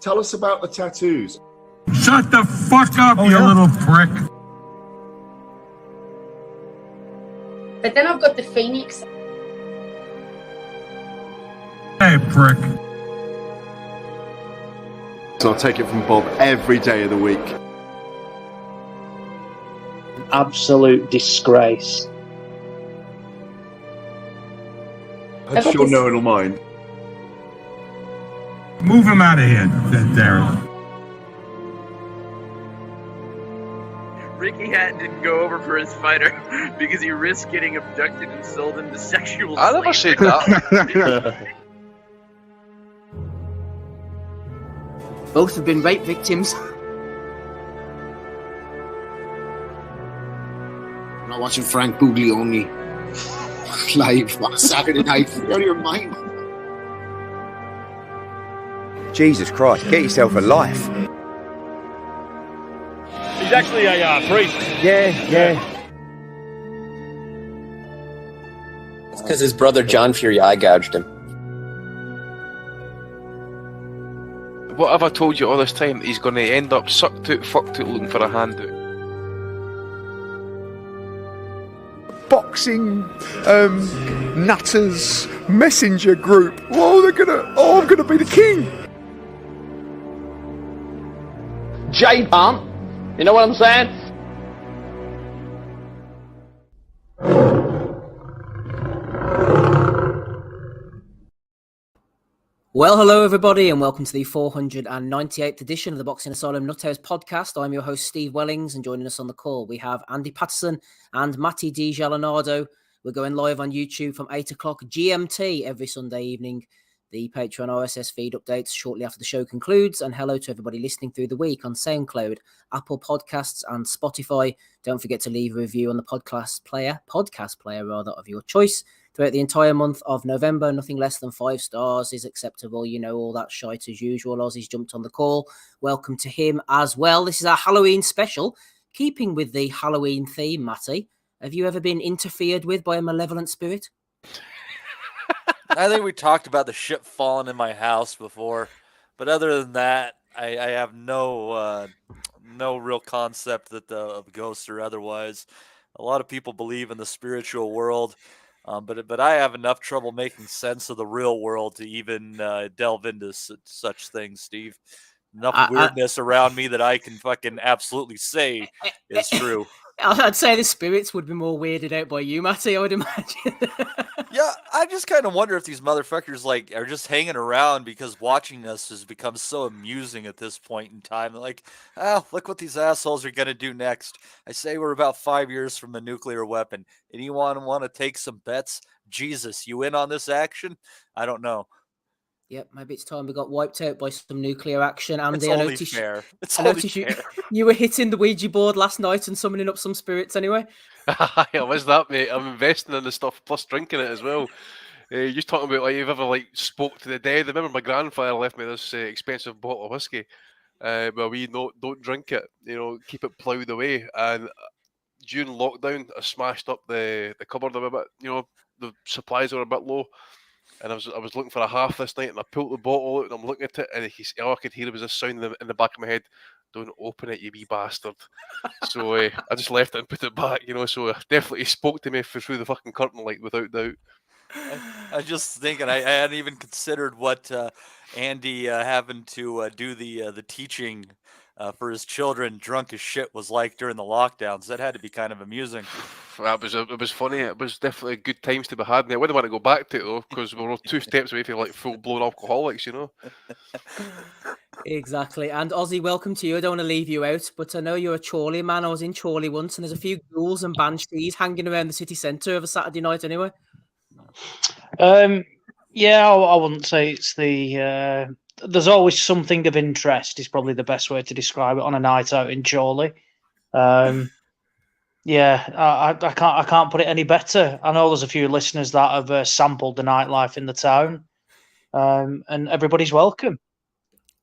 Tell us about the tattoos. Shut the fuck up, you little prick. But then I've got the Phoenix. Hey, prick. So I'll take it from Bob every day of the week. Absolute disgrace. I'm sure no one will mind. Move him out of here, Darren. Ricky Hatton didn't go over for his fighter because he risked getting abducted and sold into sexual I never said that. Both have been rape victims. I'm not watching Frank Buglioni live on Saturday night. You're out of your mind. Jesus Christ, get yourself a life. He's actually a priest. Yeah. It's because his brother John Fury eye gouged him. What have I told you all this time? He's going to end up sucked out, fucked out, looking for a handout. Boxing, nutters, messenger group. I'm gonna be the king. J-Pump. You know what I'm saying? Well, hello everybody, and welcome to the 498th edition of the Boxing Asylum Nuthouse podcast. I'm your host, Steve Wellings, and joining us on the call, we have Andy Patterson and Matty Di Gialinardo. We're going live on YouTube from 8 o'clock GMT every Sunday evening. The Patreon RSS feed updates shortly after the show concludes. And hello to everybody listening through the week on SoundCloud, Apple Podcasts, and Spotify. Don't forget to leave a review on the podcast player of your choice. Throughout the entire month of November, nothing less than 5 stars is acceptable. You know, all that shite as usual. Ozzy's jumped on the call. Welcome to him as well. This is our Halloween special. Keeping with the Halloween theme, Matty, have you ever been interfered with by a malevolent spirit? I think we talked about the shit falling in my house before, but other than that, I have no real concept that of ghosts or otherwise. A lot of people believe in the spiritual world, but I have enough trouble making sense of the real world to even delve into such things, Steve. Enough weirdness around me that I can fucking absolutely say is true. I'd say the spirits would be more weirded out by you, Matty, I would imagine. Yeah, I just kind of wonder if these motherfuckers are just hanging around because watching us has become so amusing at this point in time. Like, look what these assholes are gonna do next. I say we're about 5 years from a nuclear weapon. Anyone want to take some bets? Jesus, you in on this action? I don't know. Yep, maybe it's time we got wiped out by some nuclear action. Andy, it's only fair. It's only fair. You were hitting the Ouija board last night and summoning up some spirits anyway. I was that, mate. I'm investing in the stuff plus drinking it as well. You're just talking about you've ever spoke to the dead. I remember my grandfather left me this expensive bottle of whiskey. But we don't drink it. Keep it ploughed away. And during lockdown, I smashed up the cupboard a bit. The supplies were a bit low. And I was looking for a half this night, and I pulled the bottle out, and I'm looking at it, and all I could hear was this sound in the back of my head: "Don't open it, you wee bastard." So I just left it and put it back, So definitely spoke to me through the fucking curtain, without doubt. I was just thinking, I hadn't even considered what Andy having to do the teaching for his children drunk as shit was like during the lockdowns. That had to be kind of amusing. It was funny. It was definitely good times to be had. And I wouldn't want to go back to it though, because we were 2 steps away from full-blown alcoholics, Exactly. And Ozzy, welcome to you. I don't want to leave you out, but I know you're a Chorley man. I was in Chorley once, and there's a few ghouls and banshees hanging around the city centre of a Saturday night anyway. Yeah, I wouldn't say it's the... there's always something of interest is probably the best way to describe it on a night out in Chorley. Yeah, I can't put it any better. I know there's a few listeners that have sampled the nightlife in the town, and everybody's welcome.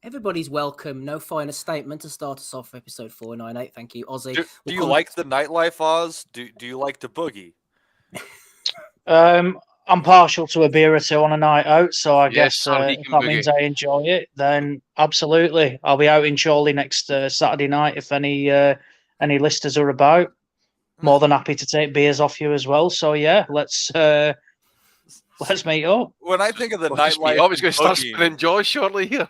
Everybody's welcome. No finer statement to start us off for episode 498. Thank you, Ozzy. Do you like the nightlife, Oz? Do you like the boogie? I'm partial to a beer or two on a night out, so I Yes, guess sir, he if can that boogie. means I enjoy it, then absolutely. I'll be out in Chorley next Saturday night if any listeners are about. More than happy to take beers off you as well. So yeah, let's meet up. When I think of the Just meet nightlife, up. He's going to start boogieing- spinning joy shortly here.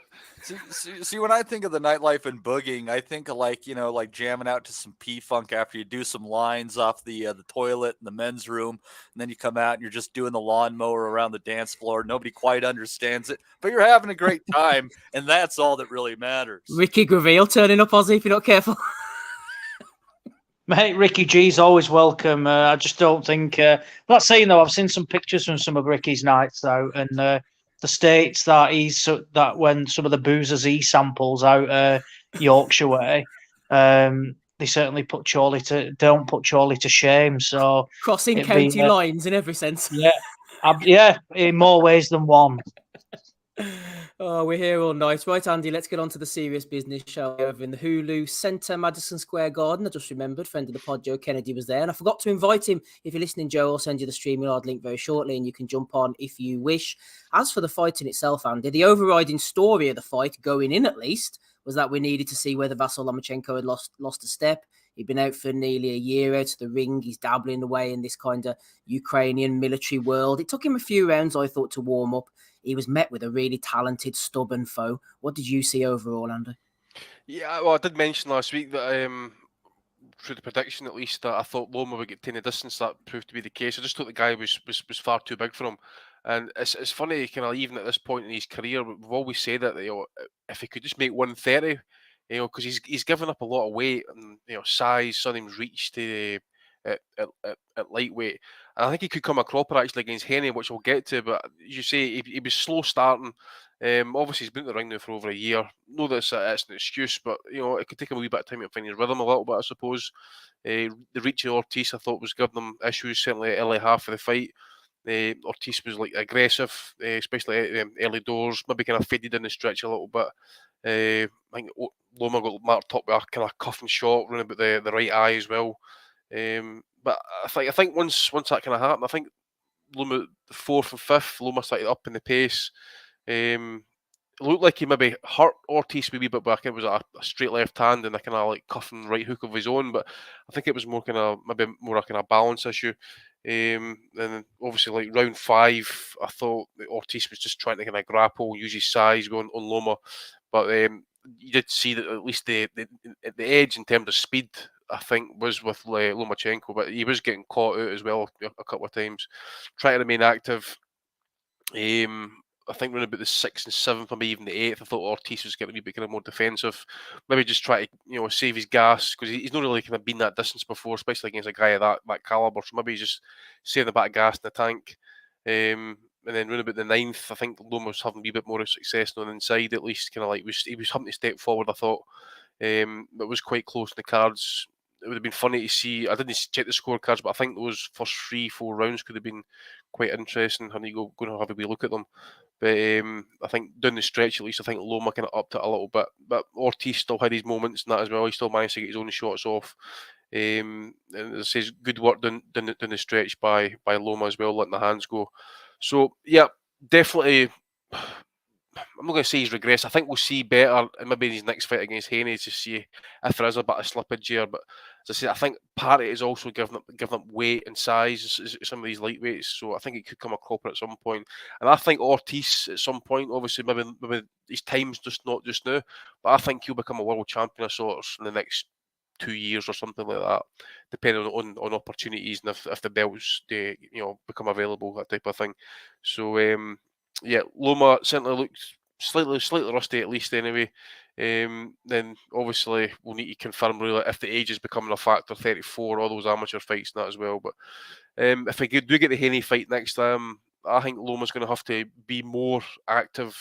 See, when I think of the nightlife and boogieing, I think of like jamming out to some P-Funk after you do some lines off the toilet in the men's room, and then you come out and you're just doing the lawnmower around the dance floor. Nobody quite understands it, but you're having a great time, and that's all that really matters. Ricky Graville turning up, Ozzy, if you're not careful. Mate, Ricky G's always welcome. I just don't think. Not saying though, I've seen some pictures from some of Ricky's nights though, and the states that when some of the boozers he samples out Yorkshire way, they certainly don't put Chorley to shame. So crossing county lines in every sense. Yeah, in more ways than one. Oh, we're here all night. Right, Andy, let's get on to the serious business, shall we? Over in the Hulu Centre, Madison Square Garden. I just remembered, friend of the pod, Joe Kennedy, was there. And I forgot to invite him. If you're listening, Joe, I'll send you the StreamYard link very shortly and you can jump on if you wish. As for the fight in itself, Andy, the overriding story of the fight, going in at least, was that we needed to see whether Vasyl Lomachenko had lost a step. He'd been out for nearly a year out of the ring. He's dabbling away in this kind of Ukrainian military world. It took him a few rounds, I thought, to warm up. He was met with a really talented, stubborn foe. What did you see overall, Andy? Yeah, well, I did mention last week that through the prediction at least, that I thought Loma would get 10 distance. That proved to be the case. I just thought the guy was far too big for him. And it's funny, kind of even at this point in his career, we've always said that if he could just make 130, because he's given up a lot of weight and size, some of him's reach to at lightweight. And I think he could come a cropper actually against Henny, which we'll get to. But as you say, he was slow starting. Obviously, he's been in the ring now for over a year. Know that it's an excuse, but it could take him a wee bit of time to find his rhythm a little bit, I suppose. The reach of Ortiz, I thought, was giving him issues, certainly at early half of the fight. Ortiz was aggressive, especially early doors, maybe kind of faded in the stretch a little bit. I think Loma got marked up with a kind of cuff and shot, running about the right eye as well. But I think once that kind of happened, I think Loma, the fourth and fifth, Loma started up in the pace. It looked like he maybe hurt Ortiz a wee bit back. It was a straight left hand and a kind of cuff and right hook of his own, but I think it was more kind of a kind of balance issue. And obviously, round 5, I thought that Ortiz was just trying to kind of grapple, use his size on Loma, but you did see that at least the edge in terms of speed, I think, was with Lomachenko, but he was getting caught out as well a couple of times. Trying to remain active. I think around about the 6th and 7th, maybe even the 8th, I thought Ortiz was getting a wee bit kind of more defensive. Maybe just try to save his gas, because he's not really kind of been that distance before, especially against a guy of that caliber. So maybe he's just saving a bit of gas in the tank. And then around about the 9th, I think Loma was having a wee bit more success on the inside, at least. Kind of he was having to step forward, I thought. It was quite close in the cards. It would have been funny to see. I didn't check the scorecards, but I think those first 3-4 rounds could have been quite interesting. And you going to have a wee look at them. But I think down the stretch, at least, I think Loma kind of upped it a little bit. But Ortiz still had his moments in that as well. He still managed to get his own shots off. And as I say, good work down the stretch by Loma as well, letting the hands go. So, yeah, definitely. I'm not going to say he's regressed. I think we'll see better, and maybe in his next fight against Haney, to see if there is a bit of slippage here. But as I say, I think part of it is also giving up weight and size, some of these lightweights. So I think it could come a cropper at some point. And I think Ortiz at some point, obviously, maybe his time's just not just now, but I think he'll become a world champion of sorts in the next 2 years or something like that, depending on opportunities and if the belts become available, that type of thing. So yeah, Loma certainly looks slightly rusty, at least anyway. Then obviously we'll need to confirm really if the age is becoming a factor, 34, all those amateur fights and that as well. But if we do get the Haney fight next, I think Loma's going to have to be more active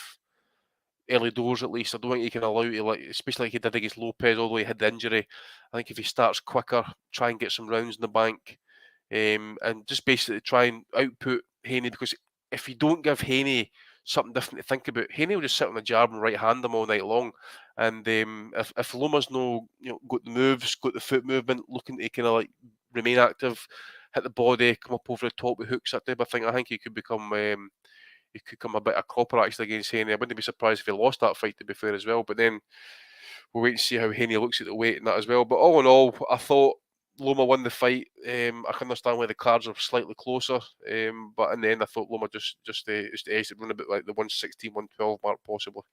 early doors at least. I don't think he can allow to, especially like he did against Lopez, although he had the injury. I think if he starts quicker, try and get some rounds in the bank, and just basically try and output Haney, because if you don't give Haney something different to think about, Haney will just sit on the jab and right hand him all night long. And if Loma's got the moves, got the foot movement, looking to kind of remain active, hit the body, come up over the top with hooks, that type of thing. I think he could become a bit of copper actually against Haney. I wouldn't be surprised if he lost that fight, to be fair, as well. But then we'll wait and see how Haney looks at the weight and that as well. But all in all, I thought Loma won the fight. I can understand why the cards are slightly closer, but in the end, I thought Loma just aced it, run a bit like the 116, 112 mark possibly.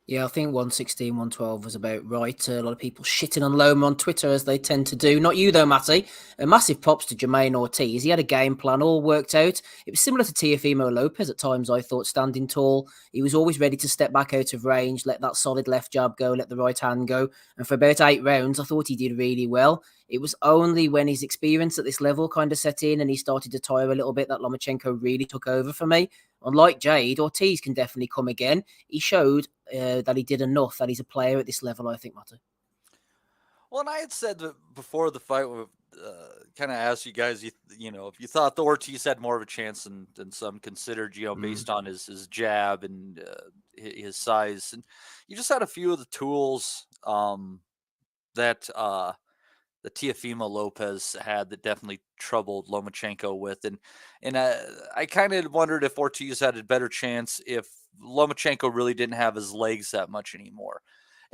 Yeah, I think 116, 112 was about right. A lot of people shitting on Loma on Twitter, as they tend to do. Not you, though, Matty. A massive props to Jermaine Ortiz. He had a game plan, all worked out. It was similar to Teofimo Lopez at times, I thought, standing tall. He was always ready to step back out of range, let that solid left jab go, let the right hand go. And for about 8 rounds, I thought he did really well. It was only when his experience at this level kind of set in and he started to tire a little bit that Lomachenko really took over for me. Unlike Jade, Ortiz can definitely come again. He showed that he did enough, that he's a player at this level, I think, Matty. Well, and I had said that before the fight, kind of asked you guys, you know, if you thought the Ortiz had more of a chance than some considered, you know, based on his jab and his size. And you just had a few of the tools that the Teofimo Lopez had that definitely troubled Lomachenko with. And I kind of wondered if Ortiz had a better chance if Lomachenko really didn't have his legs that much anymore.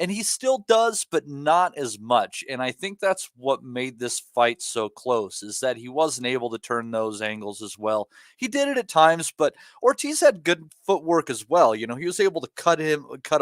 And he still does, but not as much. And I think that's what made this fight so close, is that he wasn't able to turn those angles as well. He did it at times, but Ortiz had good footwork as well. You know, he was able to cut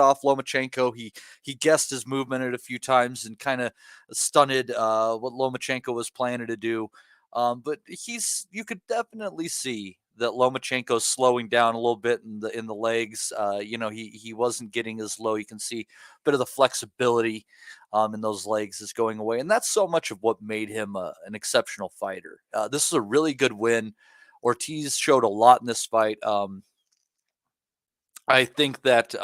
off Lomachenko. He guessed his movement at a few times and kind of stunted what Lomachenko was planning to do. But you could definitely see that Lomachenko's slowing down a little bit in the legs. You know, he wasn't getting as low. You can see a bit of the flexibility in those legs is going away. And that's so much of what made him an exceptional fighter. This is a really good win. Ortiz showed a lot in this fight. I think that,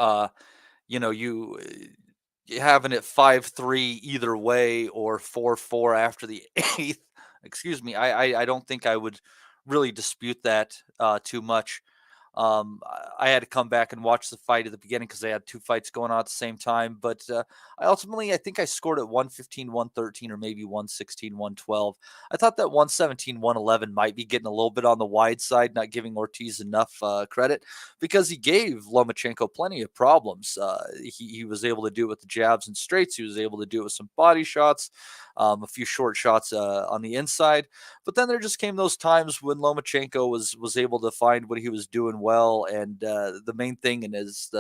you know, you having it 5-3 either way or 4-4 after the 8th, excuse me, I don't think I would really dispute that too much. I had to come back and watch the fight at the beginning because they had 2 fights going on at the same time. But I think I scored at 115, 113, or maybe 116, 112. I thought that 117, 111 might be getting a little bit on the wide side, not giving Ortiz enough credit, because he gave Lomachenko plenty of problems. He was able to do it with the jabs and straights. He was able to do it with some body shots, a few short shots on the inside. But then there just came those times when Lomachenko was able to find what he was doing well. And the main thing, and as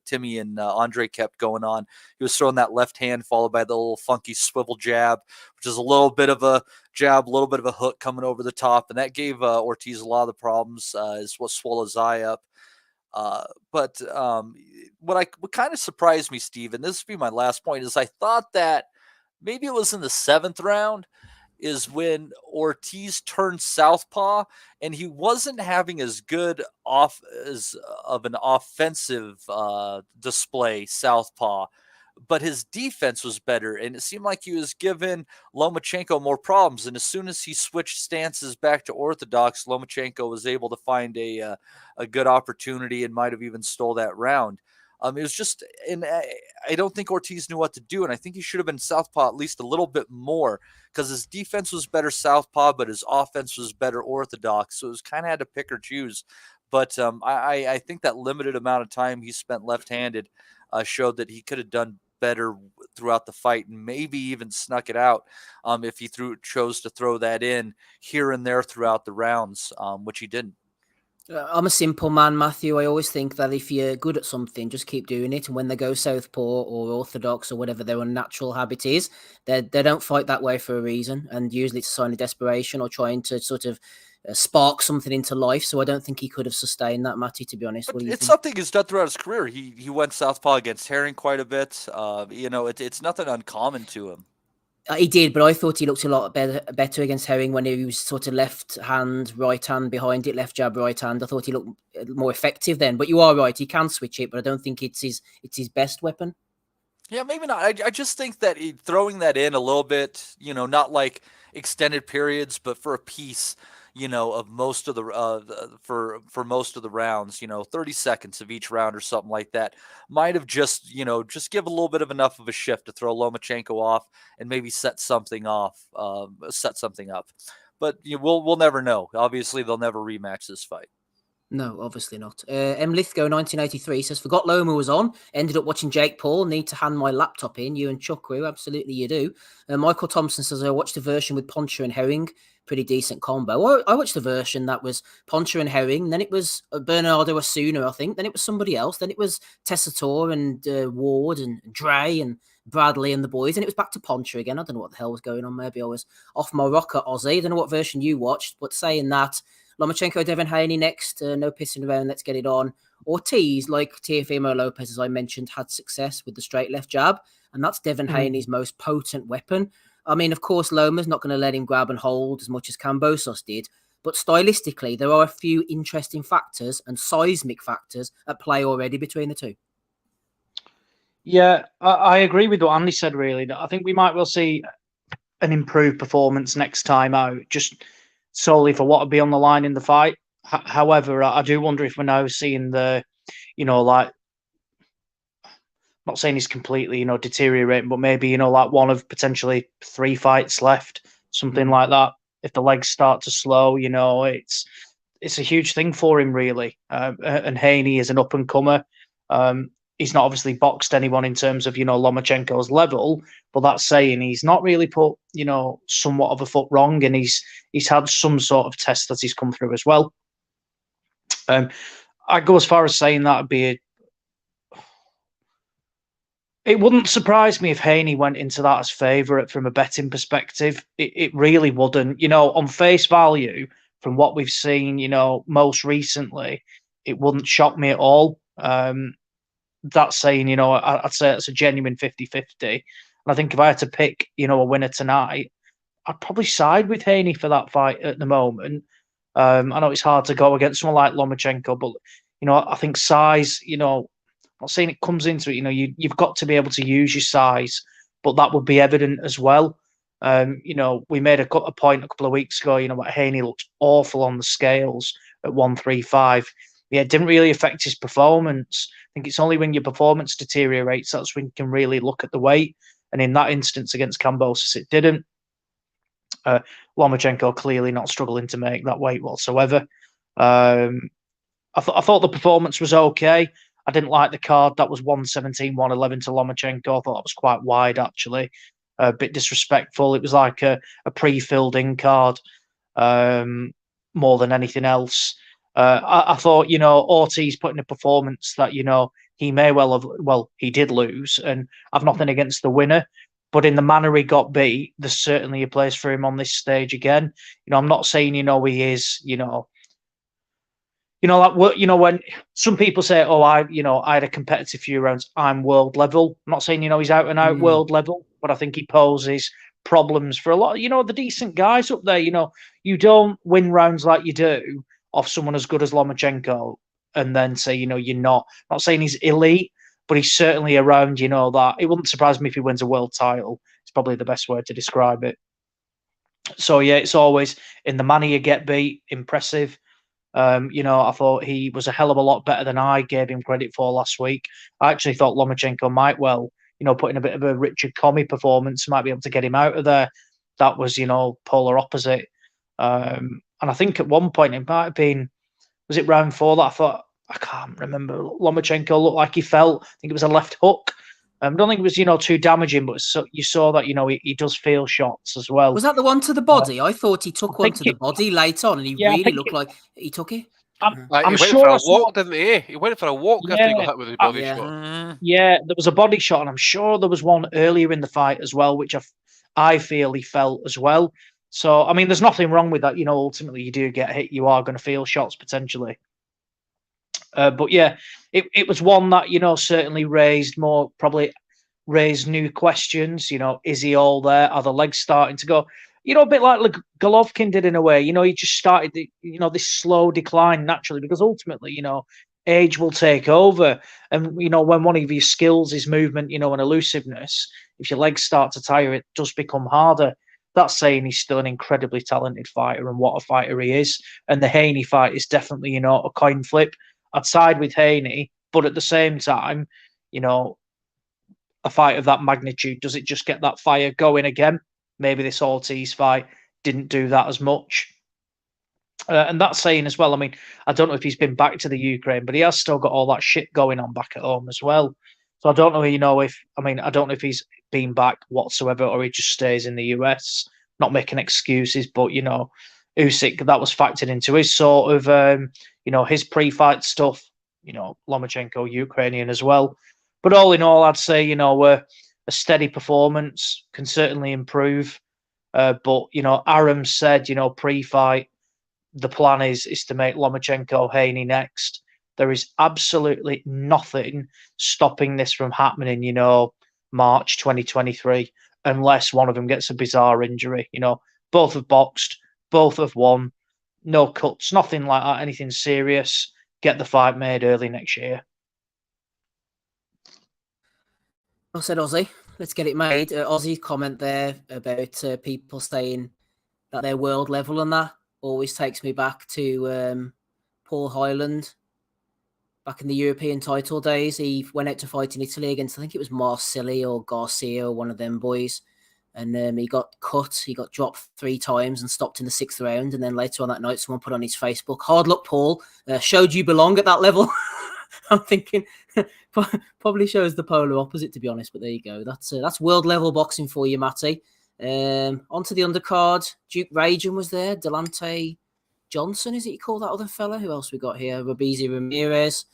Timmy and Andre kept going on, he was throwing that left hand followed by the little funky swivel jab, which is a little bit of a jab, a little bit of a hook coming over the top. And that gave Ortiz a lot of the problems, is what swelled his eye up. But what kind of surprised me, Steve, and this would be my last point, is I thought that maybe it was in the 7th round is when Ortiz turned southpaw, and he wasn't having as good of an offensive display southpaw, but his defense was better, and it seemed like he was giving Lomachenko more problems. And as soon as he switched stances back to orthodox, Lomachenko was able to find a good opportunity and might have even stole that round. It was just, and I don't think Ortiz knew what to do, and I think he should have been southpaw at least a little bit more, because his defense was better southpaw, but his offense was better orthodox, so it was kind of had to pick or choose. But I think that limited amount of time he spent left-handed showed that he could have done better throughout the fight, and maybe even snuck it out if he chose to throw that in here and there throughout the rounds, which he didn't. I'm a simple man, Matthew. I always think that if you're good at something, just keep doing it. And when they go southpaw or orthodox or whatever their unnatural habit is, they don't fight that way for a reason. And usually it's a sign of desperation or trying to sort of spark something into life. So I don't think he could have sustained that, Matty, to be honest. But what do you it's think? something he's done throughout his career. He went southpaw against Herring quite a bit. You know, it's nothing uncommon to him. He did, but I thought he looked a lot better against Herring when he was sort of left hand, right hand behind it, left jab, right hand. I thought he looked more effective then. But you are right, he can switch it, but I don't think it's his best weapon. Yeah, maybe not. I just think that throwing that in a little bit, you know, not like extended periods, but for a piece, you know, of most of the for most of the rounds, you know, 30 seconds of each round or something like that, might have just, you know, just give a little bit of enough of a shift to throw Lomachenko off and maybe set something up. but we'll never know. Obviously, they'll never rematch this fight. No, obviously not. M. Lithgow, 1983, says, forgot Loma was on. Ended up watching Jake Paul. Need to hand my laptop in. You and Chukwu, absolutely you do. Michael Thompson says, I watched a version with Poncha and Herring. Pretty decent combo. I watched the version that was Poncha and Herring. Then it was Bernardo Asuna, I think. Then it was somebody else. Then it was Tessitore and Ward and Dre and Bradley and the boys. And it was back to Poncha again. I don't know what the hell was going on. Maybe I was off my rocker, Aussie. I don't know what version you watched. But saying that, Lomachenko, Devin Haney next. No pissing around. Let's get it on. Ortiz, like Teofimo Lopez, as I mentioned, had success with the straight left jab. And that's Devin Haney's most potent weapon. I mean, of course, Loma's not going to let him grab and hold as much as Kambosos did. But stylistically, there are a few interesting factors and seismic factors at play already between the two. Yeah, I agree with what Andy said, really. I think we might well see an improved performance next time out, just solely for what would be on the line in the fight. However, I do wonder if we're now seeing the, like, not saying he's completely, deteriorating, but maybe, like one of potentially 3 fights left, something like that. If the legs start to slow, it's a huge thing for him, really. And Haney is an up and comer. He's not obviously boxed anyone in terms of, Lomachenko's level, but that's saying he's not really put, somewhat of a foot wrong, and he's had some sort of test that he's come through as well. I'd go as far as saying that would be it wouldn't surprise me if Haney went into that as favourite from a betting perspective. It really wouldn't. On face value, from what we've seen, most recently, it wouldn't shock me at all. That saying, I'd say it's a genuine 50-50. And I think if I had to pick, a winner tonight, I'd probably side with Haney for that fight at the moment. I know it's hard to go against someone like Lomachenko, but, I think size, not saying it comes into it, you've got to be able to use your size, but that would be evident as well. We made a point a couple of weeks ago, what Haney looked awful on the scales at 135. Yeah, it didn't really affect his performance. I think it's only when your performance deteriorates that's when you can really look at the weight. And in that instance against Kambosos, it didn't. Lomachenko clearly not struggling to make that weight whatsoever. I thought the performance was okay. I didn't like the card. That was 117, 111 to Lomachenko. I thought that was quite wide, actually. A bit disrespectful. It was like a pre-filled in card more than anything else. I thought, Ortiz put in a performance that, he may well have, he did lose, and I've nothing against the winner. But in the manner he got beat, there's certainly a place for him on this stage again. I'm not saying, he is, when some people say, "Oh, I had a competitive few rounds. I'm world level." I'm not saying he's out and out world level, but I think he poses problems for a lot. The decent guys up there. You don't win rounds like you do off someone as good as Lomachenko, and then say you're not. I'm not saying he's elite, but he's certainly around. That it wouldn't surprise me if he wins a world title. It's probably the best word to describe it. So yeah, it's always in the manner you get beat, impressive. I thought he was a hell of a lot better than I gave him credit for last week. I actually thought Lomachenko might well, put in a bit of a Richard Comey performance, might be able to get him out of there. That was, polar opposite. And I think at one point it might have been, was it round 4 that I thought, I can't remember, Lomachenko looked like he felt, I think it was a left hook. I don't think it was, too damaging, but you saw that, he does feel shots as well. Was that the one to the body? I thought he took one to the body late on, and he really looked like he took it. I'm he sure went for a walk, didn't he? He went for a walk after he got hit with his body shot. Yeah, there was a body shot, and I'm sure there was one earlier in the fight as well, which I feel he felt as well. So, I mean, there's nothing wrong with that. Ultimately, you do get hit, you are going to feel shots potentially. But yeah, it was one that, certainly probably raised new questions. Is he all there? Are the legs starting to go? A bit like Golovkin did in a way. He just started, this slow decline naturally because ultimately, age will take over. And, when one of your skills is movement, and elusiveness, if your legs start to tire, it does become harder. That's saying he's still an incredibly talented fighter, and what a fighter he is. And the Haney fight is definitely, a coin flip. I'd side with Haney, but at the same time, a fight of that magnitude, does it just get that fire going again? Maybe this Ortiz fight didn't do that as much. And that's saying as well, I mean, I don't know if he's been back to the Ukraine, but he has still got all that shit going on back at home as well. So I don't know, I don't know if he's been back whatsoever or he just stays in the US, not making excuses, but, Usyk, that was factored into his sort of, his pre-fight stuff, Lomachenko, Ukrainian as well. But all in all, I'd say, a steady performance can certainly improve. But, Aram said, pre-fight, the plan is to make Lomachenko Haney next. There is absolutely nothing stopping this from happening, March 2023, unless one of them gets a bizarre injury. Both have boxed, both have won, no cuts, nothing like that, anything serious. Get the fight made early next year. I said Aussie, let's get it made. Aussie comment there about people saying that they're world level and that always takes me back to Paul Hyland back in the European title days. He went out to fight in Italy against, I think it was Marsili or Garcia, one of them boys. And he got cut. He got dropped 3 times and stopped in the 6th round. And then later on that night, someone put on his Facebook, "Hard luck, Paul. Showed you belong at that level." I'm thinking probably shows the polar opposite, to be honest. But there you go. That's world level boxing for you, Matty. Onto the undercard. Duke Rajan was there. Delante Johnson, is it you call that other fella? Who else we got here? Robeisy Ramirez.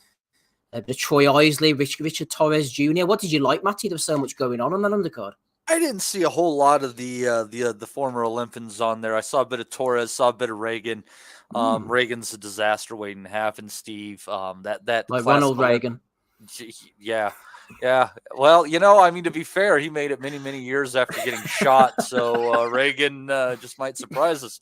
Troy Isley, Richard Torres Jr. What did you like, Matty? There was so much going on that undercard. I didn't see a whole lot of the former Olympians on there. I saw a bit of Torres, saw a bit of Reagan. Reagan's a disaster waiting half, and Steve. That like Ronald Reagan. Yeah. Well, to be fair, he made it many, many years after getting shot. So Reagan just might surprise us.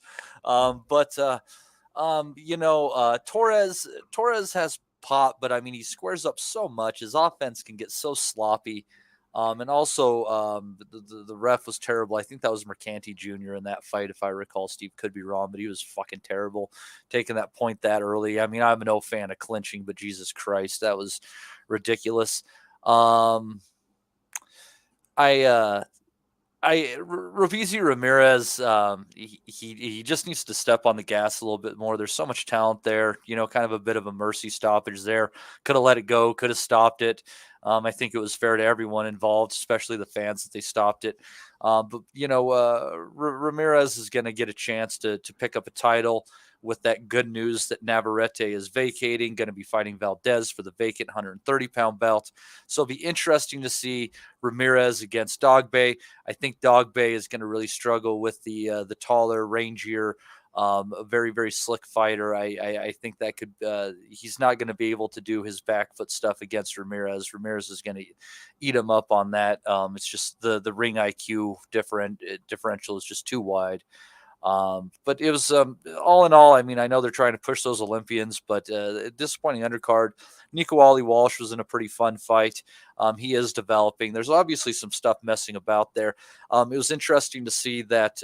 Torres has pop, but he squares up so much. His offense can get so sloppy. And also, the ref was terrible. I think that was Mercanti Jr. in that fight, if I recall. Steve could be wrong, but he was fucking terrible taking that point that early. I'm no fan of clinching, but Jesus Christ, that was ridiculous. Robeisy Ramirez, he just needs to step on the gas a little bit more. There's so much talent there, kind of a bit of a mercy stoppage there. Could have let it go, could have stopped it. I think it was fair to everyone involved, especially the fans, that they stopped it. Ramirez is going to get a chance to pick up a title with that good news that Navarrete is vacating, going to be fighting Valdez for the vacant 130-pound belt. So it'll be interesting to see Ramirez against Dogbe. I think Dogbe is going to really struggle with the taller, rangier, a very, very slick fighter. I think that could he's not going to be able to do his back foot stuff against Ramirez. Ramirez is going to eat him up on that. It's just the ring IQ differential is just too wide. But it was all in all, I know they're trying to push those Olympians, but disappointing undercard. Nico Ali Walsh was in a pretty fun fight. He is developing. There's obviously some stuff messing about there. It was interesting to see that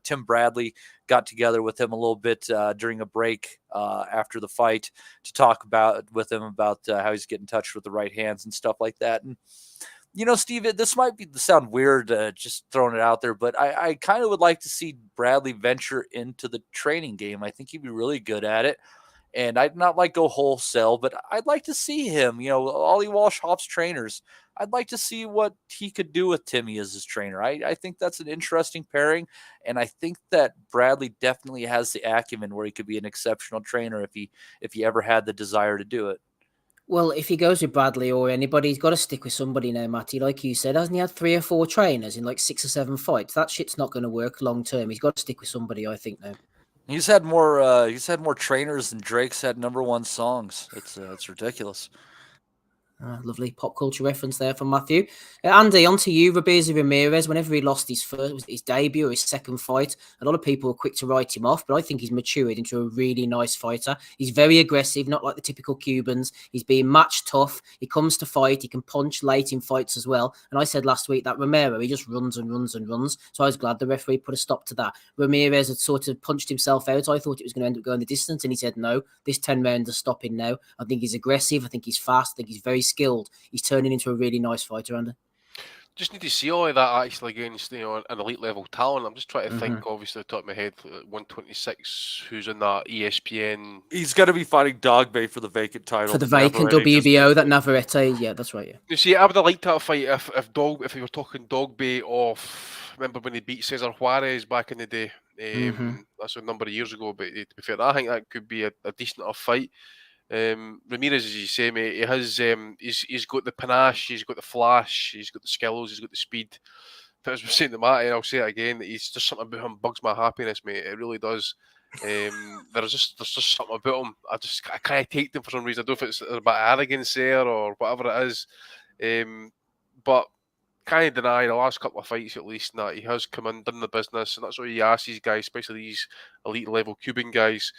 Tim Bradley got together with him a little bit during a break after the fight to talk with him about how he's getting in touch with the right hands and stuff like that. And Steve, this might sound weird, just throwing it out there, but I kind of would like to see Bradley venture into the training game. I think he'd be really good at it. And I'd not like go wholesale, but I'd like to see him. Ollie Walsh hops trainers. I'd like to see what he could do with Timmy as his trainer. I think that's an interesting pairing, and I think that Bradley definitely has the acumen where he could be an exceptional trainer if he ever had the desire to do it. Well, if he goes with Bradley or anybody, he's got to stick with somebody now, Matty. Like you said, hasn't he had 3 or 4 trainers in like 6 or 7 fights? That shit's not going to work long term. He's got to stick with somebody, I think, now. He's had more trainers than Drake's had #1 songs. It's ridiculous. Lovely pop culture reference there from Matthew. Andy, on to you. Robeisy Ramirez, whenever he lost his debut or his second fight, a lot of people were quick to write him off, but I think he's matured into a really nice fighter. He's very aggressive, not like the typical Cubans. He's being match tough. He comes to fight. He can punch late in fights as well. And I said last week that Romero, he just runs and runs and runs. So I was glad the referee put a stop to that. Ramirez had sort of punched himself out. I thought it was going to end up going the distance, and he said, no, this 10 rounds are stopping now. I think he's aggressive. I think he's fast. I think he's very skilled. He's turning into a really nice fighter, Andy. just need to see all of that actually against an elite level talent. I'm just trying to think, obviously, off the top of my head, 126, who's in that ESPN. He's going to be fighting Dogbe for the vacant title. For the vacant WBO, that Navarrete, yeah, that's right. Yeah. You see, I would have liked that fight if you were talking Dogbe off. Remember when he beat Cesar Juarez back in the day? That's a number of years ago. But to be fair, I think that could be a decent enough fight. Ramirez, as you say, mate, he has he's got the panache, he's got the flash, he's got the skills, he's got the speed. If I was saying to Matty, I'll say it again, that he's just something about him bugs my happiness, mate. It really does. There's just something about him. I can't take them for some reason. I don't know if it's about arrogance there or whatever it is. But can't deny the last couple of fights at least that he has come in, done the business, and that's what he asks these guys, especially these elite level Cuban guys.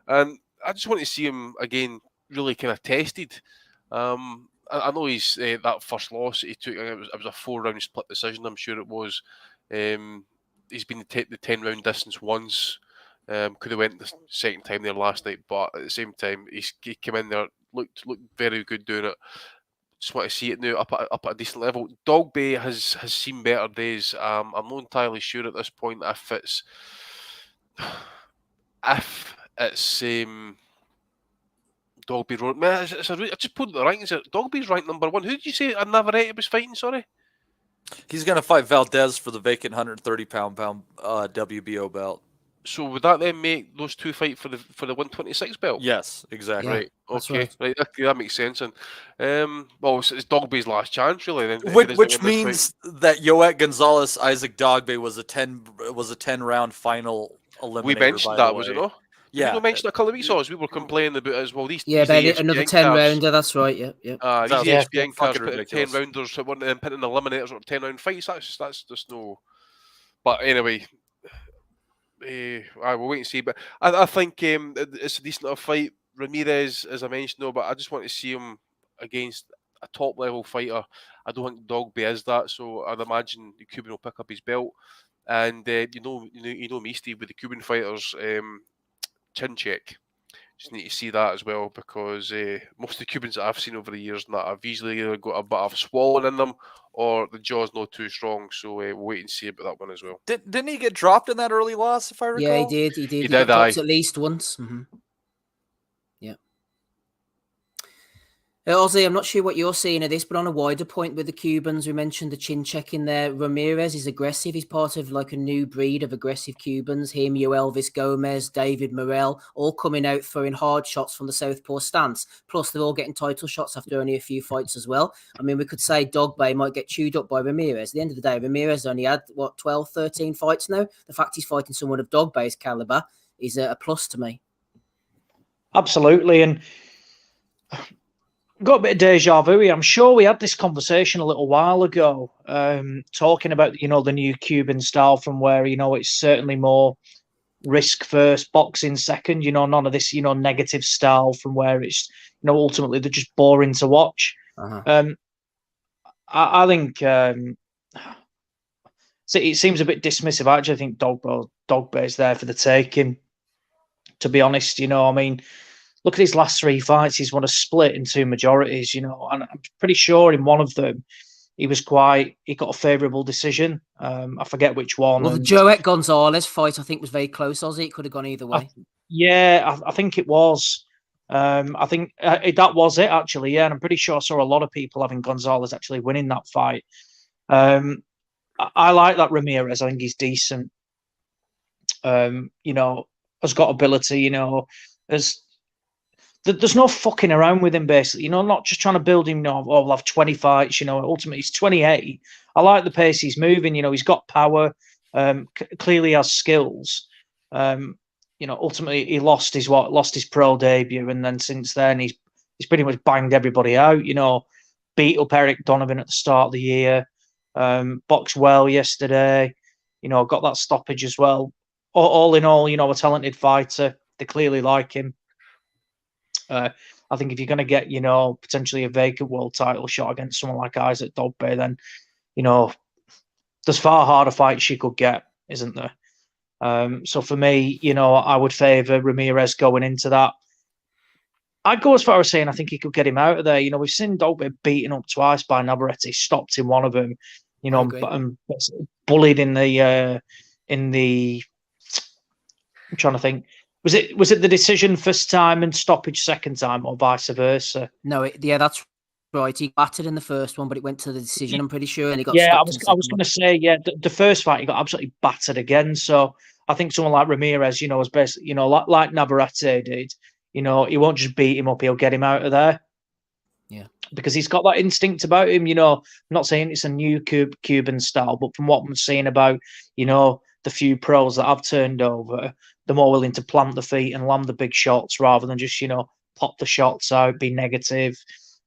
And I just want to see him again, really kind of tested. I know he's that first loss that he took. It was a 4-round split decision. I'm sure it was. He's been the 10-round distance once. Could have went the second time there last night, but at the same time, he came in there, looked very good doing it. Just want to see it now up at a decent level. Dogbe has seen better days. I'm not entirely sure at this point if it's Dogbe. Man, I just put the rankings. Dogbe's ranked number 1. Who did you say Navarrete was fighting? Sorry. He's going to fight Valdez for the vacant 130-pound WBO belt. So would that then make those two fight for the 126 belt? Yes, exactly. Right. Okay. Right. That makes sense. And well, it's Dogbe's last chance, really. Then, which means that Yoet Gonzalez, Isaac Dogbe was a 10-round final eliminator. We mentioned that, was it not? Yeah. We mentioned a couple of weeks ago as we were complaining about as well. These another 10-rounder. That's right. Yeah. These ESPN cards put 10-rounders, putting eliminators or 10-round fights. That's just no. But anyway. I will wait and see, but I think it's a decent enough fight. Ramirez, as I mentioned, though, but I just want to see him against a top level fighter. I don't think Dogbe is that, so I'd imagine the Cuban will pick up his belt. And you know me, Steve, with the Cuban fighters, chin check. Just need to see that as well, because most of the Cubans that I've seen over the years, that have usually either got a bit of swollen in them or the jaw's not too strong. So we'll wait and see about that one as well. Didn't he get dropped in that early loss, if I recall? Yeah, he did. He got dropped at least once. Yeah. Ozzy, I'm not sure what you're seeing of this, but on a wider point with the Cubans, we mentioned the chin check in there. Ramirez is aggressive. He's part of like a new breed of aggressive Cubans. Him, Elvis Gomez, David Morrell, all coming out throwing hard shots from the southpaw stance. Plus, they're all getting title shots after only a few fights as well. I mean, we could say Dogbe might get chewed up by Ramirez. At the end of the day, Ramirez only had, 12, 13 fights now? The fact he's fighting someone of Dogbe's caliber is a plus to me. Absolutely, and got a bit of deja vu. I'm sure we had this conversation a little while ago, talking about the new Cuban style, from where it's certainly more risk first, boxing second. None of this negative style, from where it's ultimately they're just boring to watch. I think so it seems a bit dismissive. I actually think Dogbe is there for the taking. To be honest, I mean, look at his last 3 fights. He's won a split in 2 majorities, and I'm pretty sure in one of them he got a favourable decision. I forget which one. Well, the Joet Gonzalez fight, I think, was very close, Ozzy. It could have gone either way. I think it was. I think that was it, actually. Yeah, and I'm pretty sure I saw a lot of people having Gonzalez actually winning that fight. I like that Ramirez. I think he's decent. Has got ability. There's no fucking around with him, basically. Not just trying to build him. We'll have 20 fights. Ultimately he's 28. I like the pace he's moving. He's got power. Clearly has skills. Ultimately he lost his pro debut, and then since then he's pretty much banged everybody out. Beat up Eric Donovan at the start of the year. Boxed well yesterday. Got that stoppage as well. All in all, a talented fighter. They clearly like him. I think if you're going to get, potentially a vacant world title shot against someone like Isaac Dogbe, then, there's far harder fights you could get, isn't there? So for me, I would favour Ramirez going into that. I'd go as far as saying I think he could get him out of there. We've seen Dogbe beaten up twice by Navarrete, stopped in one of them. you know, and bullied in the. I'm trying to think. Was it the decision first time and stoppage second time, or vice versa? No, that's right. He battered in the first one, but it went to the decision. I'm pretty sure, and he got. Yeah, I was going to say, the first fight he got absolutely battered again. So I think someone like Ramirez, you know, was basically, you know, like Navarrete did. You know, he won't just beat him up; he'll get him out of there. Yeah, because he's got that instinct about him. You know, I'm not saying it's a new Cuban style, but from what I'm seeing about, you know, the few pros that I've turned over, they're more willing to plant the feet and land the big shots rather than just, you know, pop the shots out, be negative.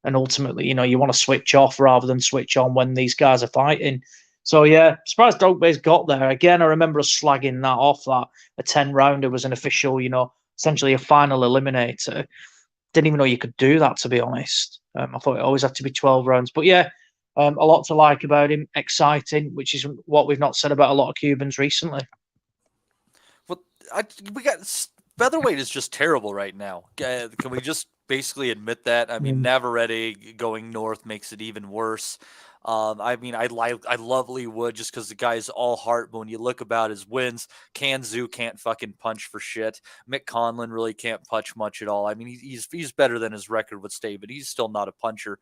And ultimately, you know, you want to switch off rather than switch on when these guys are fighting. So, yeah, surprised Dogbay's got there. Again, I remember us slagging that off, that a 10-rounder was an official, you know, essentially a final eliminator. Didn't even know you could do that, to be honest. I thought it always had to be 12 rounds. But, yeah, a lot to like about him. Exciting, which is what we've not said about a lot of Cubans recently. Well, we got featherweight is just terrible right now. Can we just basically admit that? I mean, Navarrete going north makes it even worse. I mean, I love Lee Wood just because the guy's all heart. But when you look about his wins, Kanzu can't fucking punch for shit. Mick Conlon really can't punch much at all. I mean, he's better than his record would stay, but he's still not a puncher.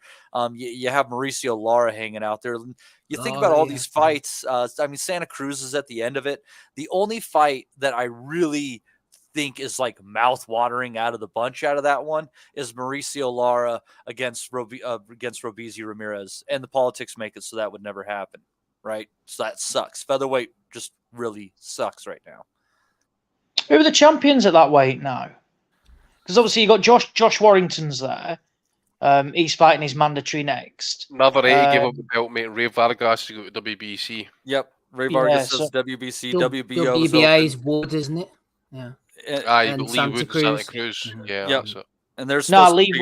You have Mauricio Lara hanging out there. You think about all these fights. I mean, Santa Cruz is at the end of it. The only fight that I really think is like mouth-watering out of the bunch out of that one is Mauricio Lara against Robeisy Ramirez, and the politics make it so that would never happen, right? So that sucks. Featherweight just really sucks right now. Who are the champions at that weight now? Because obviously you got Josh Warrington's there. He's fighting his mandatory next. Navarrete gave up the belt, mate. Ray Vargas got WBC. Yep, Ray Vargas does WBC, WBO. WBA's Wood, isn't it? Yeah. And Lee Wood, Santa Cruz. Yeah, yep. And there's Lee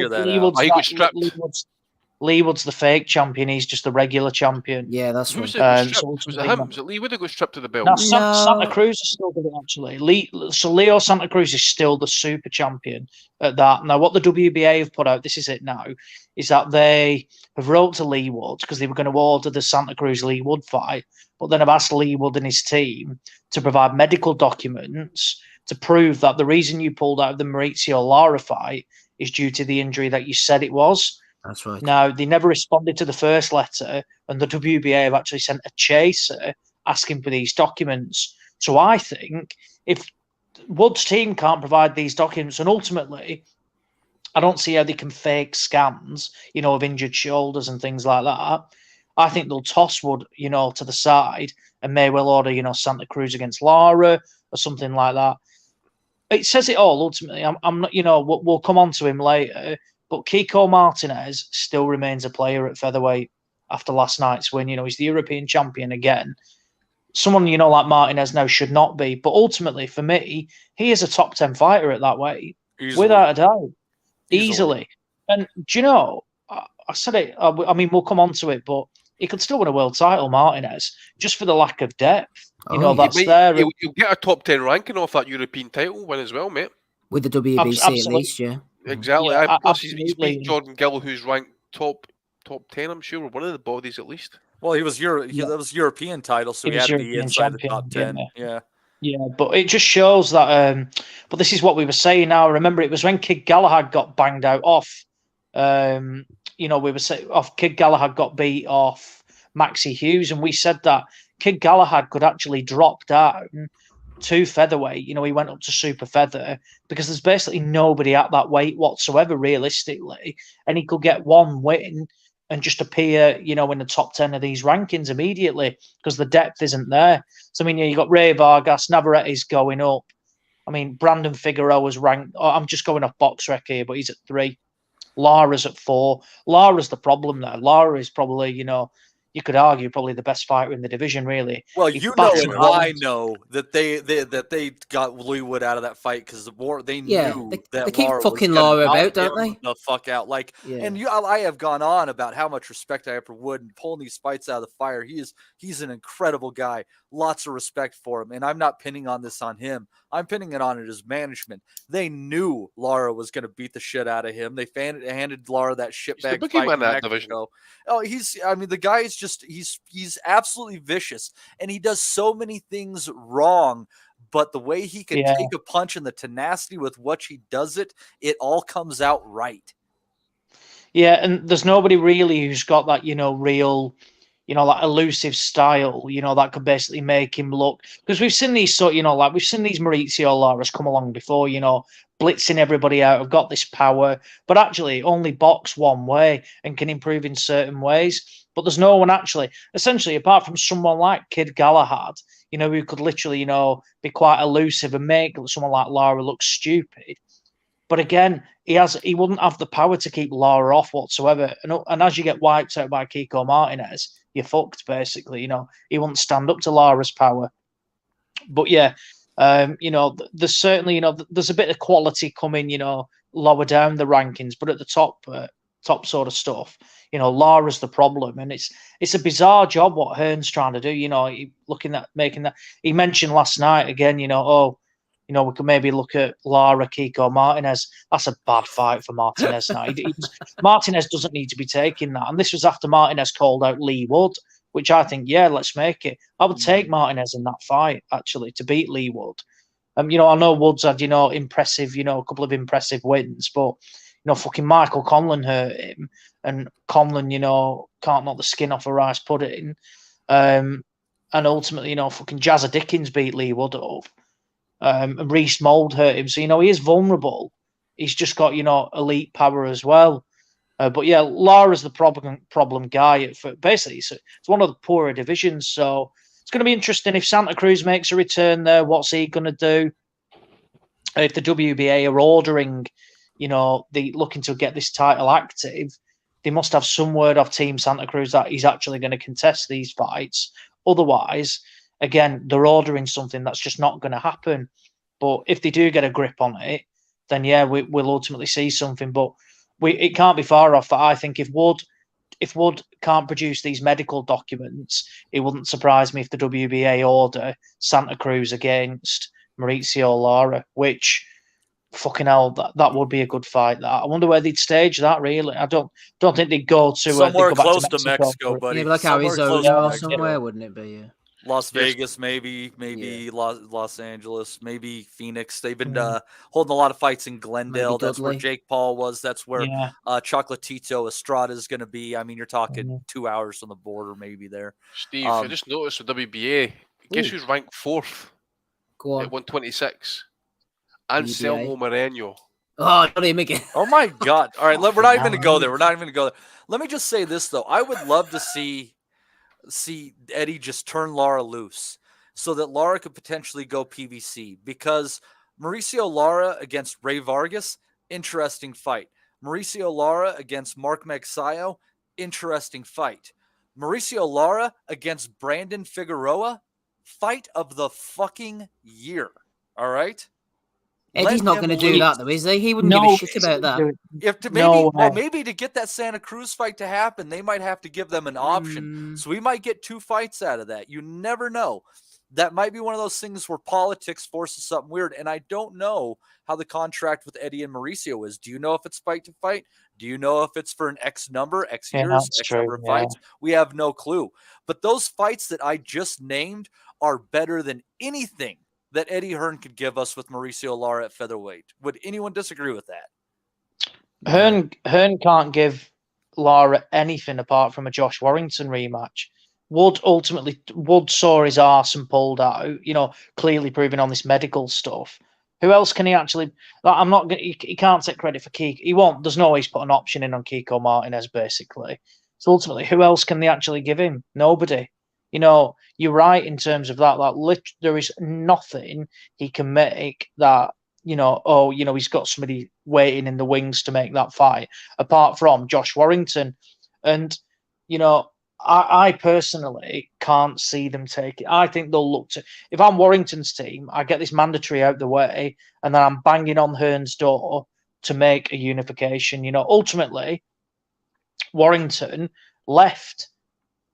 Wood's the fake champion. He's just the regular champion. Yeah, that's right. Was it him? Was it Lee Wood who got stripped to the belt? No, Santa Cruz is still good, actually. Leo Santa Cruz is still the super champion at that. Now, what the WBA have put out, this is it now, is that they have wrote to Lee Wood because they were going to order the Santa Cruz Lee Wood fight, but then have asked Lee Wood and his team to provide medical documents to prove that the reason you pulled out of the Mauricio Lara fight is due to the injury that you said it was. That's right. Now, they never responded to the first letter, and the WBA have actually sent a chaser asking for these documents. So I think if Wood's team can't provide these documents, and ultimately, I don't see how they can fake scans, you know, of injured shoulders and things like that. I think they'll toss Wood, you know, to the side and may well order, you know, Santa Cruz against Lara or something like that. It says it all, ultimately. I'm not, you know, we'll come on to him later, but Kiko Martinez still remains a player at featherweight after last night's win. You know, he's the European champion again. Someone, you know, like Martinez now should not be, but ultimately, for me, he is a top 10 fighter at that weight, without a doubt. Easily. And do you know, I said it, I mean, we'll come on to it, but he could still win a world title, Martinez, just for the lack of depth. You know, that's there. You'll get a top 10 ranking off that European title win as well, mate. With the WBC at least, yeah. Exactly. Yeah, plus he's beat Jordan Gill, who's ranked top 10, I'm sure, one of the bodies at least. Well, that was European title, so he had to be inside the top 10. Yeah. Yeah, but it just shows that. But this is what we were saying now. Remember, it was when Kid Galahad got banged out off. You know, we were saying Kid Galahad got beat off Maxie Hughes, and we said that Kid Galahad could actually drop down to featherweight. You know, he went up to super feather because there's basically nobody at that weight whatsoever, realistically, and he could get one win and just appear, you know, in the top 10 of these rankings immediately because the depth isn't there. So, I mean, you got Ray Vargas, Navarrete's going up. I mean, Brandon Figueroa was ranked. I'm just going off box rec here, but he's at 3. Lara's at 4. Lara's the problem there. Lara is probably, you know, you could argue probably the best fighter in the division, really. Well, you know, and I know that they got Lee Wood out of that fight because they knew that they keep Lara fucking Lara about, don't they? The fuck out, and I have gone on about how much respect I have for Wood and pulling these fights out of the fire. He's an incredible guy. Lots of respect for him, and I'm not pinning on this on him. I'm pinning it on his management. They knew Lara was going to beat the shit out of him. They handed Lara that shitbag fight in Mexico. Oh, the guy is he's absolutely vicious, and he does so many things wrong. But the way he can take a punch and the tenacity with which he does it, it all comes out right. Yeah, and there's nobody really who's got that, real, that elusive style, that could basically make him look. Because we've seen these we've seen these Mauricio Laras come along before, blitzing everybody out. Have got this power, but actually only box one way and can improve in certain ways. But there's no one actually, essentially, apart from someone like Kid Galahad, who could literally, be quite elusive and make someone like Lara look stupid. But again, he wouldn't have the power to keep Lara off whatsoever. And as you get wiped out by Kiko Martinez, you're fucked, basically. He wouldn't stand up to Lara's power. But yeah, there's certainly, there's a bit of quality coming, lower down the rankings, but at the top sort of stuff, Lara's the problem. And it's a bizarre job what Hearn's trying to do, looking at making that. He mentioned last night again, we could maybe look at Lara, Kiko, Martinez. That's a bad fight for Martinez now. Martinez doesn't need to be taking that. And this was after Martinez called out Lee Wood, which I think, let's make it. I would take Martinez in that fight, actually, to beat Lee Wood. I know Wood's had, impressive, a couple of impressive wins, but, fucking Michael Conlon hurt him. And Conlon, can't knock the skin off a rice pudding. And ultimately, fucking Jazza Dickens beat Lee Wood up. And Reese Mold hurt him. So, he is vulnerable. He's just got, elite power as well. But yeah, Lara's the problem guy. Basically, it's one of the poorer divisions. So it's going to be interesting if Santa Cruz makes a return there. What's he going to do? If the WBA are ordering, looking to get this title active, they must have some word off Team Santa Cruz that he's actually going to contest these fights. Otherwise, again, they're ordering something that's just not going to happen. But if they do get a grip on it, then we'll ultimately see something. But it can't be far off that. I think if Wood can't produce these medical documents, it wouldn't surprise me if the WBA order Santa Cruz against Mauricio Lara, which fucking hell, that would be a good fight. That I wonder where they'd stage that. Really, I don't think they'd go to somewhere go close to Mexico, buddy. Yeah, like Arizona or somewhere, wouldn't it be? Yeah. Las Vegas, maybe Los Angeles, maybe Phoenix. They've been holding a lot of fights in Glendale. That's where Jake Paul was. That's where Chocolatito Estrada is going to be. I mean, you're talking 2 hours from the border, maybe there. Steve, I just noticed with WBA, guess who's ranked 4th at 126? Anselmo Moreno. Oh, don't even make it. Oh my God! All right, we're not even going to go there. We're not even going to go there. Let me just say this though. I would love to see Eddie just turn Lara loose so that Lara could potentially go PVC, because Mauricio Lara against Ray Vargas, interesting fight. Mauricio Lara against Mark Magsayo, interesting fight. Mauricio Lara against Brandon Figueroa, fight of the fucking year. All right? Eddie's not going to do that, though, is he? He wouldn't give a shit about that. Maybe to get that Santa Cruz fight to happen, they might have to give them an option. So we might get 2 fights out of that. You never know. That might be one of those things where politics forces something weird. And I don't know how the contract with Eddie and Mauricio is. Do you know if it's fight to fight? Do you know if it's for an X number, X years, X number of fights? We have no clue. But those fights that I just named are better than anything that Eddie Hearn could give us with Mauricio Lara at featherweight. Would anyone disagree with that? Hearn can't give Lara anything apart from a Josh Warrington rematch. Wood saw his arse and pulled out, clearly proving on this medical stuff. Who else can he actually? He can't take credit for Kiko. He won't. There's no way he's put an option in on Kiko Martinez, basically. So ultimately, who else can they actually give him? Nobody. You're right in terms of that. There is nothing he can make that, he's got somebody waiting in the wings to make that fight, apart from Josh Warrington. And, I personally can't see them take it. I think they'll look to, if I'm Warrington's team, I get this mandatory out the way, and then I'm banging on Hearn's door to make a unification. Ultimately, Warrington left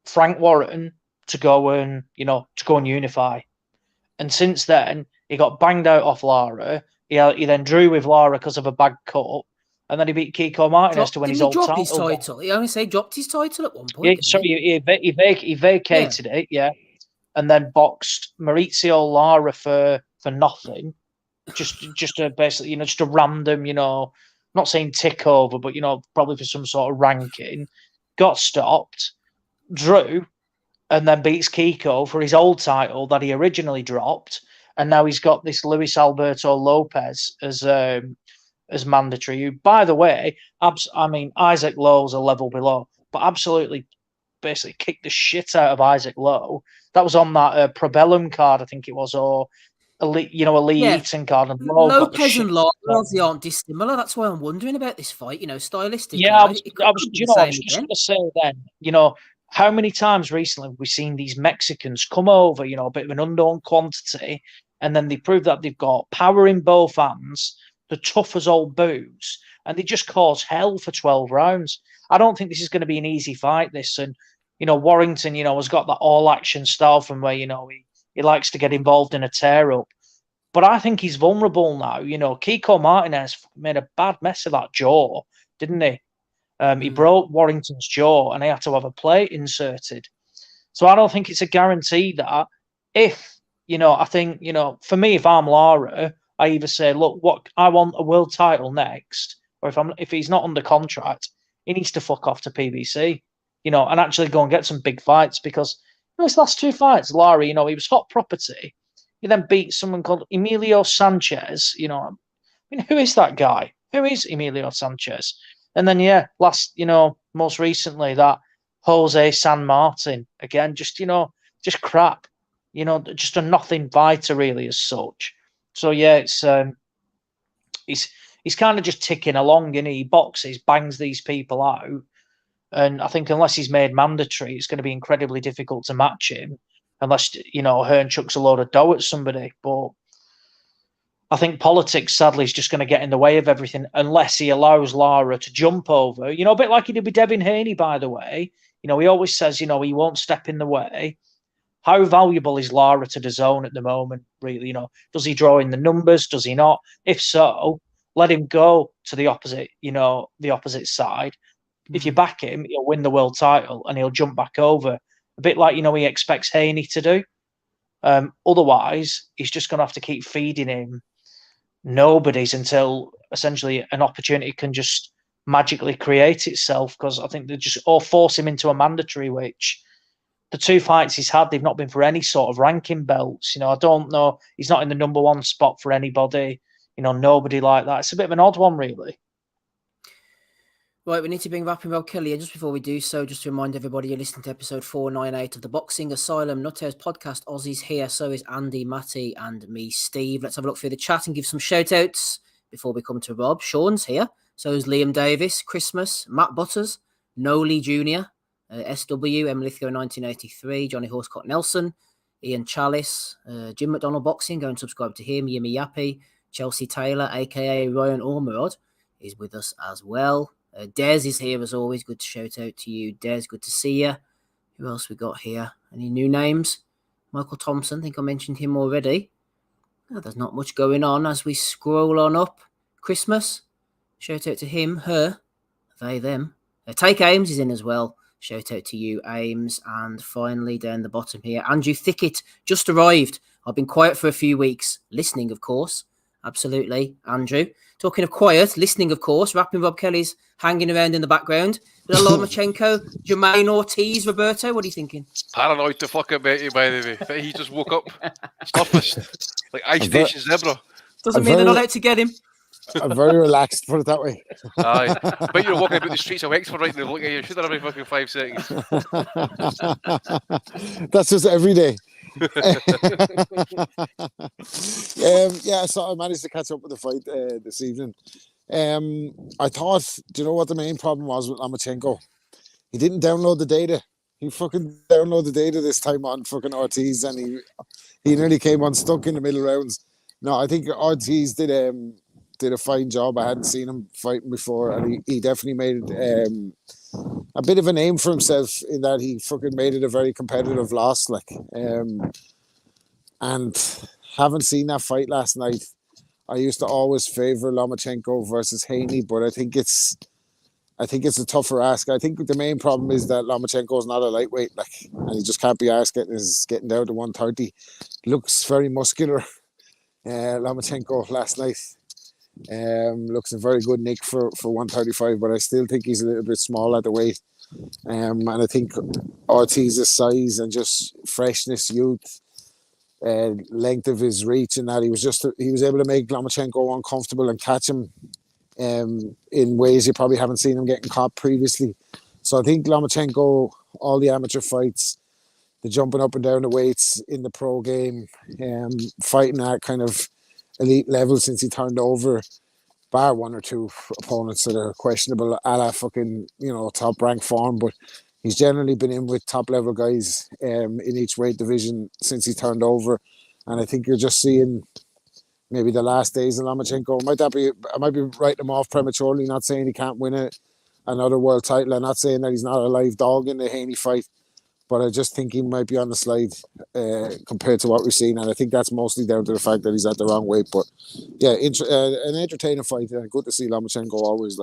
Frank Warren to go and unify. And since then, he got banged out off Lara. He then drew with Lara because of a bad cut. and then he beat Kiko Martinez to win Didn't his he old drop title. his title? He only say dropped his title at one point. Yeah, didn't so he? he vacated it, yeah, and then boxed Maurizio Lara for nothing. Just a basically, just a random, not saying tick over, but probably for some sort of ranking. Got stopped, drew, and then beats Kiko for his old title that he originally dropped, and now he's got this Luis Alberto Lopez as mandatory. Who, by the way, Isaac Lowe's a level below, but absolutely, basically kicked the shit out of Isaac Lowe. That was on that Probellum card, I think it was, or Elite Eaton card. And Lopez and Lara aren't dissimilar. That's why I'm wondering about this fight. Stylistically. Yeah, I was just going to say then, how many times recently have we seen these Mexicans come over, a bit of an unknown quantity, and then they prove that they've got power in both hands, the tough as old boots, and they just cause hell for 12 rounds. I don't think this is going to be an easy fight, this. And, Warrington, has got that all-action style from where, he likes to get involved in a tear-up. But I think he's vulnerable now. Kiko Martinez made a bad mess of that jaw, didn't he? He broke Warrington's jaw and he had to have a plate inserted. So I don't think it's a guarantee that if, I think, for me, if I'm Lara, I either say, look, I want a world title next, or if he's not under contract, he needs to fuck off to PBC, and actually go and get some big fights, because his last two fights, Lara, he was hot property. He then beat someone called Emilio Sanchez. Who is that guy? Who is Emilio Sanchez? And then, most recently, that Jose San Martin. Again, just crap. Just a nothing fighter, really, as such. So, yeah, he's kind of just ticking along, he boxes, bangs these people out. And I think unless he's made mandatory, it's going to be incredibly difficult to match him. Unless, Hearn chucks a load of dough at somebody. But I think politics, sadly, is just going to get in the way of everything unless he allows Lara to jump over. A bit like he did with Devin Haney, by the way. He always says, he won't step in the way. How valuable is Lara to the zone at the moment, really? Does he draw in the numbers? Does he not? If so, let him go to the opposite, the opposite side. If you back him, he'll win the world title and he'll jump back over. A bit like, he expects Haney to do. Otherwise, he's just going to have to keep feeding him nobodies until essentially an opportunity can just magically create itself, because I think they just all force him into a mandatory, which the two fights he's had, they've not been for any sort of ranking belts. I don't know. He's not in the number one spot for anybody, nobody like that. It's a bit of an odd one, really. Right, we need to bring Rapping Rob Kelly in. Just before we do so, just to remind everybody, you're listening to episode 498 of the Boxing Asylum Nuthouse podcast. Ozzy's here, so is Andy, Matty, and me, Steve. Let's have a look through the chat and give some shout-outs before we come to Rob. Sean's here, so is Liam Davis, Christmas, Matt Butters, Noli Jr., SW, Emily Lithgow 1983, Johnny Horsecott Nelson, Ian Chalice, Jim McDonald Boxing, go and subscribe to him, Yimmy Yappy, Chelsea Taylor, a.k.a. Ryan Ormerod, is with us as well. Des is here as always. Good to shout out to you, Des. Good to see you. Who else we got here? Any new names? Michael Thompson. I think I mentioned him already. Oh, there's not much going on as we scroll on up. Christmas. Shout out to him, her, they, them. Take Ames is in as well. Shout out to you, Ames. And finally, down the bottom here, Andrew Thickett just arrived. I've been quiet for a few weeks. Listening, of course. Absolutely, Andrew. Talking of quiet, listening, of course. Rapping Rob Kelly's hanging around in the background. Lomachenko, Jermaine Ortiz, Roberto, what are you thinking? Paranoid to fuck about you, by the way. He just woke up. Stuffed. Like Ice Station Zebra. Doesn't mean they're not out to get him. I'm very relaxed, put it that way. Aye. But you're walking about the streets of Wexford right now, looking at your shooter every fucking 5 seconds. That's just every day. So I managed to catch up with the fight this evening. I thought, do you know what the main problem was with Lomachenko? He didn't download the data. He fucking downloaded the data this time on fucking Ortiz, and he nearly came unstuck in the middle rounds. No, I think Ortiz did a fine job. I hadn't seen him fighting before, and he definitely made a bit of a name for himself in that he fucking made it a very competitive loss. And having seen that fight last night, I used to always favor Lomachenko versus Haney, but I think it's a tougher ask. I think the main problem is that Lomachenko is not a lightweight, and he just can't be asked getting down to 130. Looks very muscular. Lomachenko last night looks a very good nick for 135, but I still think he's a little bit small at the weight. And I think Ortiz's size and just freshness, youth, length of his reach, and that he was able to make Lomachenko uncomfortable and catch him in ways you probably haven't seen him getting caught previously. So I think Lomachenko, all the amateur fights, the jumping up and down the weights in the pro game, fighting at kind of elite level since he turned over, bar one or two opponents that are questionable, a la fucking, top rank form, but he's generally been in with top level guys in each weight division since he turned over. And I think you're just seeing maybe the last days of Lomachenko. I might be writing him off prematurely, not saying he can't win another world title. I'm not saying that he's not a live dog in the Haney fight, but I just think he might be on the slide compared to what we've seen. And I think that's mostly down to the fact that he's at the wrong weight. But yeah, an entertaining fight. Good to see Lomachenko always.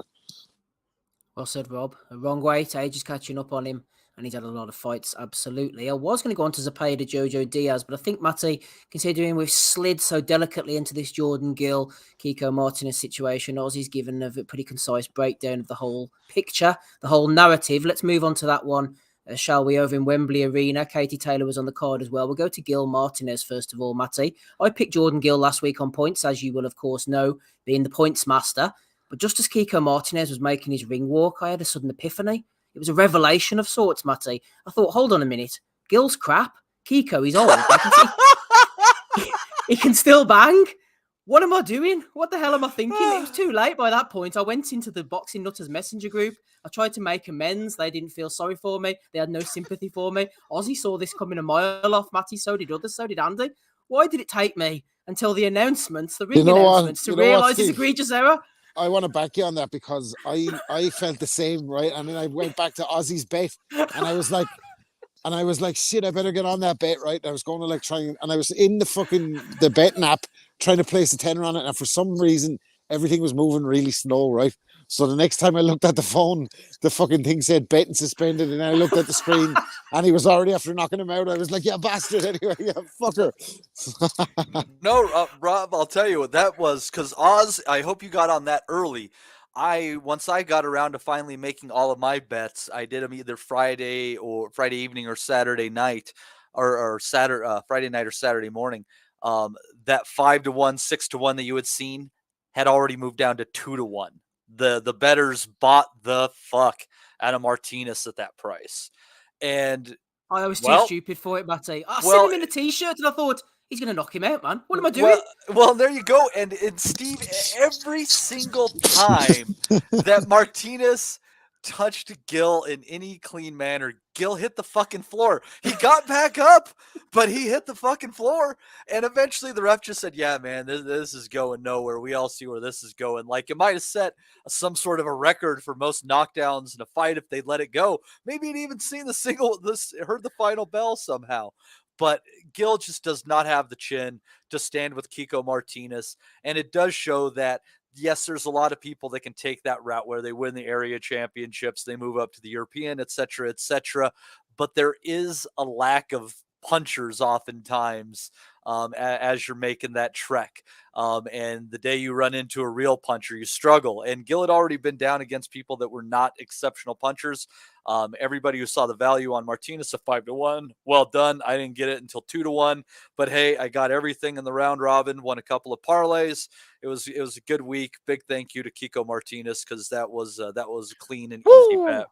Well said, Rob. A wrong weight, age is catching up on him, and he's had a lot of fights, absolutely. I was going to go on to Zepeda, JoJo, Diaz, but I think, Matty, considering we've slid so delicately into this Jordan Gill, Kiko Martinez situation, Ozzy's given a pretty concise breakdown of the whole picture, the whole narrative. Let's move on to that one, shall we, over in Wembley Arena. Katie Taylor was on the card as well. We'll go to Gill Martinez first of all, Matty. I picked Jordan Gill last week on points, as you will, of course, know, being the points master. But just as Kiko Martinez was making his ring walk, I had a sudden epiphany. It was a revelation of sorts, Matty. I thought, hold on a minute. Gill's crap. Kiko, he's old. He can still bang. What am I doing? What the hell am I thinking? It was too late by that point. I went into the Boxing Nutters messenger group. I tried to make amends. They didn't feel sorry for me. They had no sympathy for me. Ozzy saw this coming a mile off, Matty. So did others. So did Andy. Why did it take me until the announcements, the ring announcements, to realise this egregious error? I want to back you on that because I felt the same, right? And then I went back to Ozzy's bet, and I was like, shit, I better get on that bet, right? I was going to and I was in the betting app trying to place a tenner on it, and for some reason everything was moving really slow, right? So the next time I looked at the phone, the fucking thing said betting suspended, and I looked at the screen and he was already after knocking him out. I was like, yeah, bastard, anyway, yeah, fucker. No, Rob, I'll tell you what that was, because Oz, I hope you got on that early. Once I got around to finally making all of my bets, I did them either Friday evening or Saturday night, or Friday night or Saturday morning. That 5-1, 6-1 that you had seen had already moved down to 2-1. The bettors bought the fuck out of Martinez at that price. And I was too stupid for it, Matty. I sent him in a t-shirt and I thought, he's going to knock him out, man. What am I doing? Well, there you go. And Steve, every single time that Martinez touched Gill in any clean manner, Gill hit the fucking floor. He got back up, but he hit the fucking floor. And eventually the ref just said, yeah, man, this is going nowhere. We all see where this is going. Like, it might have set some sort of a record for most knockdowns in a fight if they'd let it go. Maybe he'd even seen heard the final bell somehow. But Gill just does not have the chin to stand with Kiko Martinez. And it does show that, yes, there's a lot of people that can take that route where they win the area championships, they move up to the European, et cetera, but there is a lack of punchers oftentimes as you're making that trek. And the day you run into a real puncher, you struggle. And Gill had already been down against people that were not exceptional punchers. Everybody who saw the value on Martinez of 5-1, well done. I didn't get it until 2-1, but hey, I got everything in the round robin, won a couple of parlays. It was a good week. Big thank you to Kiko Martinez, because that was a clean and easy bet.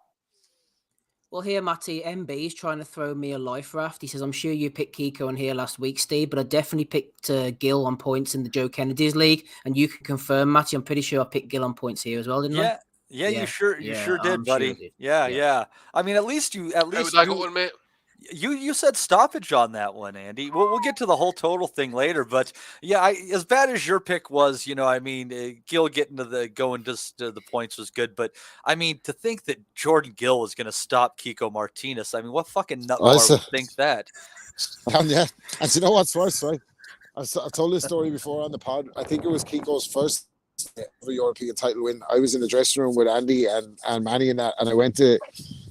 Well, here, Matty, MB is trying to throw me a life raft. He says, I'm sure you picked Kiko on here last week, Steve, but I definitely picked Gill on points in the Joe Kennedy's league. And you can confirm, Matty, I'm pretty sure I picked Gill on points here as well, didn't I? Yeah, you sure did, buddy. Sure did. Yeah. I mean, at least I got one, mate. You said stoppage on that one, Andy. We'll get to the whole total thing later, but yeah, as bad as your pick was, Gill getting going just to the points was good, but I mean, to think that Jordan Gill was going to stop Kiko Martinez, I mean, what fucking nutbar would think that? Yeah, and you know what's worse, right? I've told this story before on the pod. I think it was Kiko's first ever European title win. I was in the dressing room with Andy and Manny and that, and I went to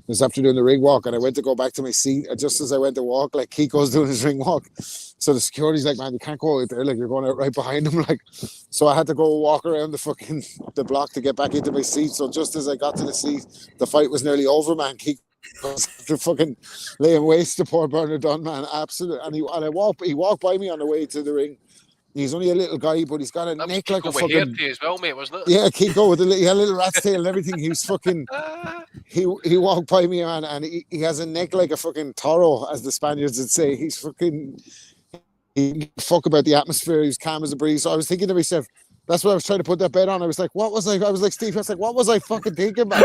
this after doing the ring walk, and I went to go back to my seat, and just as I went to walk, like Kiko's doing his ring walk, so the security's like, man, you can't go out there, like you're going out right behind him, like. So I had to go walk around the block to get back into my seat. So just as I got to the seat, the fight was nearly over, man. Kiko was to fucking laying waste to poor Bernard Dunn, man, absolutely. And he walked by me on the way to the ring. He's only a little guy, but he's got a neck like a fucking. Hair as well, mate, wasn't it? Yeah, Kiko with he had a little rat's tail and everything. He was fucking. He walked by me, man, and he has a neck like a fucking toro, as the Spaniards would say. He's fucking. He fuck about the atmosphere. He's calm as a breeze. So I was thinking to myself, that's why I was trying to put that bet on. I was like, what was I? I was like, Steve. I was like, what was I fucking thinking, man?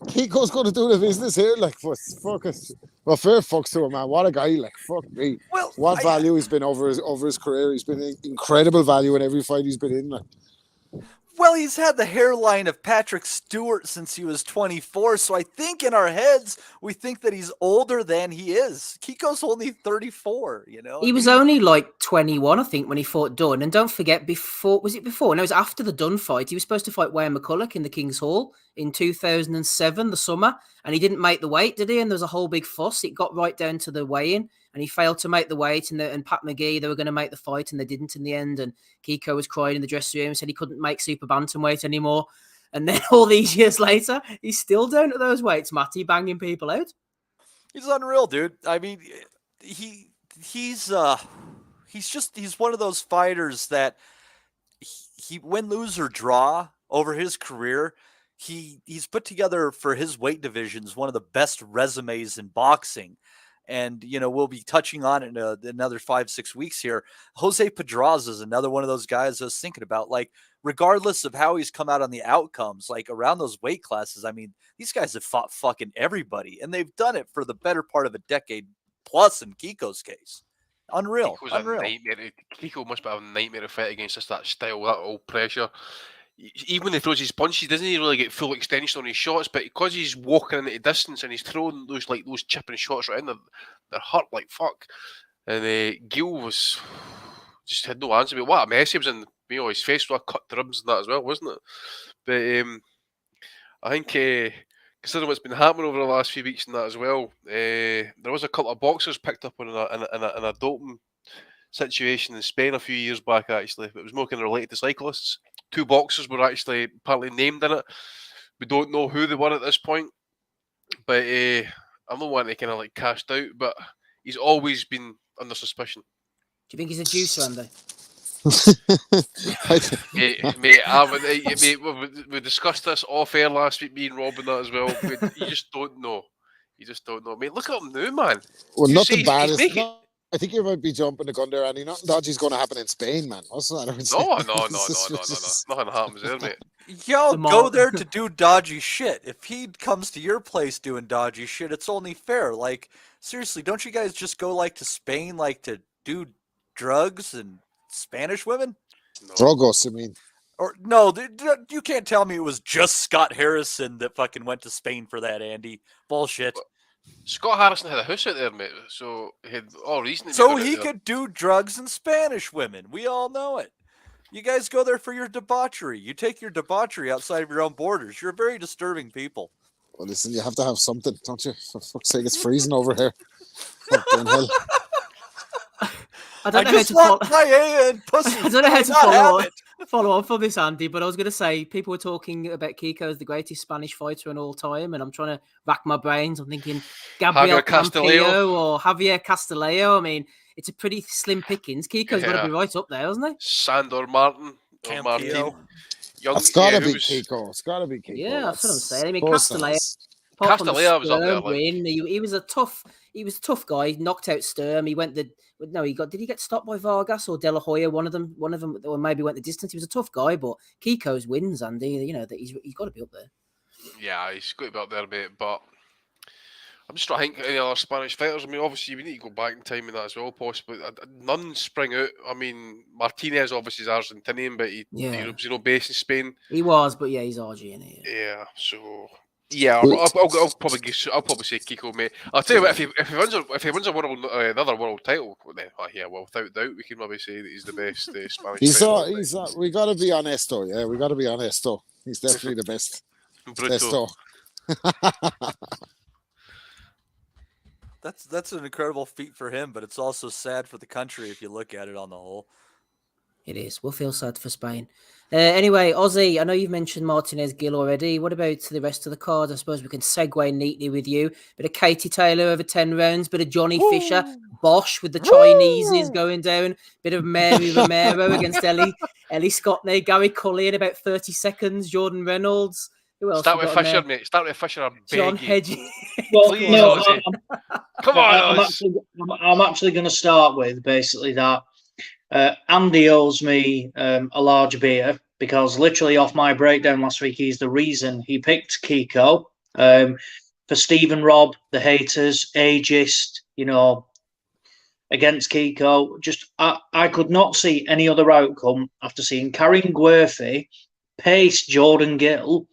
Kiko's going to do the business here, like, fuck us. Well, fair fucks to him, man. What a guy, like, fuck me. Well, what value he's been over his career. He's been incredible value in every fight he's been in, like. Well, he's had the hairline of Patrick Stewart since he was 24, so I think in our heads, we think that he's older than he is. Kiko's only 34, you know? He was only like 21, I think, when he fought Dunn. And don't forget, was it before? No, it was after the Dunn fight. He was supposed to fight Wayne McCulloch in the King's Hall in 2007, the summer, and he didn't make the weight, did he? And there was a whole big fuss. It got right down to the weigh-in, and he failed to make the weight, and Pat McGee, they were going to make the fight, and they didn't in the end, and Kiko was crying in the dressing room, said he couldn't make super bantamweight anymore, and then all these years later, he's still down at those weights, Matty, banging people out. He's unreal, dude. I mean, he's one of those fighters that he win, lose, or draw over his career. He's put together for his weight divisions one of the best resumes in boxing. And, you know, we'll be touching on it in another 5-6 weeks here. Jose Pedraza is another one of those guys I was thinking about. Like, regardless of how he's come out on the outcomes, like around those weight classes, I mean, these guys have fought fucking everybody. And they've done it for the better part of a decade plus in Kiko's case. Unreal. Unreal. Kiko must be a nightmare to fight against just that style, that old pressure. Even when he throws his punches, he doesn't really get full extension on his shots, but because he's walking into distance and he's throwing those chipping shots right in, they're hurt like fuck. And Gill was just had no answer. But what a mess he was in. You know, his face was cut to ribbons and that as well, wasn't it? But I think considering what's been happening over the last few weeks and that as well, there was a couple of boxers picked up on in a doping situation in Spain a few years back. Actually, it was more kind of related to cyclists. 2 boxers were actually apparently named in it. We don't know who they were at this point, but I'm not wanting to kind of like cashed out, but he's always been under suspicion. Do you think he's a juicer, Andy? We discussed this off air last week, me and Rob and that as well. You just don't know. Mate, look at him now, man. Well, not the baddest. I think you might be jumping the gun there, Andy. Nothing dodgy's going to happen in Spain, man. What's that? No. Nothing happens there, mate. Y'all go there to do dodgy shit. If he comes to your place doing dodgy shit, it's only fair. Like, seriously, don't you guys just go like to Spain, like to do drugs and Spanish women? No. Drogos, I mean. Or no, you can't tell me it was just Scott Harrison that fucking went to Spain for that, Andy. Bullshit. Scott Harrison had a house out there, mate, so he had all reason to so he could do drugs and Spanish women. We all know it. You guys go there for your debauchery. You take your debauchery outside of your own borders. You're very disturbing people. Well, listen, you have to have something, don't you? For fuck's sake, it's freezing over here. Fucking hell. I don't know how to follow on from this, Andy, but I was going to say, people were talking about Kiko as the greatest Spanish fighter in all time, and I'm trying to rack my brains. I'm thinking Gabriel Campillo or Javier Castillejo. I mean, it's a pretty slim pickings. Kiko's got to be right up there, hasn't he? Sandor Martin. It's got to be Kiko. It's got to be Kiko. Yeah, that's what I'm saying. I mean, Castillejo was up there. Win. He was a tough guy. Knocked out Sturm. Did he get stopped by Vargas or De La Hoya? One of them, or maybe went the distance. He was a tough guy, but Kiko's wins, Andy. You know that he's got to be up there. Yeah, he's got to be up there, mate. But I'm just trying to think any other Spanish fighters. I mean, obviously we need to go back in time in that as well, possibly. None spring out. I mean, Martinez obviously is Argentinian, but he was based in Spain. He was, but yeah, he's Argentinian. Yeah, so Yeah, I'll probably say Kiko, mate. I'll tell you what, if he wins a world another world title, then without doubt we can maybe say that he's the best Spanish. We got to be honest though. Yeah, we got to be honest though. He's definitely the best. Bruto. That's an incredible feat for him, but it's also sad for the country if you look at it on the whole. It is. We'll feel sad for Spain. Anyway, Ozzy, I know you've mentioned Martinez, Gill already. What about the rest of the card? I suppose we can segue neatly with you. Bit of Katie Taylor over 10 rounds. Bit of Johnny Fisher. Bosch with the Chineses going down. Bit of Mary Romero against Ellie Scottney. Gary Cully in about 30 seconds. Jordan Reynolds. Who else? Start with Fisher, mate. Start with Fisher. John Hedges. Well, Please, no, come on, I'm actually going to start with basically that. Andy owes me a large beer because literally off my breakdown last week, he's the reason he picked Kiko. For Stephen Robb, the haters, ageist, against Kiko. Just I could not see any other outcome after seeing Karen Guerfi pace Jordan Gill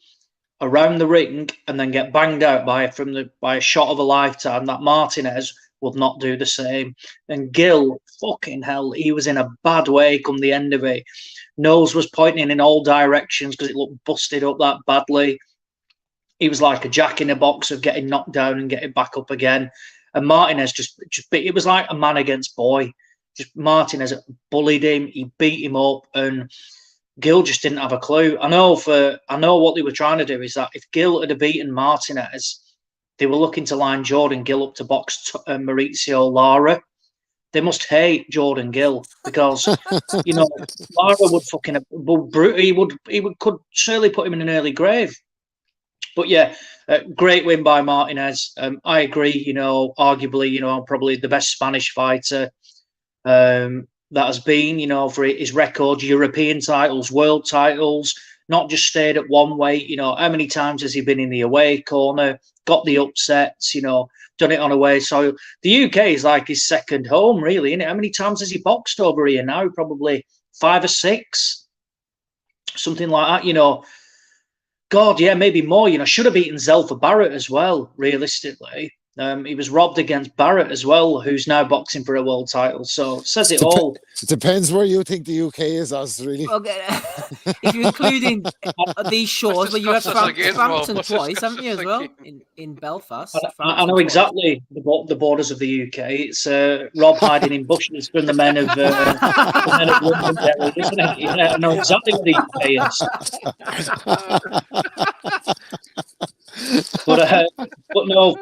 around the ring and then get banged out by a shot of a lifetime. That Martinez would not do the same. And Gill, fucking hell, he was in a bad way come the end of it. Nose was pointing in all directions because it looked busted up that badly. He was like a jack in a box of getting knocked down and getting back up again. And Martinez it was like a man against boy. Just Martinez bullied him, he beat him up, and Gill just didn't have a clue. I know what they were trying to do is that if Gill had beaten Martinez, they were looking to line Jordan Gill up to box Mauricio Lara. They must hate Jordan Gill because Lara would could surely put him in an early grave. But yeah, great win by Martinez. I agree. Arguably, probably the best Spanish fighter that has been. For his record, European titles, world titles. Not just stayed at one weight. How many times has he been in the away corner? Got the upsets, done it on away. So the UK is like his second home, really, isn't it? How many times has he boxed over here now? Probably 5 or 6, something like that, God, yeah, maybe more, should have beaten Zelfa Barrett as well, realistically. He was robbed against Barrett as well, who's now boxing for a world title. So it says it all. It depends where you think the UK is, really. Okay. If you're including these shores where you have Frampton twice, haven't you, as well, in Belfast? I know exactly the borders of the UK. It's Rob hiding in bushes from the men of London, isn't it? Yeah, I know exactly what the UK is. But no,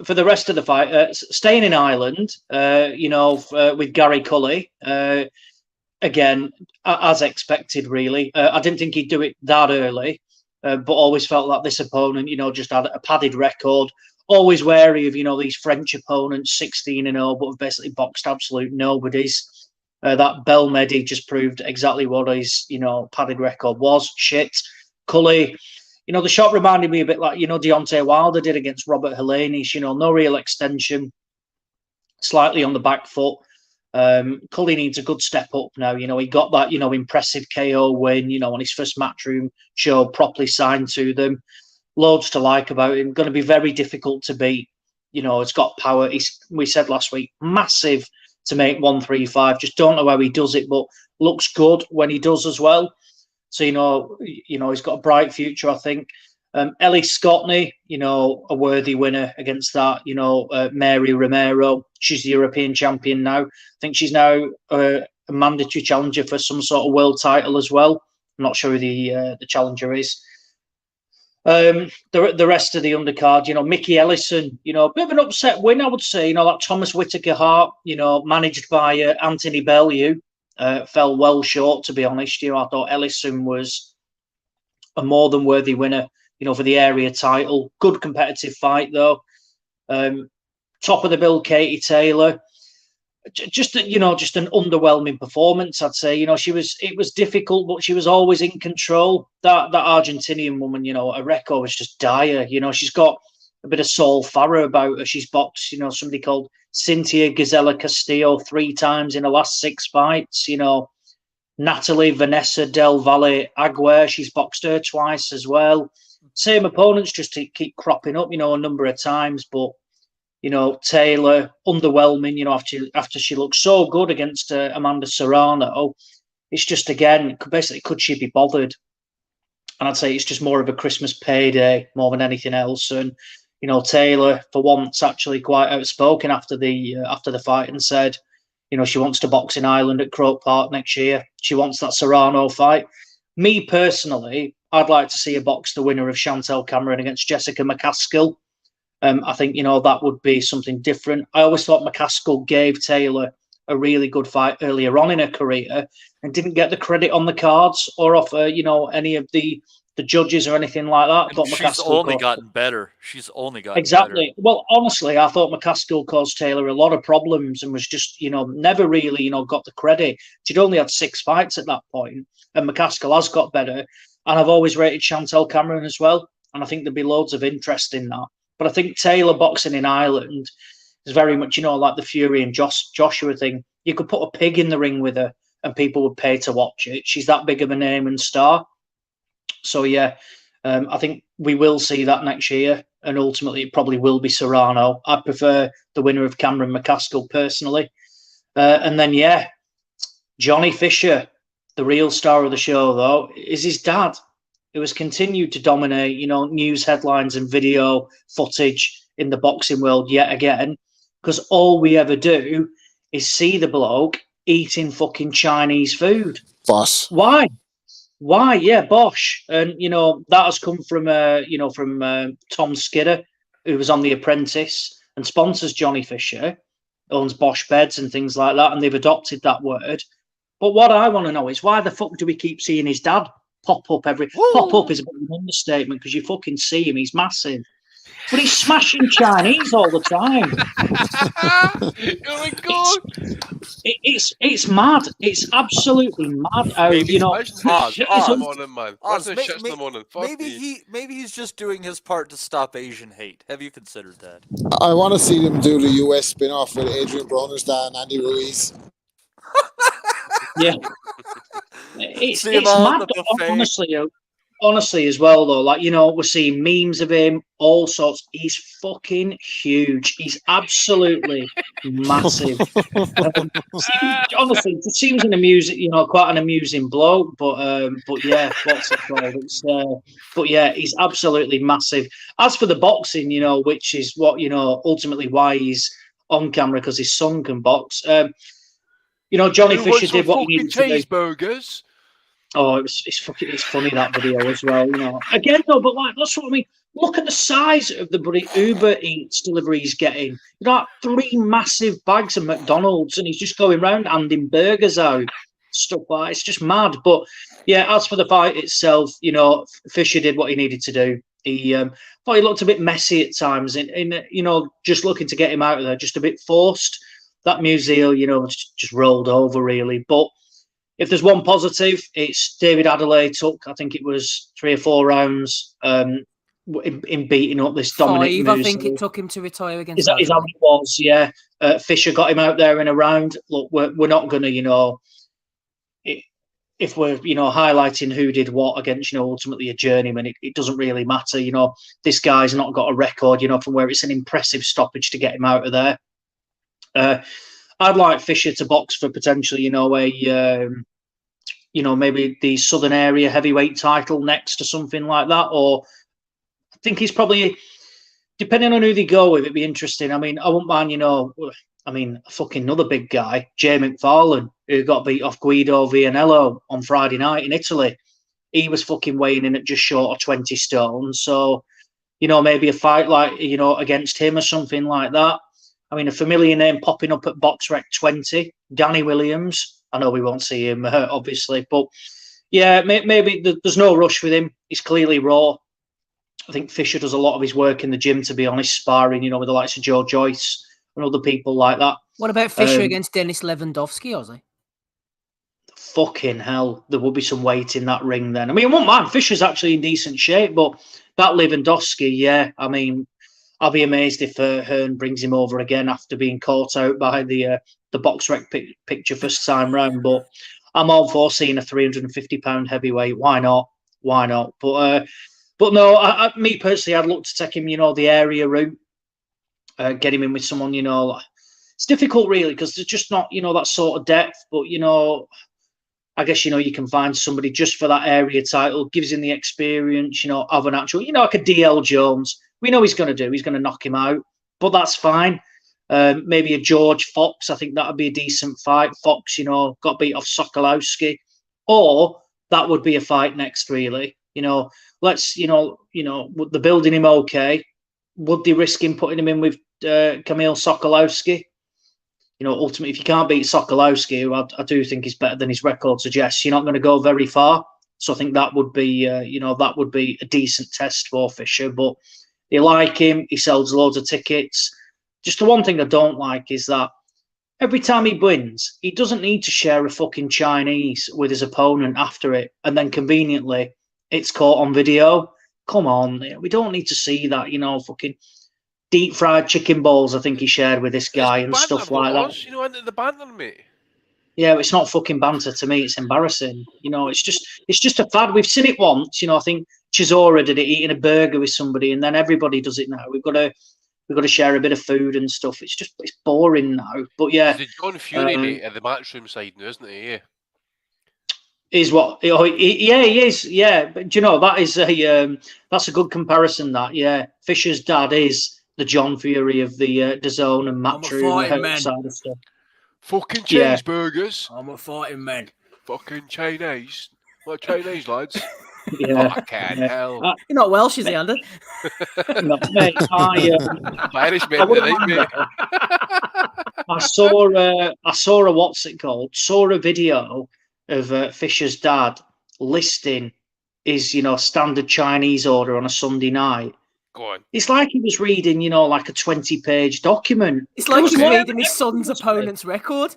for the rest of the fight, staying in Ireland, with Gary Cully, again, as expected, really. I didn't think he'd do it that early, but always felt like this opponent, just had a padded record. Always wary of, these French opponents, 16-0, but have basically boxed absolute nobodies. That Belmedi just proved exactly what his, padded record was. Shit. Cully. The shot reminded me a bit like, Deontay Wilder did against Robert Helenius, no real extension, slightly on the back foot. Cully needs a good step up now. He got that, impressive KO win, on his first Matchroom show, properly signed to them. Loads to like about him. Going to be very difficult to beat. It's got power. We said last week, massive to make 135. Just don't know how he does it, but looks good when he does as well. So, he's got a bright future, I think. Ellie Scottney, a worthy winner against that, Mary Romero. She's the European champion now. I think she's now a mandatory challenger for some sort of world title as well. I'm not sure who the challenger is. The rest of the undercard, Mickey Ellison, a bit of an upset win, I would say. That Thomas Whittaker Hart, managed by Anthony Bellew. Fell well short, to be honest. I thought Ellison was a more than worthy winner, for the area title. Good competitive fight, though. Top of the bill, Katie Taylor. Just an underwhelming performance, I'd say. It was difficult, but she was always in control. That Argentinian woman, her record was just dire. She's got a bit of Saul Farah about her. She's boxed, somebody called Cynthia Gazella Castillo 3 times in the last 6 fights. Natalie Vanessa Del Valle Aguirre, she's boxed her twice as well. same opponents just to keep cropping up, a number of times. But Taylor underwhelming. After she looked so good against Amanda Serrano, it's just again basically could she be bothered? And I'd say it's just more of a Christmas payday more than anything else. And Taylor for once actually quite outspoken after the fight and said, she wants to box in Ireland at Croke Park next year. She wants that Serrano fight. Me personally, I'd like to see her box the winner of Chantel Cameron against Jessica McCaskill. I think, that would be something different. I always thought McCaskill gave Taylor a really good fight earlier on in her career and didn't get the credit on the cards or off, any of the judges or anything like that. She's only gotten better. She's only gotten exactly. better. Well, honestly, I thought McCaskill caused Taylor a lot of problems and was just, never really, got the credit. She'd only had 6 fights at that point, and McCaskill has got better. And I've always rated Chantel Cameron as well, and I think there'd be loads of interest in that. But I think Taylor boxing in Ireland is very much, like the Fury and Joshua thing. You could put a pig in the ring with her and people would pay to watch it. She's that big of a name and star. So, yeah, I think we will see that next year. And ultimately, it probably will be Serrano. I prefer the winner of Cameron McCaskill personally. And then, yeah, Johnny Fisher, the real star of the show, though, is his dad, who has continued to dominate, news headlines and video footage in the boxing world yet again, because all we ever do is see the bloke eating fucking Chinese food. Boss. Why? Yeah, Bosch. And, that has come from, from Tom Skidder, who was on The Apprentice and sponsors Johnny Fisher, owns Bosch Beds and things like that, and they've adopted that word. But what I want to know is why the fuck do we keep seeing his dad pop up Pop up is a bit of an understatement because you fucking see him. He's massive. But he's smashing Chinese all the time. Oh my God. It's mad. It's absolutely mad. Maybe he's just doing his part to stop Asian hate. Have you considered that? I want to see them do the US spin-off with Adrian Bronerstein and Andy Ruiz. Yeah. It's mad, honestly, as well, though. Like, we're seeing memes of him, all sorts. He's fucking huge. He's absolutely massive. Honestly, it seems quite an amusing bloke. But yeah, what's it called? But yeah, he's absolutely massive. As for the boxing, which is what ultimately why he's on camera because his son can box. Johnny Fisher did what he needed to do. Cheeseburgers. Oh, it's funny that video as well. Again, though, but that's what I mean. Look at the size of the bloody Uber Eats delivery he's getting. 3 massive bags of McDonald's, and he's just going around handing burgers out, stuff like that. It's just mad. But yeah, as for the fight itself, Fisher did what he needed to do. He thought he looked a bit messy at times, in just looking to get him out of there, just a bit forced. That Museal, just rolled over really. But if there's one positive, it's David Adelaide took, I think it was 3 or 4 rounds in beating up this Dominic Museal. I think it took him to retire against. Is that how it was? Yeah. Fisher got him out there in a round. Look, we're not going to, if we're, highlighting who did what against, ultimately a journeyman, it doesn't really matter. This guy's not got a record, from where it's an impressive stoppage to get him out of there. I'd like Fisher to box for potentially, maybe the Southern Area heavyweight title next or something like that. Or I think he's probably, depending on who they go with, it'd be interesting. I mean, I wouldn't mind, a fucking another big guy, Jay McFarlane, who got beat off Guido Vianello on Friday night in Italy. He was fucking weighing in at just short of 20 stone. So, maybe a fight like, against him or something like that. I mean, a familiar name popping up at BoxRec 20, Danny Williams. I know we won't see him, obviously. But, yeah, maybe there's no rush with him. He's clearly raw. I think Fisher does a lot of his work in the gym, to be honest, sparring, with the likes of Joe Joyce and other people like that. What about Fisher against Dennis Lewandowski, Ozzy? Fucking hell. There will be some weight in that ring then. I mean, I won't mind. Fisher's actually in decent shape, but that Lewandowski, yeah, I mean, I'll be amazed if Hearn brings him over again after being caught out by the BoxRec picture first time round. But I'm all for seeing a 350-pound heavyweight. Why not? But But no, me personally, I'd look to take him, the area route, get him in with someone, it's difficult really because there's just not, that sort of depth. But, I guess, you can find somebody just for that area title, gives him the experience, of an actual, like a DL Jones. We know he's going to knock him out, but that's fine. Maybe a George Fox. I think that would be a decent fight. Fox, got beat off Sokolowski, or that would be a fight next, really. Let's, would the building him okay? Would they risk him putting him in with Kamil Sokolowski? Ultimately, if you can't beat Sokolowski, who I do think is better than his record suggests, you're not going to go very far. So I think that would be, that would be a decent test for Fisher. But they like him. He sells loads of tickets. Just the one thing I don't like is that every time he wins, he doesn't need to share a fucking Chinese with his opponent after it. And then conveniently, it's caught on video. Come on. We don't need to see that, fucking deep fried chicken balls, I think he shared with this guy and stuff like that. Into the banter, mate. Yeah, it's not fucking banter to me. It's embarrassing. It's just a fad. We've seen it once. I think Chisora did it, eating a burger with somebody, and then everybody does it now. We've got to share a bit of food and stuff. It's boring now. But yeah, the John Fury mate at the matchroom side now, isn't he? Yeah. Is what? Yeah, he is. Yeah, but that is that's a good comparison. That Fisher's dad is the John Fury of the DAZN and matchroom side of stuff. Fucking cheeseburgers. I'm a fighting man. Fucking Chinese. What Chinese lads? Yeah. Fucking hell. You're not Welsh, is he, Andy? No, mate, Irish mate, mate. I saw a what's it called? Saw a video of Fisher's dad listing his, standard Chinese order on a Sunday night. Go on. It's like he was reading, like a 20-page document. It's like he's reading his son's opponent's record.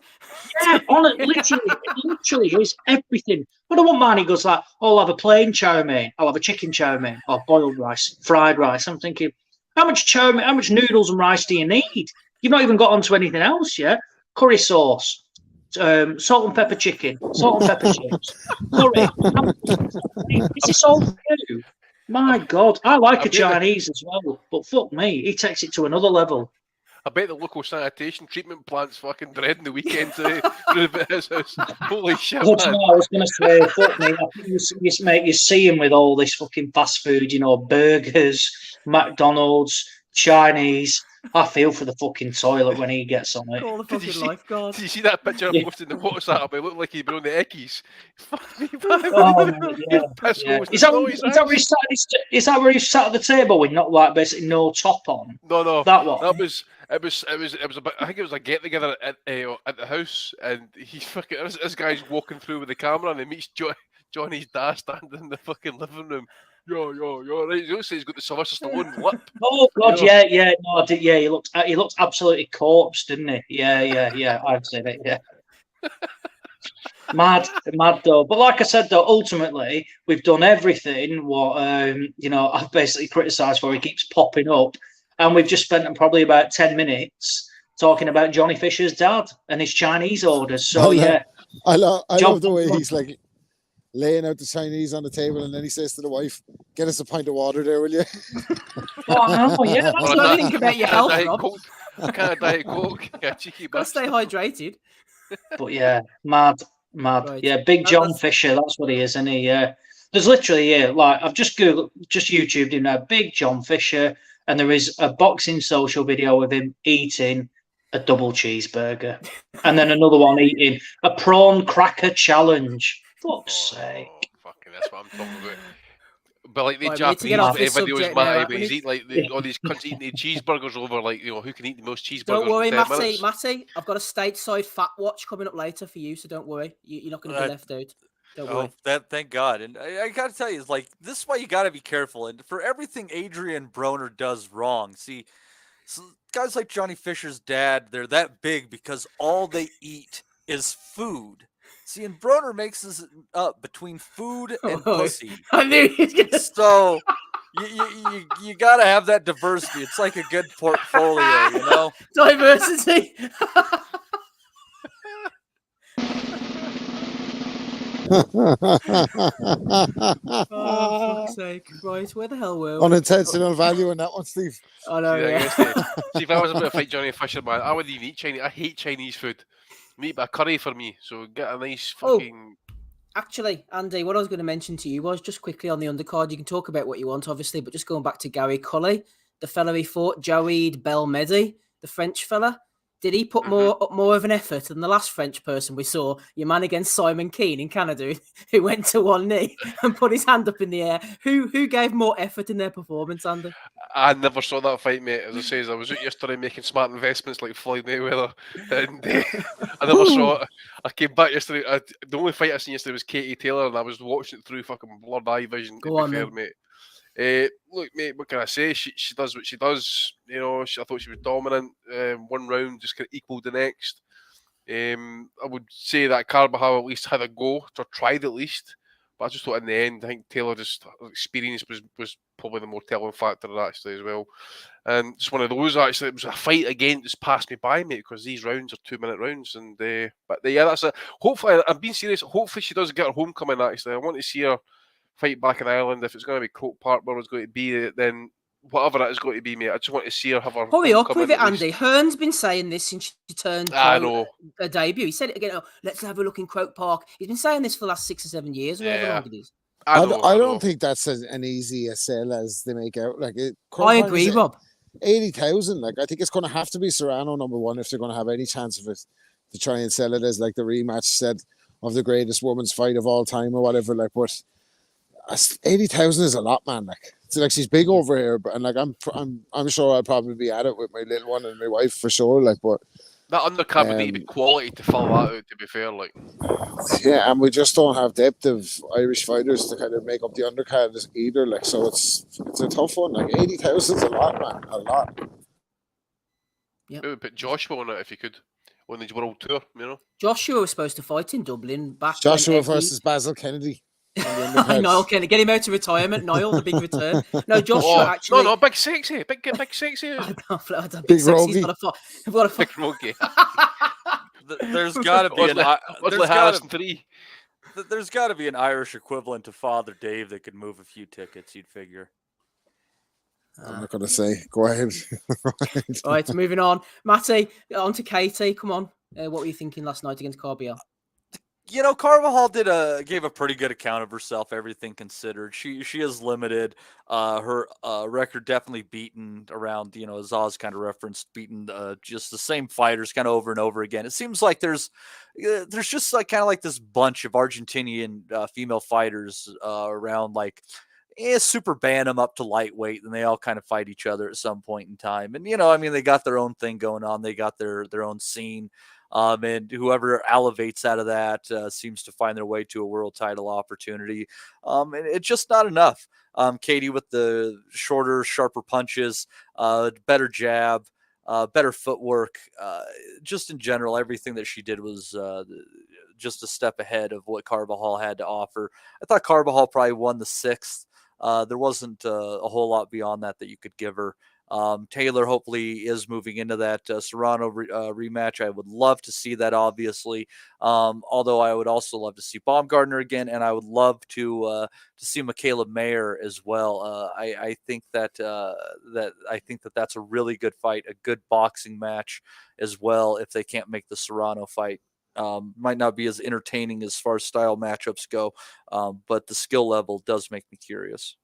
Yeah, literally, it's everything. But I won't mind. He goes like, I'll have a plain chow mein, I'll have a chicken chow mein, or boiled rice, fried rice. I'm thinking, how much chow mein, how much noodles and rice do you need? You've not even got onto anything else yet. Curry sauce, salt and pepper chicken, salt and pepper chips, curry. Is this all new? My God, I like a Chinese as well, but fuck me, he takes it to another level. I bet the local sanitation treatment plant's fucking dreading the weekend to his house. Holy shit, man. I was going to say, fuck me, you see him with all this fucking fast food, burgers, McDonald's, Chinese. I feel for the fucking toilet when he gets on it. All the fucking lifeguards. Did you see that picture I posted in the WhatsApp? It looked like he'd been on the Eckies. Fuck me, Is that where he sat at the table with not like basically no top on? No. That one. It was about, I think it was a get together at the house, and he's fucking this guy's walking through with the camera, and he meets Johnny's dad standing in the fucking living room. Yo, right. He looks like he's got the Sylvester Stallone lip. Oh God, yeah. No, I did. Yeah, he looked absolutely corpse, didn't he? Yeah. I'd say that. Yeah. Mad though. But like I said though, ultimately we've done everything what I've basically criticised for. He keeps popping up, and we've just spent probably about 10 minutes talking about Johnny Fisher's dad and his Chinese orders. So I love the way he's like laying out the Chinese on the table, and then he says to the wife, "Get us a pint of water there, will you?" Oh, yeah. That's what I think about your health, Rob. Kind of Diet Coke. Yeah, cheeky gotta stay hydrated. But yeah, mad. Right. Yeah, Big John Fisher, that's what he is, isn't he? There's literally, like, I've just YouTubed him now, Big John Fisher, and there is a boxing social video of him eating a double cheeseburger, and then another one eating a prawn cracker challenge. Fuck's sake. Fucking, that's what I'm talking about. But like the Japanese videos, Matty, but he's eating like all these cunts eating the cheeseburgers over, like, who can eat the most cheeseburgers. Don't worry, in 10 minutes. Matty. I've got a stateside fat watch coming up later for you, so don't worry. You're not going to be left out. Don't worry. Thank God. And I got to tell you, it's like, this is why you got to be careful. And for everything Adrian Broner does wrong, see, so guys like Johnny Fisher's dad, they're that big because all they eat is food. See, and Broner mixes up between food and pussy. I knew he was gonna... So you gotta have that diversity. It's like a good portfolio, Diversity. fuck's sake. Right, where the hell were we? Unintentional value in that one, Steve. I know, See, I yeah. guess see, if I was about to fight Johnny Fisher, man, I wouldn't even eat Chinese. I hate Chinese food. Meat by curry for me. So get a nice fucking. Actually, Andy, what I was going to mention to you was just quickly on the undercard. You can talk about what you want, obviously, but just going back to Gary Cully, the fella he fought, Joeid Belmedi, the French fella. Did he put more of an effort than the last French person we saw, your man against Simon Keane in Canada, who went to one knee and put his hand up in the air? Who gave more effort in their performance, Andy? I never saw that fight, mate. As I say, I was out yesterday making smart investments like Floyd Mayweather, and I never saw it. I came back yesterday. The only fight I seen yesterday was Katie Taylor, and I was watching it through fucking blurred eye vision. Go on, fair, then. mate. Look, mate, what can I say? She does what she does. You know, I thought she was dominant. One round just kind of equaled the next. I would say that Carbajal at least had a go, or tried at least. But I just thought in the end, I think Taylor just experience was probably the more telling factor actually as well. And just one of those actually, it was a fight again just passed me by, mate, because these rounds are 2-minute rounds. And yeah, that's a hopefully. I'm being serious. Hopefully she does get her homecoming. Actually, I want to see her fight back in Ireland. If it's going to be Croke Park where it's going to be, then whatever that is going to be, mate. I just want to see her have her. Hurry up with it, at least. Andy. Hearn's been saying this since she turned a debut. He said it again. Oh, let's have a look in Croke Park. He's been saying this for the last 6 or 7 years. Or however long it is. I don't think that's an easy a sell as they make out. Like I agree, Rob. 80,000. Like I think it's going to have to be Serrano number one if they're going to have any chance of it to try and sell it as like the rematch said of the greatest women's fight of all time or whatever. Like, but 80,000 is a lot, man. Like, it's like she's big over here, but and like I'm sure I'll probably be at it with my little one and my wife for sure. Like, but that undercard would need to be quality to fill that out. To be fair, like, yeah, and we just don't have depth of Irish fighters to kind of make up the undercard either. Like, so it's a tough one. Like 80,000 is a lot, man, a lot. Yeah, maybe put Joshua on it if you could on the world tour. You know, Joshua was supposed to fight in Dublin back. Joshua versus Basil Kennedy. Niall Kennedy, get him out of retirement. Niall, the big return. No, Joshua actually. No, big sexy, big sexy. Big sexy's got a big rogie. There's got to be there's got to be an Irish equivalent to Father Dave that could move a few tickets. You'd figure. I'm not going to say. Go ahead. Right, moving on. Matty, on to Katie. Come on. What were you thinking last night against Carbajal? You know, Carbajal gave a pretty good account of herself, everything considered. She is limited. Her record definitely beaten around, you know, as Oz kind of referenced, beaten just the same fighters kind of over and over again. It seems like there's just like kind of like this bunch of Argentinian female fighters around, like super bantam up to lightweight, and they all kind of fight each other at some point in time. And, you know, I mean, they got their own thing going on. They got their own scene. And whoever elevates out of that seems to find their way to a world title opportunity. And it's just not enough. Katie with the shorter, sharper punches, better jab, better footwork. Just in general, everything that she did was just a step ahead of what Carbajal had to offer. I thought Carbajal probably won the 6th. There wasn't a whole lot beyond that you could give her. Taylor hopefully is moving into that Serrano rematch. I would love to see that, obviously. Although I would also love to see Baumgartner again, and I would love to see Michaela Mayer as well. I think that's a really good fight, a good boxing match as well. If they can't make the Serrano fight, might not be as entertaining as far as style matchups go, but the skill level does make me curious.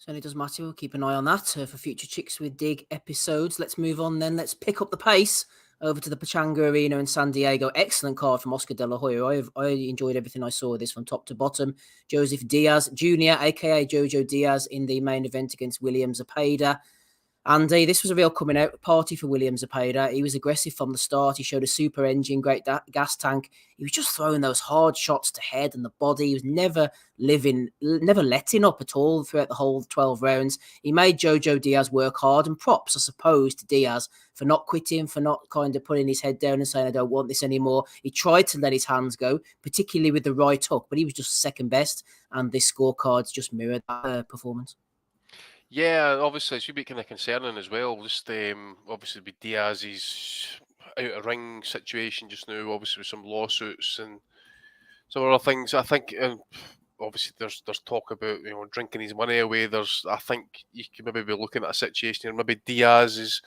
Certainly does matter. We'll keep an eye on that for future Chicks with Dig episodes. Let's move on then. Let's pick up the pace over to the Pachanga Arena in San Diego. Excellent card from Oscar De La Hoya. I enjoyed everything I saw of this from top to bottom. Joseph Diaz Jr., a.k.a. JoJo Diaz, in the main event against William Zepeda. Andy, this was a real coming out party for William Zepeda. He was aggressive from the start. He showed a super engine, great gas tank. He was just throwing those hard shots to head and the body. He was never letting up at all throughout the whole 12 rounds. He made JoJo Diaz work hard, and props, I suppose, to Diaz for not quitting, for not kind of putting his head down and saying, I don't want this anymore. He tried to let his hands go, particularly with the right hook, but he was just second best, and this scorecards just mirrored that performance. Yeah, obviously it should be kind of concerning as well. Just obviously with Diaz's out of ring situation just now, obviously with some lawsuits and some other things. I think obviously there's talk about drinking his money away. I think you could maybe be looking at a situation here. Maybe Diaz is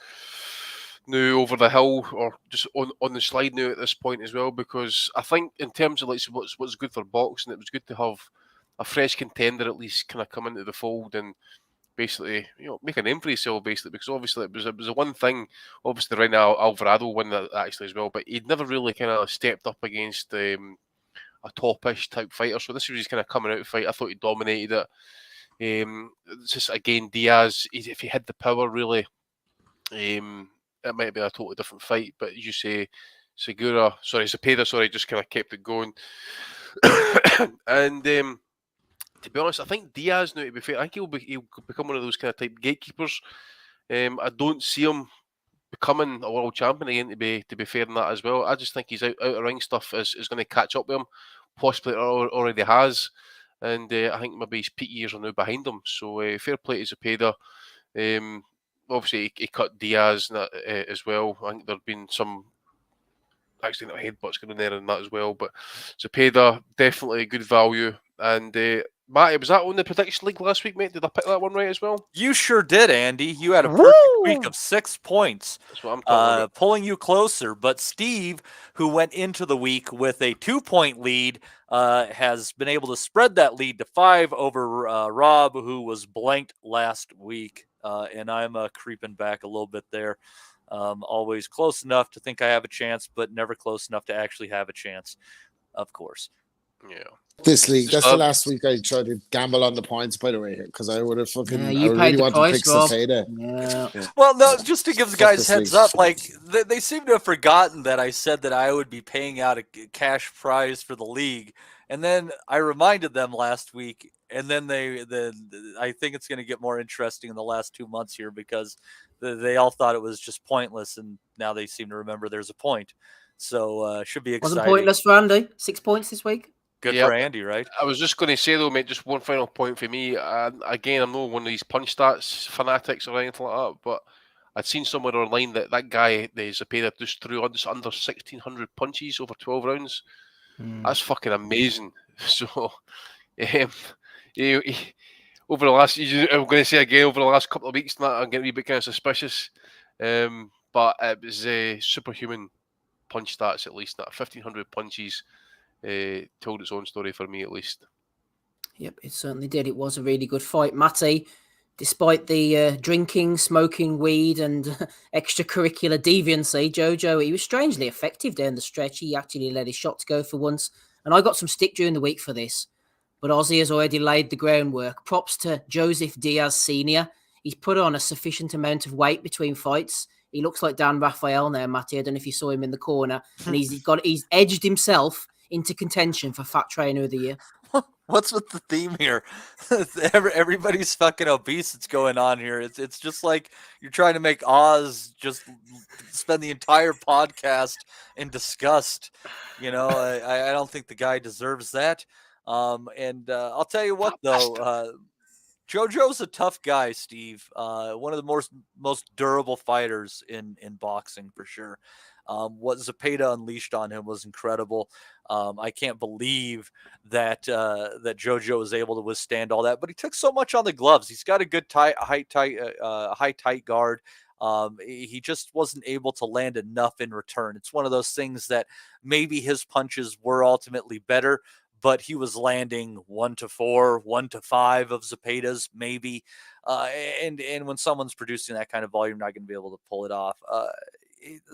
now over the hill or just on the slide now at this point as well, because I think in terms of like what's good for boxing, it was good to have a fresh contender at least kind of come into the fold and basically make a name for himself, basically, because obviously it was a one thing. Obviously right now Alvarado won that actually as well, but he'd never really kind of stepped up against a topish type fighter. So this was his kind of coming out fight. I thought he dominated it. It's just again Diaz, if he had the power really, it might have been a totally different fight. But as you say, Zepeda, just kind of kept it going. And to be honest, I think Diaz now, to be fair, I think he'll become one of those kind of type gatekeepers. I don't see him becoming a world champion again, to be fair in that as well. I just think his out of ring stuff is going to catch up with him, possibly already has, and I think maybe his peak years are now behind him. So fair play to Zepeda. Obviously he cut Diaz as well. I think there've been some accidental headbutts going in there and that as well, but Zepeda definitely good value. And Matty, was that on the prediction league last week, mate? Did I pick that one right as well? You sure did, Andy. You had a perfect week of 6 points. That's what I'm talking about. Pulling you closer. But Steve, who went into the week with a 2-point lead, has been able to spread that lead to 5 over Rob, who was blanked last week. And I'm creeping back a little bit there. Always close enough to think I have a chance, but never close enough to actually have a chance, of course. Yeah. This league, that's the last week I tried to gamble on the points, by the way, because I would have fucking. Yeah, I you paid really the wanted price, to pick Rob. Zepeda. Yeah. Well, no, just to give the guys this heads league. up, like they seem to have forgotten that I said that I would be paying out a cash prize for the league, and then I reminded them last week, and then I think it's going to get more interesting in the last 2 months here because they all thought it was just pointless, and now they seem to remember there's a point. So should be exciting. Wasn't pointless for Andy. 6 points this week. Good for Andy, right? I was just going to say though, mate, just one final point for me. Again, I'm not one of these punch stats fanatics or anything like that, but I'd seen somewhere online that guy, the Zepeda, just threw under 1,600 punches over 12 rounds. That's fucking amazing. So, over the last, I'm going to say again, over the last couple of weeks, I'm getting a wee bit kind of suspicious. But it was superhuman punch stats, at least. That 1,500 punches told its own story for me, at least. Yep, it certainly did. It was a really good fight. Matty, despite the drinking, smoking weed, and extracurricular deviancy, JoJo, he was strangely effective down the stretch. He actually let his shots go for once. And I got some stick during the week for this. But Ozzy has already laid the groundwork. Props to Joseph Diaz Sr. He's put on a sufficient amount of weight between fights. He looks like Dan Raphael now, Matty. I don't know if you saw him in the corner. And he's edged himself into contention for Fat Trainer of the Year. What's with the theme here? Everybody's fucking obese. It's going on here. It's just like you're trying to make Oz just spend the entire podcast in disgust. I don't think the guy deserves that. And I'll tell you what, though, JoJo's a tough guy, Steve. One of the most durable fighters in boxing for sure. What Zepeda unleashed on him was incredible. I can't believe that JoJo was able to withstand all that, but he took so much on the gloves. He's got a good high tight guard. He just wasn't able to land enough in return. It's one of those things that maybe his punches were ultimately better, but he was landing 1 to 4, 1 to 5 of Zepeda's maybe. And when someone's producing that kind of volume, not going to be able to pull it off.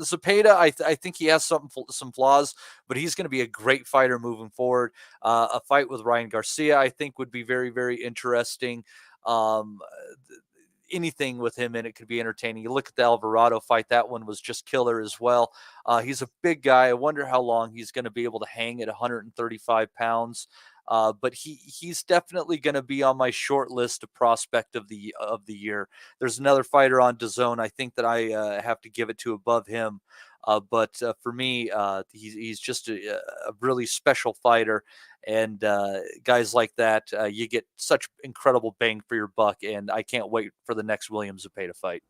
Zepeda, I think he has some flaws, but he's going to be a great fighter moving forward. A fight with Ryan Garcia, I think, would be very, very interesting. Anything with him in it could be entertaining. You look at the Alvarado fight, that one was just killer as well. He's a big guy. I wonder how long he's going to be able to hang at 135 pounds. But he's definitely going to be on my short list of prospect of the year. There's another fighter on DAZN. I think that I have to give it to above him. But for me, he's just a really special fighter. And guys like that, you get such incredible bang for your buck. And I can't wait for the next William Zepeda fight.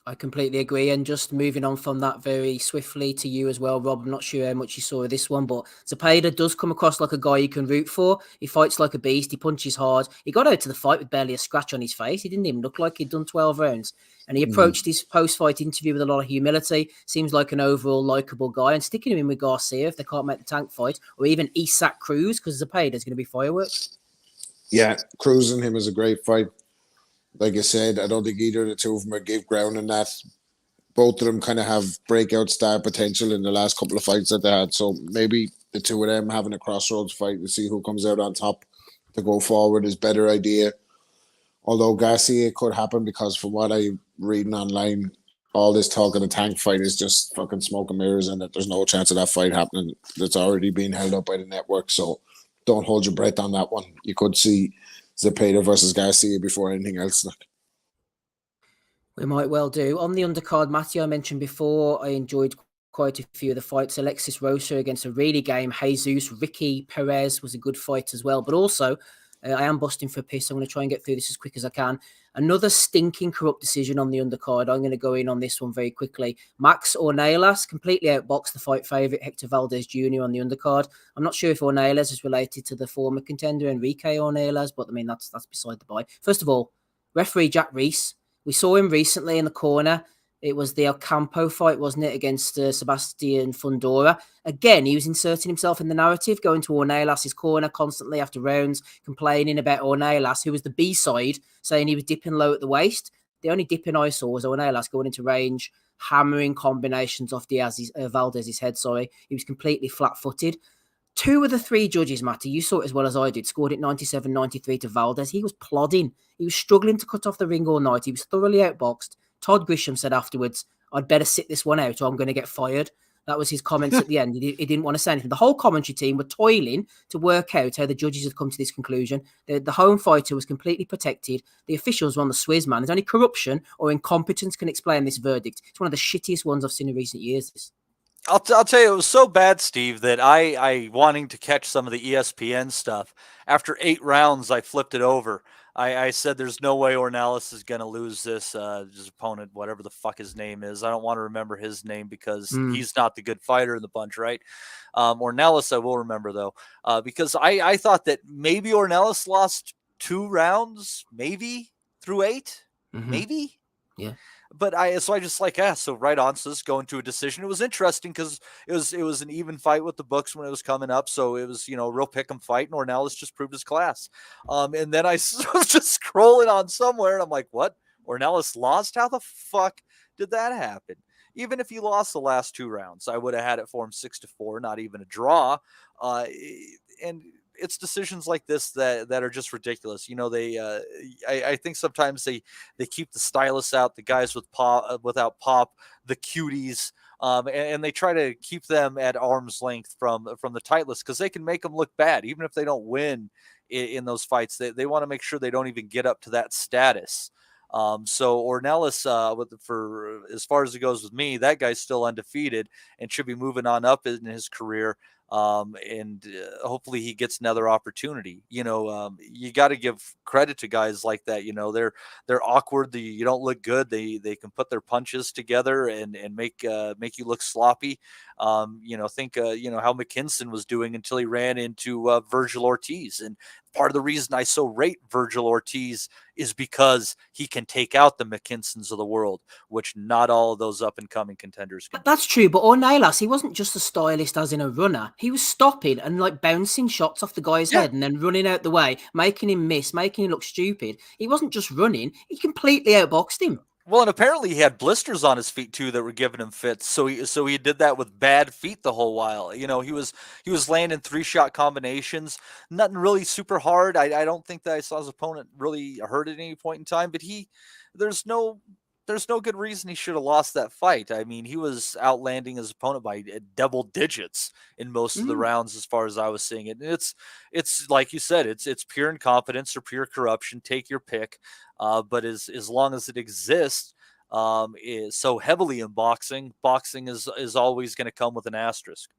I completely agree. And just moving on from that very swiftly to you as well, Rob, I'm not sure how much you saw of this one, but Zepeda does come across like a guy you can root for. He fights like a beast. He punches hard. He got out to the fight with barely a scratch on his face. He didn't even look like he'd done 12 rounds. And he approached his post-fight interview with a lot of humility. Seems like an overall likable guy. And sticking him in with Garcia if they can't make the tank fight, or even Santa Cruz, because Zepeda's going to be fireworks. Yeah, Cruz and him is a great fight. Like I said, I don't think either of the two of them are give ground in that. Both of them kind of have breakout star potential in the last couple of fights that they had. So maybe the two of them having a crossroads fight to see who comes out on top to go forward is a better idea. Although Garcia could happen, because from what I'm reading online, all this talk of the tank fight is just fucking smoke and mirrors, and that there's no chance of that fight happening. That's already being held up by the network. So don't hold your breath on that one. You could see Zepeda versus Garcia before anything else. We might well do. On the undercard, Matthew, I mentioned before, I enjoyed quite a few of the fights. Alexis Rosa against a really game Jesus. Ricky Perez was a good fight as well. But also, I am busting for a piss. I'm going to try and get through this as quick as I can. Another stinking corrupt decision on the undercard. I'm going to go in on this one very quickly. Max Ornelas completely outboxed the fight favourite Hector Valdez Jr. on the undercard. I'm not sure if Ornelas is related to the former contender Enrique Ornelas, but I mean, that's beside the by. First of all, referee Jack Reese. We saw him recently in the corner. It was the El Campo fight, wasn't it, against Sebastian Fundora. Again, he was inserting himself in the narrative, going to Ornelas' corner constantly after rounds, complaining about Ornelas, who was the B-side, saying he was dipping low at the waist. The only dipping I saw was Ornelas going into range, hammering combinations off Valdez's head. He was completely flat-footed. Two of the three judges, Matty, you saw it as well as I did, scored it 97-93 to Valdez. He was plodding. He was struggling to cut off the ring all night. He was thoroughly outboxed. Todd Grisham said afterwards, I'd better sit this one out or I'm going to get fired. That was his comments at the end. He didn't want to say anything. The whole commentary team were toiling to work out how the judges had come to this conclusion. The home fighter was completely protected. The officials were on the Swizz, man. There's only corruption or incompetence can explain this verdict. It's one of the shittiest ones I've seen in recent years. This. I'll tell you, it was so bad, Steve, that I wanting to catch some of the ESPN stuff. After 8 rounds, I flipped it over. I said there's no way Ornelas is going to lose this his opponent, whatever the fuck his name is. I don't want to remember his name because he's not the good fighter in the bunch, right? Ornelas I will remember, though, because I thought that maybe Ornelas lost 2 rounds, maybe, through 8, maybe? Yeah. But so I just so right on. So let's go into a decision. It was interesting because it was an even fight with the books when it was coming up. So it was, a real pick'em fight, and Ornelas just proved his class. And then I was just scrolling on somewhere, and I'm like, what? Ornelas lost? How the fuck did that happen? Even if he lost the last 2 rounds, I would have had it for him 6-4, not even a draw. And it's decisions like this that are just ridiculous. I think sometimes they keep the stylists out, the guys without pop, the cuties, and they try to keep them at arm's length from the titleists because they can make them look bad, even if they don't win in those fights. They want to make sure they don't even get up to that status. So Ornelas, for as far as it goes with me, that guy's still undefeated and should be moving on up in his career. And hopefully he gets another opportunity. You got to give credit to guys like that. They're awkward. You don't look good. They can put their punches together and make you look sloppy. Think how McKinson was doing until he ran into Virgil Ortiz. And part of the reason I so rate Virgil Ortiz is because he can take out the McKinsons of the world, which not all of those up and coming contenders can. That's true, but Ornelas, he wasn't just a stylist as in a runner. He was stopping and bouncing shots off the guy's head and then running out the way, making him miss, making him look stupid. He wasn't just running; he completely outboxed him. Well, and apparently he had blisters on his feet too that were giving him fits. So he did that with bad feet the whole while. He was landing 3-shot combinations, nothing really super hard. I don't think that I saw his opponent really hurt at any point in time. But there's no good reason he should have lost that fight. I mean, he was outlanding his opponent by double digits in most of the rounds, as far as I was seeing it. And it's like you said, it's pure incompetence or pure corruption. Take your pick. But as long as it exists, is so heavily in boxing is always going to come with an asterisk.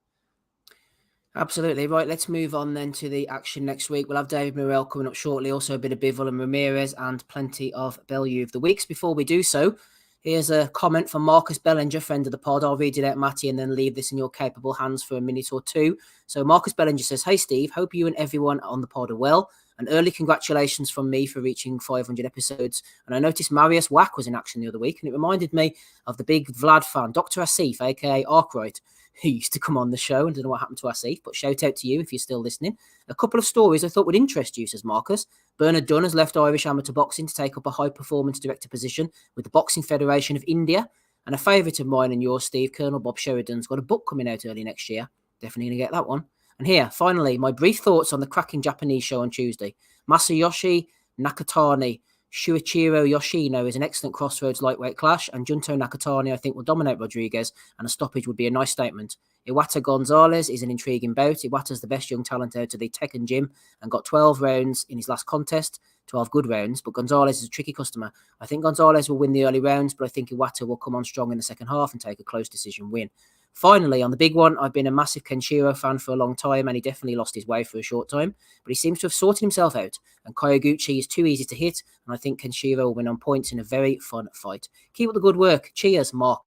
Absolutely. Right, let's move on then to the action next week. We'll have David Morrell coming up shortly, also a bit of Bivol and Ramirez, and plenty of Bellew of the weeks. Before we do so, Here's a comment from Marcus Bellinger, friend of the pod. I'll read it out, Matty, and then leave this in your capable hands for a minute or two. So Marcus Bellinger says, "Hey, Steve, hope you and everyone on the pod are well. An early congratulations from me for reaching 500 episodes. And I noticed Marius Wack was in action the other week, and it reminded me of the big Vlad fan, Dr. Asif, a.k.a. Arkwright, who used to come on the show. And I don't know what happened to Asif, but shout out to you if you're still listening. A couple of stories I thought would interest you," says Marcus. "Bernard Dunn has left Irish amateur boxing to take up a high-performance director position with the Boxing Federation of India. And a favourite of mine and yours, Steve, Colonel Bob Sheridan's got a book coming out early next year. Definitely going to get that one. And here, finally, my brief thoughts on the cracking Japanese show on Tuesday. Masayoshi Nakatani, Shuichiro Yoshino is an excellent crossroads lightweight clash, and Junto Nakatani, I think, will dominate Rodriguez, and a stoppage would be a nice statement. Iwata Gonzalez is an intriguing bout. Iwata's the best young talent out of the Tekken gym and got 12 rounds in his last contest, 12 good rounds, but Gonzalez is a tricky customer. I think Gonzalez will win the early rounds, but I think Iwata will come on strong in the second half and take a close decision win. Finally, on the big one, I've been a massive Kenshiro fan for a long time, and he definitely lost his way for a short time, but he seems to have sorted himself out, and Kyoguchi is too easy to hit, and I think Kenshiro will win on points in a very fun fight. Keep up the good work. Cheers, Marcus.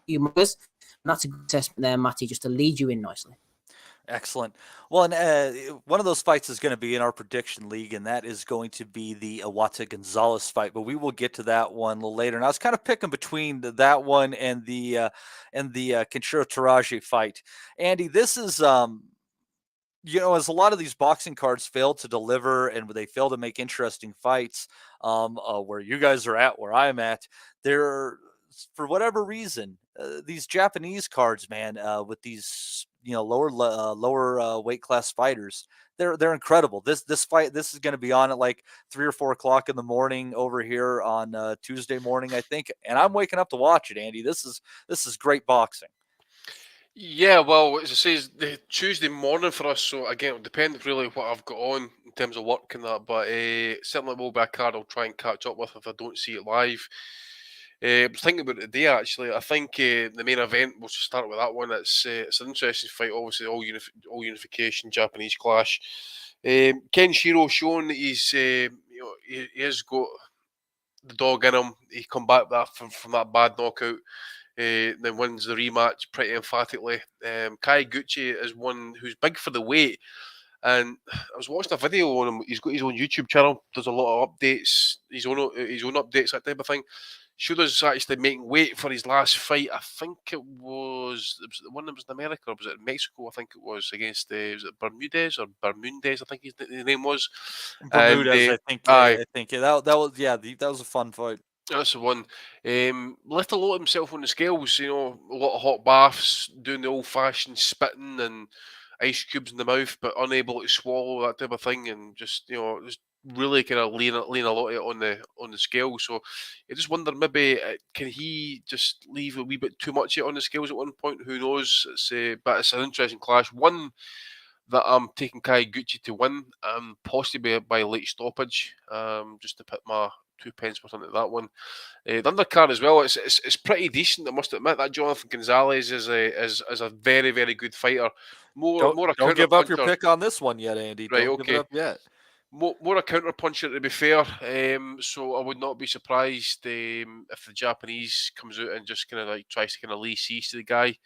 And that's a good assessment there, Matty, just to lead you in nicely. Excellent. Well, and one of those fights is going to be in our prediction league, and that is going to be the Iwata Gonzalez fight. But we will get to that one a little later. And I was kind of picking between that one and the Kenshiro Taraji fight. Andy, this is as a lot of these boxing cards fail to deliver and they fail to make interesting fights, where you guys are at, where I'm at, there, for whatever reason, these Japanese cards, man, with these lower weight class fighters, they're incredible. This fight, this is going to be on at like 3 or 4 o'clock in the morning over here on Tuesday morning, I think, and I'm waking up to watch it. Andy, this is great boxing. Yeah, well, as I say, it's the Tuesday morning for us, so again, it'll depend really what I've got on in terms of work and that, but certainly will be a card I'll try and catch up with if I don't see it live. I was thinking about it today, actually. I think the main event, we'll just start with that one. It's an interesting fight, obviously, all unification, Japanese clash. Kenshiro showing that he's, he has got the dog in him. He come back from that bad knockout. Then wins the rematch pretty emphatically. Kyoguchi is one who's big for the weight, and I was watching a video on him. He's got his own YouTube channel. Does a lot of updates, his own updates, that type of thing. Showed us actually making weight for his last fight. I think it was the one that was in America, or was it in Mexico? I think it was against was it Bermudez or Bermudez? I think his name was Bermudez. I think that was a fun fight. That's the one. Left a lot of himself on the scales, a lot of hot baths, doing the old-fashioned spitting and ice cubes in the mouth, but unable to swallow, that type of thing, and just just really kind of lean a lot of it on the scale. So I just wonder, maybe can he just leave a wee bit too much on the scales at one point? Who knows? But it's an interesting clash. One that I'm taking Kyoguchi to win, possibly by late stoppage, just to put my 2 pence worth into that one. The undercard as well, it's pretty decent, I must admit. That Jonathan Gonzalez is a very, very good fighter. Don't give up your pick on this one yet, Andy. Right, don't give it up yet. More a counter puncher, to be fair. So I would not be surprised if the Japanese comes out and just kind of like tries to kind of lay siege to the guy.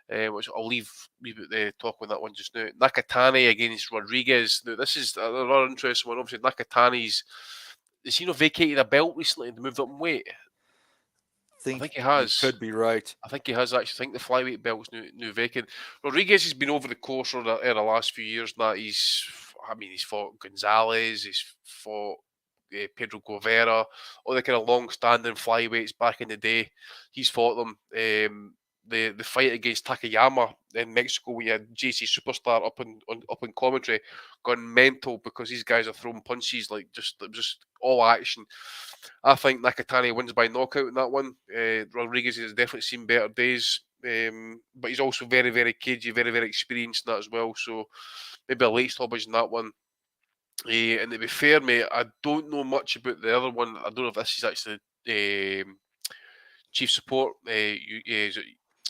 Which I'll leave the talk on that one just now. Nakatani against Rodriguez. Now, this is a rather interesting one. Obviously, Nakatani's vacated a belt recently and moved up in weight. I think he has. Could be right. I think he has actually. I think the flyweight belt's new vacant. Rodriguez has been over the course of the last few years now. He's fought Gonzalez. He's fought Pedro Guevara, all the kind of long-standing flyweights back in the day. He's fought them. The fight against Takayama in Mexico, we had JC Superstar up in commentary, gone mental because these guys are throwing punches like just all action. I think Nakatani wins by knockout in that one. Rodriguez has definitely seen better days, but he's also very, very cagey, very, very experienced in that as well. So maybe a late stoppage in that one. And to be fair, mate, I don't know much about the other one. I don't know if this is actually chief support.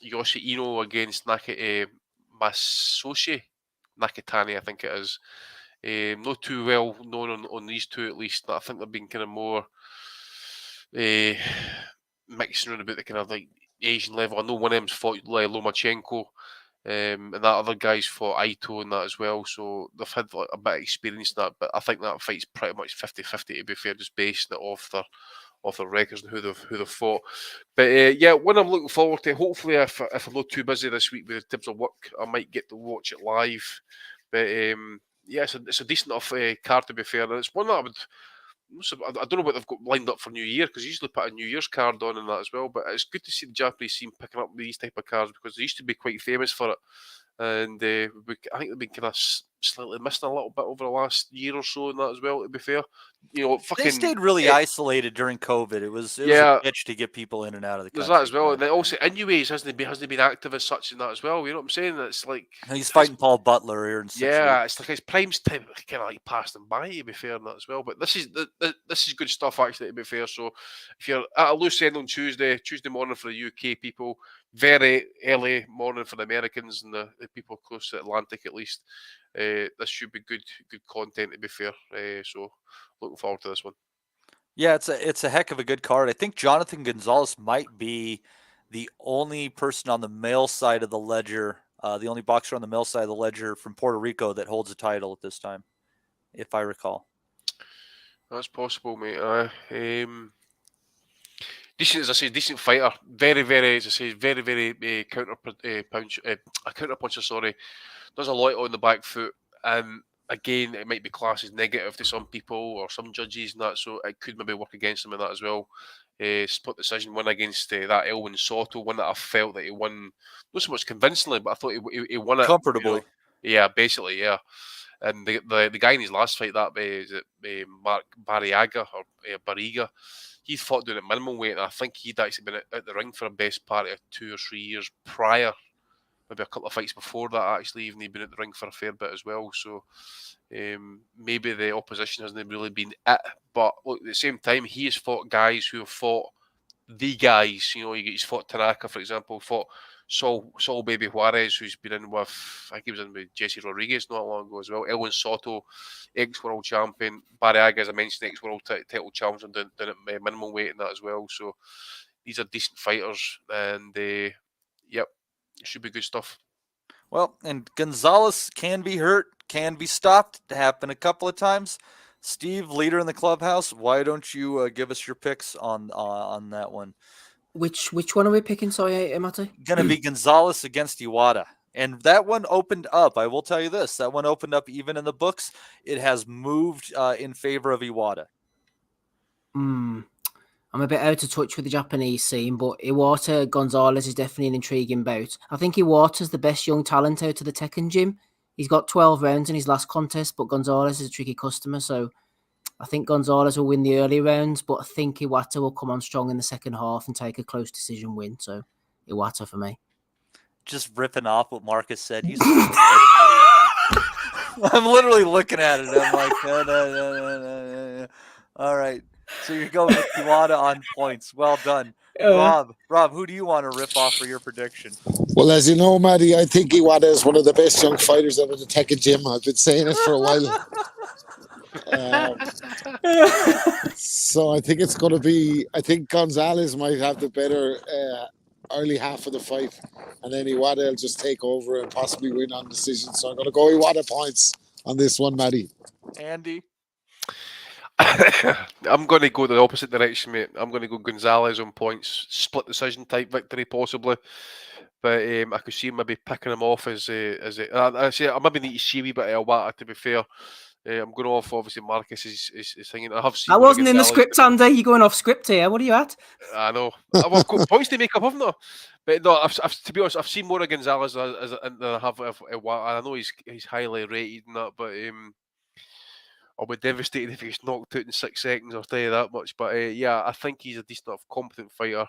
Yoshi Ino against Masayoshi Nakatani, I think it is. Not too well known on these two, at least. I think they've been kind of more mixing around about the kind of like Asian level. I know one of them's fought Lomachenko, and that other guy's fought Aito and that as well. So they've had like, a bit of experience in that. But I think that fight's pretty much 50-50 to be fair, just basing it off their records and who they've fought. But yeah, one I'm looking forward to. Hopefully, if I'm not too busy this week with the tips of work, I might get to watch it live. But yeah, it's a decent enough card to be fair. And it's one that I don't know what they've got lined up for New Year, because they usually put a New Year's card on and that as well. But it's good to see the Japanese scene picking up these type of cards, because they used to be quite famous for it. And I think they've been kind of slightly missing a little bit over the last year or so and that as well, to be fair. They stayed really isolated during COVID. It was a bitch to get people in and out of the country. There's that as well. And then also, Inui's hasn't been active as such in that as well. You know what I'm saying? It's like he's fighting Paul Butler here in 6 weeks. It's like his prime's time kind of like passed him by, to be fair, and that as well. But this is good stuff, actually, to be fair. So if you're at a loose end on Tuesday morning for the UK people, very early morning for the Americans and the people close to the Atlantic at least, this should be good content, to be fair. So looking forward to this one. Yeah, it's a heck of a good card. I think Jonathan Gonzalez might be the only person on the male side of the ledger, the only boxer on the male side of the ledger from Puerto Rico that holds a title at this time, if I recall. That's possible, mate. Decent, as I say, decent fighter. Very, very, as I say, very, very counter puncher. Sorry, does a lot on the back foot, and again, it might be classed as negative to some people or some judges and that, so it could maybe work against him in that as well. Split decision win against that Elwin Soto, one that I felt that he won not so much convincingly, but I thought he won it comfortably. Yeah, basically, yeah. And the guy in his last fight, that is it Mark Barriaga or Barriga, he fought down at minimum weight, and I think he'd actually been at the ring for a best part of 2 or 3 years prior. Maybe a couple of fights before that, actually, even he'd been at the ring for a fair bit as well. So maybe the opposition hasn't really been it. But look, at the same time, he has fought guys who have fought the guys. He's fought Tanaka, for example, fought Saul Baby Juarez, who's been in with, I think he was in with Jesse Rodriguez not long ago as well. Elwin Soto, ex-world champion. Barriaga, as I mentioned, ex-world title challenger down at minimum weight and that as well. So these are decent fighters, and yep, it should be good stuff. Well, and Gonzalez can be hurt, can be stopped. It happened a couple of times. Steve, leader in the clubhouse, why don't you give us your picks on that one? Which one are we picking? Sorry, Matty? Going to be Gonzalez against Iwata. And that one opened up. I will tell you this. That one opened up even in the books. It has moved in favor of Iwata. I'm a bit out of touch with the Japanese scene, but Iwata Gonzalez is definitely an intriguing bout. I think Iwata's the best young talent out of the Tekken gym. He's got 12 rounds in his last contest, but Gonzalez is a tricky customer, so I think Gonzalez will win the early rounds, but I think Iwata will come on strong in the second half and take a close decision win. So Iwata for me. Just ripping off what Marcus said. I'm literally looking at it. I'm like, no. All right. So you're going with Iwata on points. Well done. Rob, who do you want to rip off for your prediction? Well, as you know, Maddie, I think Iwata is one of the best young fighters out of the Tekken gym. I've been saying it for a while. So I think it's going to be, I think Gonzalez might have the better early half of the fight, and then Iwata will just take over and possibly win on decision. So I'm going to go Iwata points on this one, Maddie. Andy? I'm going to go the opposite direction, mate. I'm going to go Gonzalez on points, split decision type victory possibly. But I could see him maybe picking him off as I maybe need to see a wee bit of Iwata, to be fair. I'm going off, obviously, Marcus is thinking. I have seen. I wasn't in the script, Andy. You're going off script here. What are you at? I know. I've got points to make up, haven't I? But no, I've to be honest, I've seen more of Gonzalez than I have of Iwata. I know he's highly rated and that, but I'll be devastated if he's knocked out in 6 seconds, I'll tell you that much. But yeah, I think he's a decent enough, competent fighter.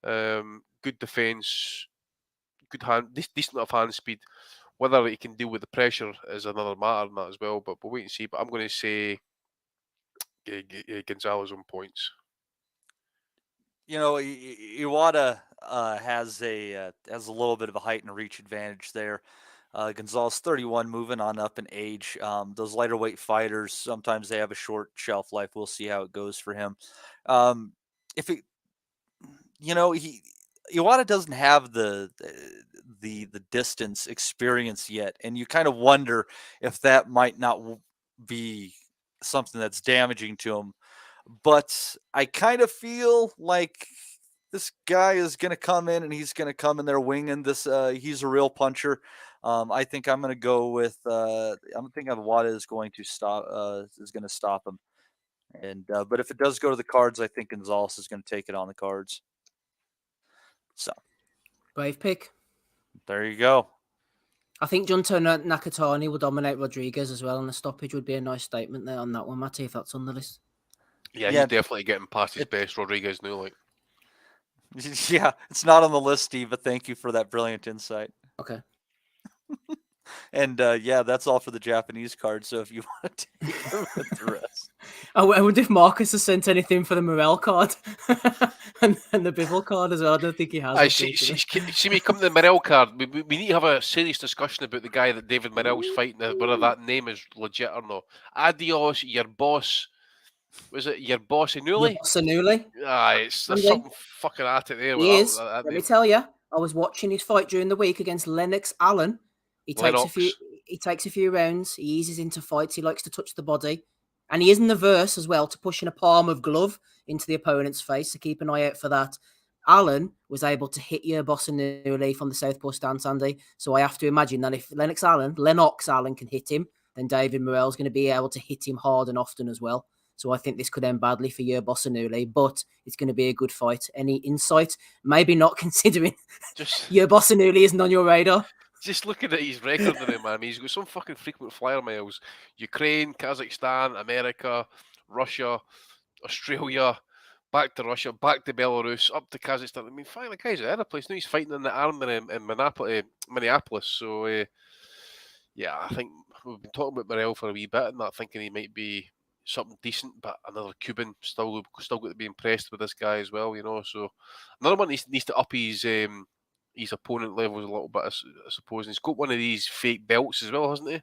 Good defence, good decent enough hand speed. Whether he can deal with the pressure is another matter in that as well, but we'll wait and see. But I'm going to say Gonzalez on points. Iwata has a little bit of a height and reach advantage there. Gonzalez 31, moving on up in age. Those lighter weight fighters, sometimes they have a short shelf life. We'll see how it goes for him. Iwata doesn't have the distance experience yet, and you kind of wonder if that might not be something that's damaging to him. But I kind of feel like this guy is going to come in, and he's going to come in there winging this. He's a real puncher. I think I'm going to go with. I'm thinking Iwata is going to stop. Is going to stop him. And but if it does go to the cards, I think Gonzalez is going to take it on the cards. So, brave pick. There you go. I think Junto Nakatani will dominate Rodriguez as well, and the stoppage would be a nice statement there on that one, Matty, if that's on the list. Yeah, he's definitely getting past his best, Rodriguez now. Like, yeah, it's not on the list, Steve, but thank you for that brilliant insight. Okay. And that's all for the Japanese card. So if you want to take them with the rest, I wonder if Marcus has sent anything for the Morrell card and the Bivol card as well. I don't think he has. I see me come to the Morrell card. We need to have a serious discussion about the guy that David Morrell's fighting, whether that name is legit or not. Adios, your boss. Was it your boss Anuli? Anuli? There's something fucking at it there. He is. Let me tell you, I was watching his fight during the week against Lennox Allen. He takes a few rounds. He eases into fights. He likes to touch the body. And he isn't averse as well to pushing a palm of glove into the opponent's face. So keep an eye out for that. Allen was able to hit your boss Anuli from the southpaw stance, Andy. So I have to imagine that if Lennox Allen can hit him, then David Morrell's going to be able to hit him hard and often as well. So I think this could end badly for your boss Anuli, but it's going to be a good fight. Any insight? Maybe not, considering your boss Anuli isn't on your radar. Just looking at his record with him, man, he's got some fucking frequent flyer miles. Ukraine, Kazakhstan, America, Russia, Australia, back to Russia, back to Belarus, up to Kazakhstan. I mean, fine, the guy's at a place. Now he's fighting in the army in Minneapolis. So, I think we've been talking about Morrell for a wee bit and not thinking he might be something decent, but another Cuban still got to be impressed with this guy as well, So another one needs to up his opponent levels a little bit, I suppose. And he's got one of these fake belts as well, hasn't he?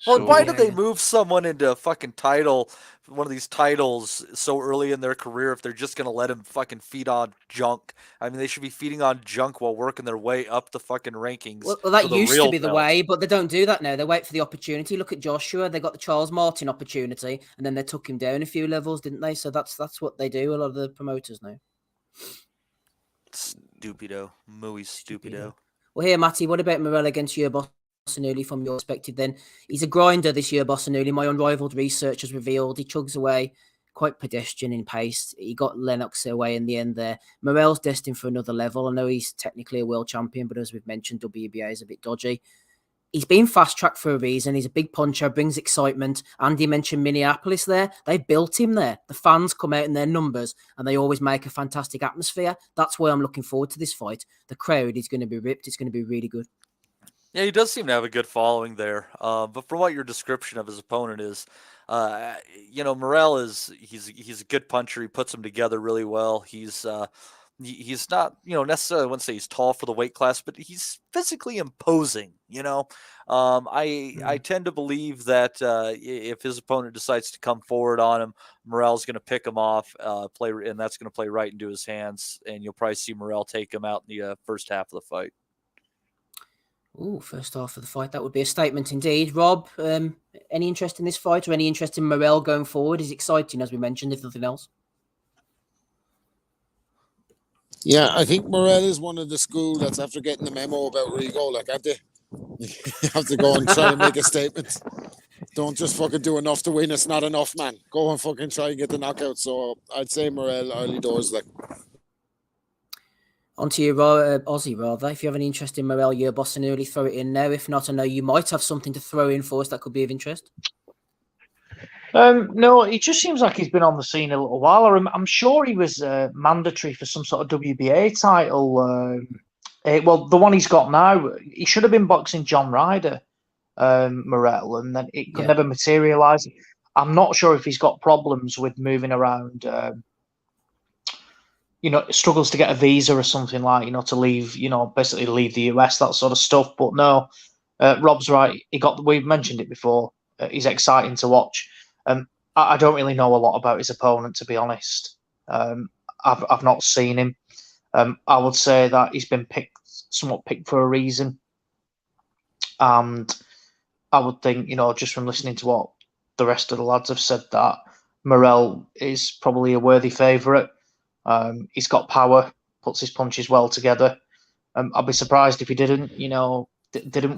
Well, why do they move someone into a fucking title, one of these titles, so early in their career if they're just going to let him fucking feed on junk? I mean, they should be feeding on junk while working their way up the fucking rankings. Well, that used to be the way, but they don't do that now. They wait for the opportunity. Look at Joshua. They got the Charles Martin opportunity, and then they took him down a few levels, didn't they? So that's what they do, a lot of the promoters now. Stupido. Muy stupido. Well, here, Matty, what about Morrell against your boss Anuli from your perspective then? He's a grinder this year, boss Anuli. My unrivaled research has revealed he chugs away, quite pedestrian in pace. He got Lennox away in the end there. Morrell's destined for another level. I know he's technically a world champion, but as we've mentioned, WBA is a bit dodgy. He's been fast-tracked for a reason. He's a big puncher, brings excitement. Andy mentioned Minneapolis there. They built him there. The fans come out in their numbers, and they always make a fantastic atmosphere. That's why I'm looking forward to this fight. The crowd is going to be ripped. It's going to be really good. Yeah, he does seem to have a good following there. But from what your description of his opponent is, Morrell he's a good puncher. He puts them together really well. He's not, necessarily, I wouldn't say he's tall for the weight class, but he's physically imposing, I tend to believe that if his opponent decides to come forward on him, Morrell's going to pick him off, and that's going to play right into his hands, and you'll probably see Morrell take him out in the first half of the fight. Ooh, first half of the fight. That would be a statement indeed. Rob, any interest in this fight or any interest in Morrell going forward? Is exciting, as we mentioned, if nothing else. Yeah, I think Morrell is one of the school that's after getting the memo about Rigo, like, have they? You have to go and try and make a statement. Don't just fucking do enough to win. It's not enough, man. Go and fucking try and get the knockout. So I'd say Morrell early doors, like. On to you, Aussie, rather. If you have any interest in Morrell, your boss, and early throw it in now. If not, I know you might have something to throw in for us that could be of interest. No, it just seems like he's been on the scene a little while. I'm sure he was mandatory for some sort of WBA title. Well, the one he's got now, he should have been boxing John Ryder, Morrell, and then it could never materialise. I'm not sure if he's got problems with moving around. Struggles to get a visa or something like, to leave, basically leave the US, that sort of stuff. But no, Rob's right. We've mentioned it before. He's exciting to watch. I don't really know a lot about his opponent, to be honest. I've not seen him. I would say that he's been somewhat picked for a reason. And I would think, just from listening to what the rest of the lads have said, that Morrell is probably a worthy favourite. He's got power, puts his punches well together. I'd be surprised if he didn't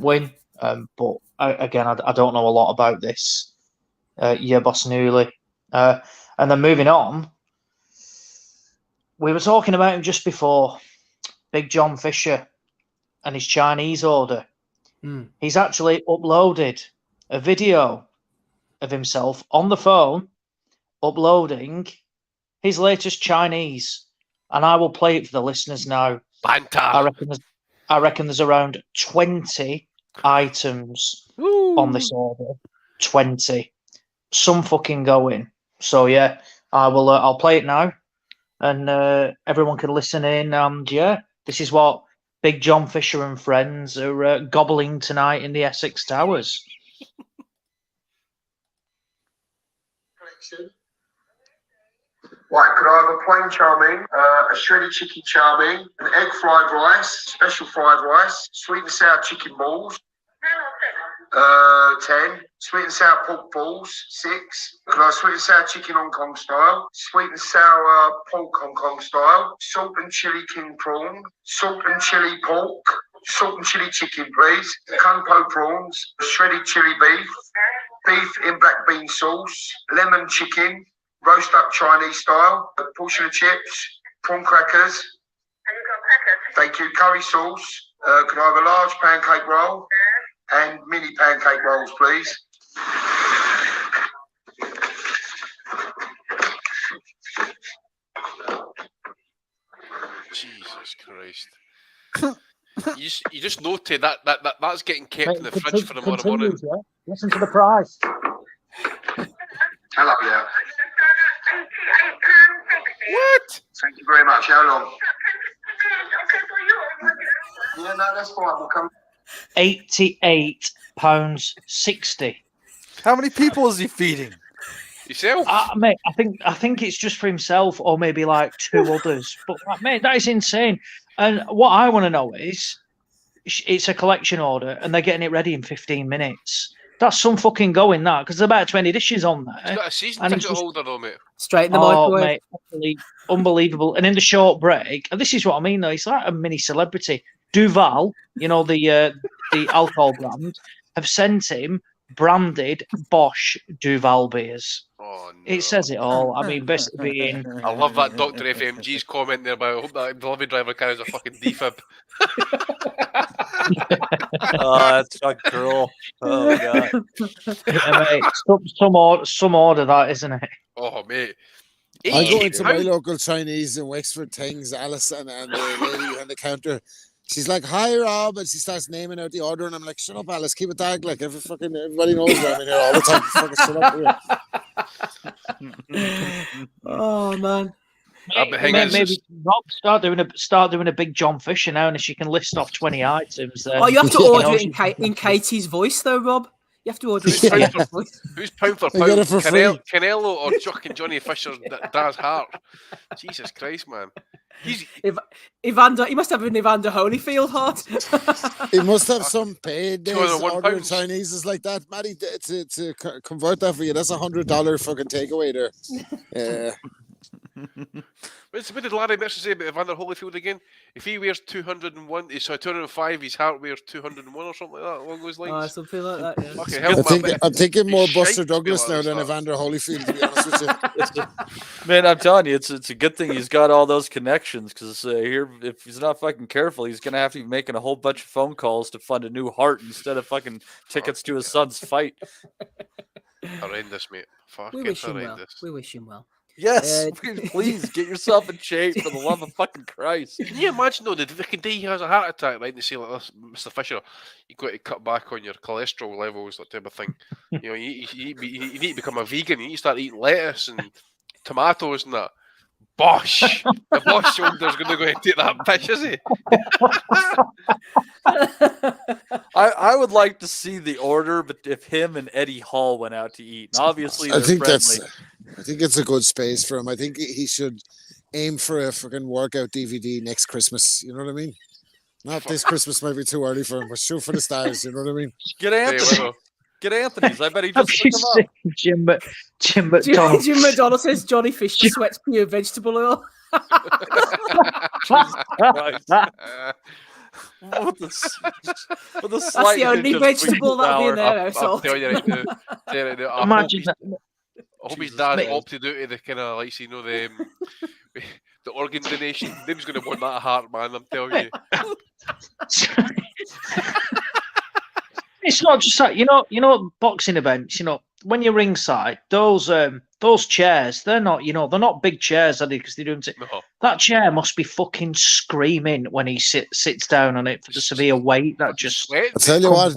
win. But I don't know a lot about this. Boss Newley. And then moving on, we were talking about him just before, Big John Fisher and his Chinese order. He's actually uploaded a video of himself on the phone uploading his latest Chinese, and I will play it for the listeners now. Banter. I reckon there's around 20 items on this order. 20. Some fucking going. So yeah, I'll play it now, and everyone can listen in. And yeah, this is what Big John Fisher and friends are gobbling tonight in the Essex Towers. Right, could I have a plain chow mein, a shredded chicken chow mein, an egg fried rice, special fried rice, sweet and sour chicken balls, 10, sweet and sour pork balls, 6. Could I have sweet and sour chicken Hong Kong style, sweet and sour pork Hong Kong style, salt and chili king prawn, salt and chili pork, salt and chili chicken, please, kung po prawns, shredded chili beef, beef in black bean sauce, lemon chicken, roast up Chinese style, a portion of chips, prawn crackers. Thank you. Curry sauce. Could I have a large pancake roll and mini pancake rolls, please? Jesus Christ. You just noted that's getting kept in the fridge for tomorrow morning. Yeah? Listen to the price. Hello there. What? Thank you very much. How long? Yeah, no, that's fine. We'll come. £88.60. How many people is he feeding? Yourself? Mate, I think it's just for himself or maybe like 2 others. But mate, that is insane. And what I want to know is, it's a collection order and they're getting it ready in 15 minutes. That's some fucking going, that, because there's about 20 dishes on there. He's got a season ticket holder though, mate. Straight in the microwave. Mate, unbelievable. And in the short break, and this is what I mean though, he's like a mini celebrity. Duval, the alcohol brand, have sent him branded Bosch Duval beers. Oh, no. It says it all. I mean, basically being... I love that Dr. FMG's comment there about, I hope that delivery driver carries a fucking defib. Oh, that's so cruel. Oh, God. Yeah, mate, some order that, isn't it? Oh, mate. I go into my local Chinese in Wexford things, Alice, and the lady behind the counter. She's like, "Hi, Rob," and she starts naming out the order, and I'm like, "Shut up, Alice, keep it tag." Like everybody knows that I'm in here all the time. Fucking shut up. Oh man. Maybe Rob start doing a Big John Fisher now, and if she can list off 20 items. Oh, you have to order it in Katie's voice, though, Rob. You have to order it in Katie's voice. Who's pound for pound? Canelo or fucking Johnny Fisher's Dad's heart? Jesus Christ, man. Evander, he must have an Evander Holyfield heart. He must have some paid ordering Chineses like that, Matty, to convert that for you. That's $100 fucking takeaway there. Yeah. What did Larry Mercer say about Evander Holyfield again? If he wears 201, so 205, his heart wears 201 or something like that along those lines. Something like that. Yeah. Okay, I'm thinking more Buster Douglas now than Evander Holyfield, to be honest with you. Man, I'm telling you, it's a good thing he's got all those connections, because here, if he's not fucking careful, he's gonna have to be making a whole bunch of phone calls to fund a new heart instead of fucking tickets to his son's fight. Horrendous, mate. Fucking We wish him horrendous. well. We wish him well. Yes, please get yourself in shape for the love of fucking Christ. Can you imagine though, the fucking day he has a heart attack, right? And they say like this, Mr. Fisher, you've got to cut back on your cholesterol levels, that type of thing. You know, you need to become a vegan. You need to start eating lettuce and tomatoes and that. Bosh! The Bosch shoulder's going to go and take that piss, is he? I would like to see the order, but if him and Eddie Hall went out to eat, and obviously I think it's a good space for him. I think he should aim for a fucking workout DVD next Christmas. You know what I mean? Not this Christmas, might be too early for him, but shoot for the stars. You know what I mean? Get Anthony. Get Anthony's. I bet he just Have you looked him up. seen Jim McDonald? Jim McDonald says Johnny Fisher sweats pure vegetable oil. Jesus Christ. With the That's the only vegetable that'll be in their I'm household. telling you right now. Imagine that. I hope his dad opted out of the kind of, like, you know, the organ donation. Nim's going to want that heart, man, I'm telling you. It's not just that, you know, boxing events, you know, when you're ringside, those chairs, they're not big chairs, are they? Because they're doing it. No. That chair must be fucking screaming when he sits down on it for the severe weight that just. I tell you what,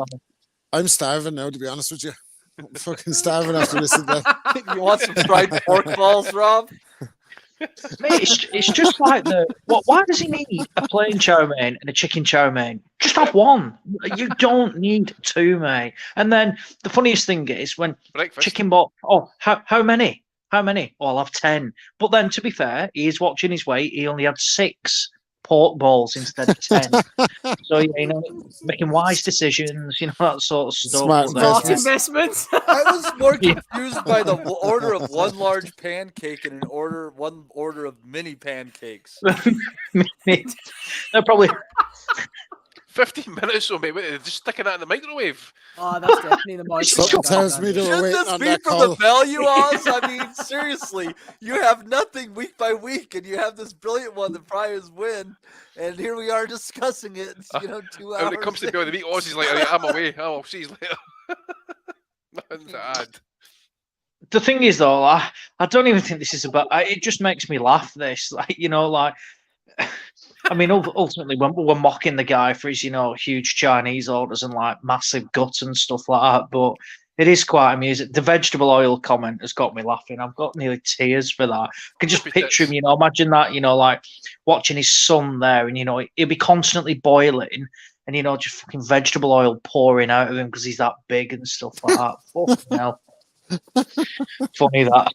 I'm starving now, to be honest with you. I'm fucking starving after listening to that. You want some fried pork balls, Rob? Mate, it's just like why does he need a plain chow mein and a chicken chow mein? Just have one. You don't need two, mate. And then the funniest thing is when breakfast. Chicken ball. Oh, how many? How many? Oh, I'll have 10. But then, to be fair, he is watching his weight. He only had 6 pork balls instead of 10. So, you know, making wise decisions, you know, that sort of stuff. Smart investments. I was more confused by the order of one large pancake and one order of mini pancakes. They're probably 15 minutes or maybe just sticking that in the microwave. Oh, that's definitely the most. Something tells me they were Should waiting this on be that for call. the value odds? I mean, seriously, you have nothing week by week, and you have this brilliant one that probably is win, and here we are discussing it. You know, 2 hours. When it comes to building the meat, Ozzy's like, I'm away. I'll see you later. Nothing to add. The thing is, though, I don't even think this is about. It just makes me laugh. This, like, you know, like. I mean, ultimately, we're mocking the guy for his, you know, huge Chinese orders and like massive guts and stuff like that. But it is quite amusing. The vegetable oil comment has got me laughing. I've got nearly tears for that. I can just picture him, you know, imagine that, you know, like watching his son there, and you know, he'll be constantly boiling, and you know, just fucking vegetable oil pouring out of him because he's that big and stuff like that. Fucking hell. Funny that.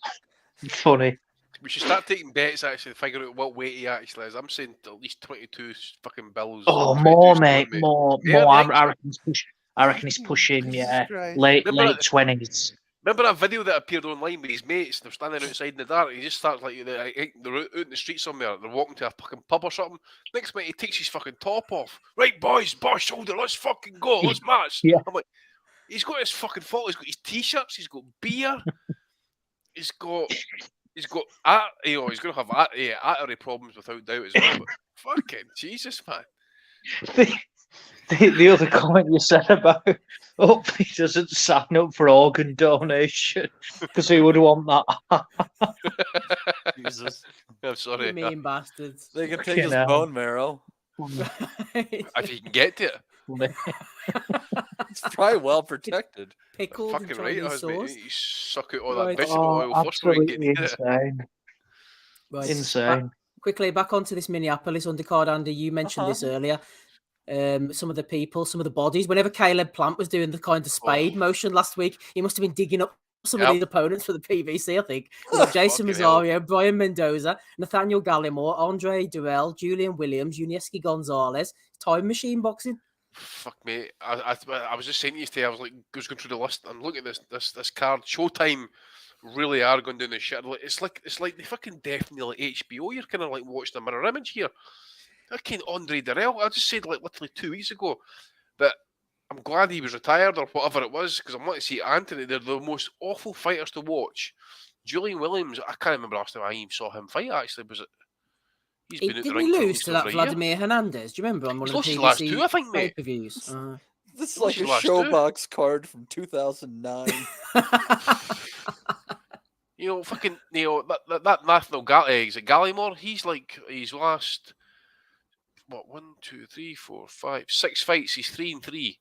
Funny. We should start taking bets actually to figure out what weight he actually is. I'm saying at least 22 fucking bills. Oh, 22 more, stone, mate, more. Yeah, I reckon he's pushing, late 20s. Remember that video that appeared online with his mates? They're standing outside in the dark. He just starts like they're out in the street somewhere. They're walking to a fucking pub or something. Next minute, he takes his fucking top off. Right, boys, bar shoulder, let's fucking go, let's match. Yeah. I'm like, he's got his fucking fault. He's got his t-shirts. He's got beer. He's got, he's going to have artery problems without doubt as well. But fucking Jesus, man. The other comment you said about he doesn't sign up for organ donation because he would want that. Jesus, I'm sorry. You mean bastards. They can take his bone marrow. If you can get to it. It's probably well protected. Pickled fucking right, sauce. You suck out all that Right. vegetable oil first before you get to it. Insane. Right. Insane. Quickly back onto this Minneapolis undercard, Andy. You mentioned this earlier. Some of the people, some of the bodies. Whenever Caleb Plant was doing the kind of spade motion last week, he must have been digging up some of these opponents for the PVC, I think. Like Jason Rosario, Brian Mendoza, Nathaniel Gallimore, Andre Durrell, Julian Williams, Unieski Gonzalez, Time Machine Boxing. Fuck me. I was just saying to you today, I was going through the list and looking at this card. Showtime really are going down the shit. It's like they fucking definitely like HBO. You're kind of like watching a mirror image here. Fucking Andre Durrell. I just said like literally 2 weeks ago that I'm glad he was retired or whatever it was because I want to see Anthony. They're the most awful fighters to watch. Julian Williams, I can't remember last time I even saw him fight. Actually, was it? He's been Didn't he lose to that Vladimir Hernandez? Do you remember on one of the PVC last two, I think, mate. pay-per-views? This is like a Showbox card from 2009. You know, fucking, you know, that Nathaniel Gallimore, he's like his last, 6 fights. He's 3-3,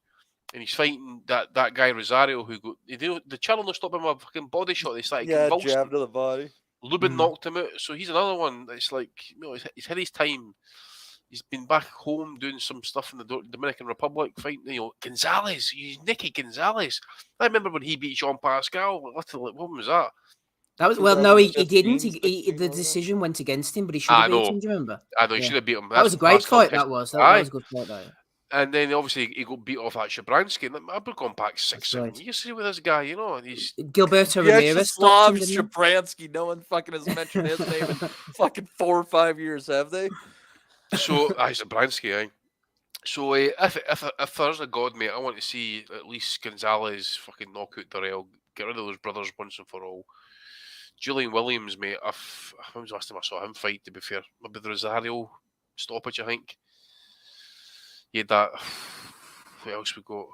and he's fighting that guy Rosario who the channel not stop him with a fucking body shot. They started convulsing. Jab to the body. Lubin knocked him out, so he's another one that's like, you know, he's had his time. He's been back home doing some stuff in the Dominican Republic, fighting, you know, Gonzalez. He's Nicky Gonzalez. I remember when he beat Jean Pascal. Literally, what was that? That was no, he didn't. 2015, The decision went against him, but he should have beat him. Do you remember? I know he should have beat him. That was a great fight. That was a good fight. That. And then obviously he got beat off that Shabransky. I've been going back 6-7 years with this guy, you know. And he's Gilberto Ramirez. Shabransky. No one fucking has mentioned his name in fucking 4 or 5 years, have they? So Shabransky, aye. So if there's a god, mate, I want to see at least Gonzalez fucking knock out Darrell, get rid of those brothers once and for all. Julian Williams, mate, when was the last time I saw him fight, to be fair? Maybe the Rosario stoppage, I think. He had that. What else we got?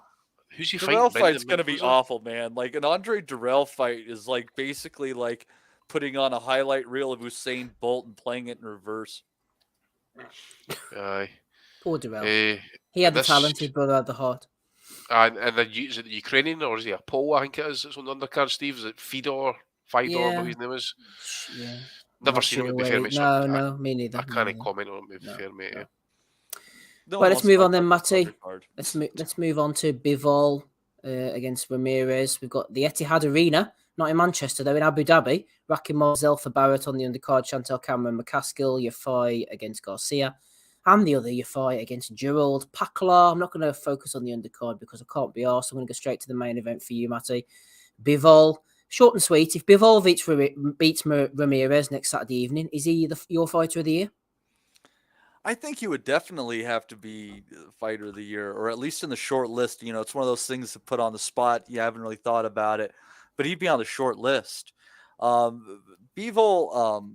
Who's he fighting? Darrell fight's going to be awful, man. Like, an Andre Darrell fight is like basically like putting on a highlight reel of Usain Bolt and playing it in reverse. Poor Darrell. He had the talent, his brother had the heart. And then is it the Ukrainian, or is he a Pole? I think it is. It's on the undercard, Steve. Is it Fedor? Whatever his name is. Yeah. Never seen him, to be fair, mate. No, me neither. I can't comment on him, to be fair, mate. Yeah. Well, let's move on then, Matty. Let's move on to Bivol against Ramirez. We've got the Etihad Arena, not in Manchester, though, in Abu Dhabi. Rakim Morrell for Barrett on the undercard, Chantal Cameron McCaskill, Yafai against Garcia, and the other Yafai against Gerald Paklar. I'm not going to focus on the undercard because I can't be arsed. I'm going to go straight to the main event for you, Matty. Bivol, short and sweet. If Bivol beats Ramirez next Saturday evening, is he your fighter of the year? I think he would definitely have to be fighter of the year, or at least in the short list. You know, it's one of those things to put on the spot. You haven't really thought about it, but he'd be on the short list. Bivol,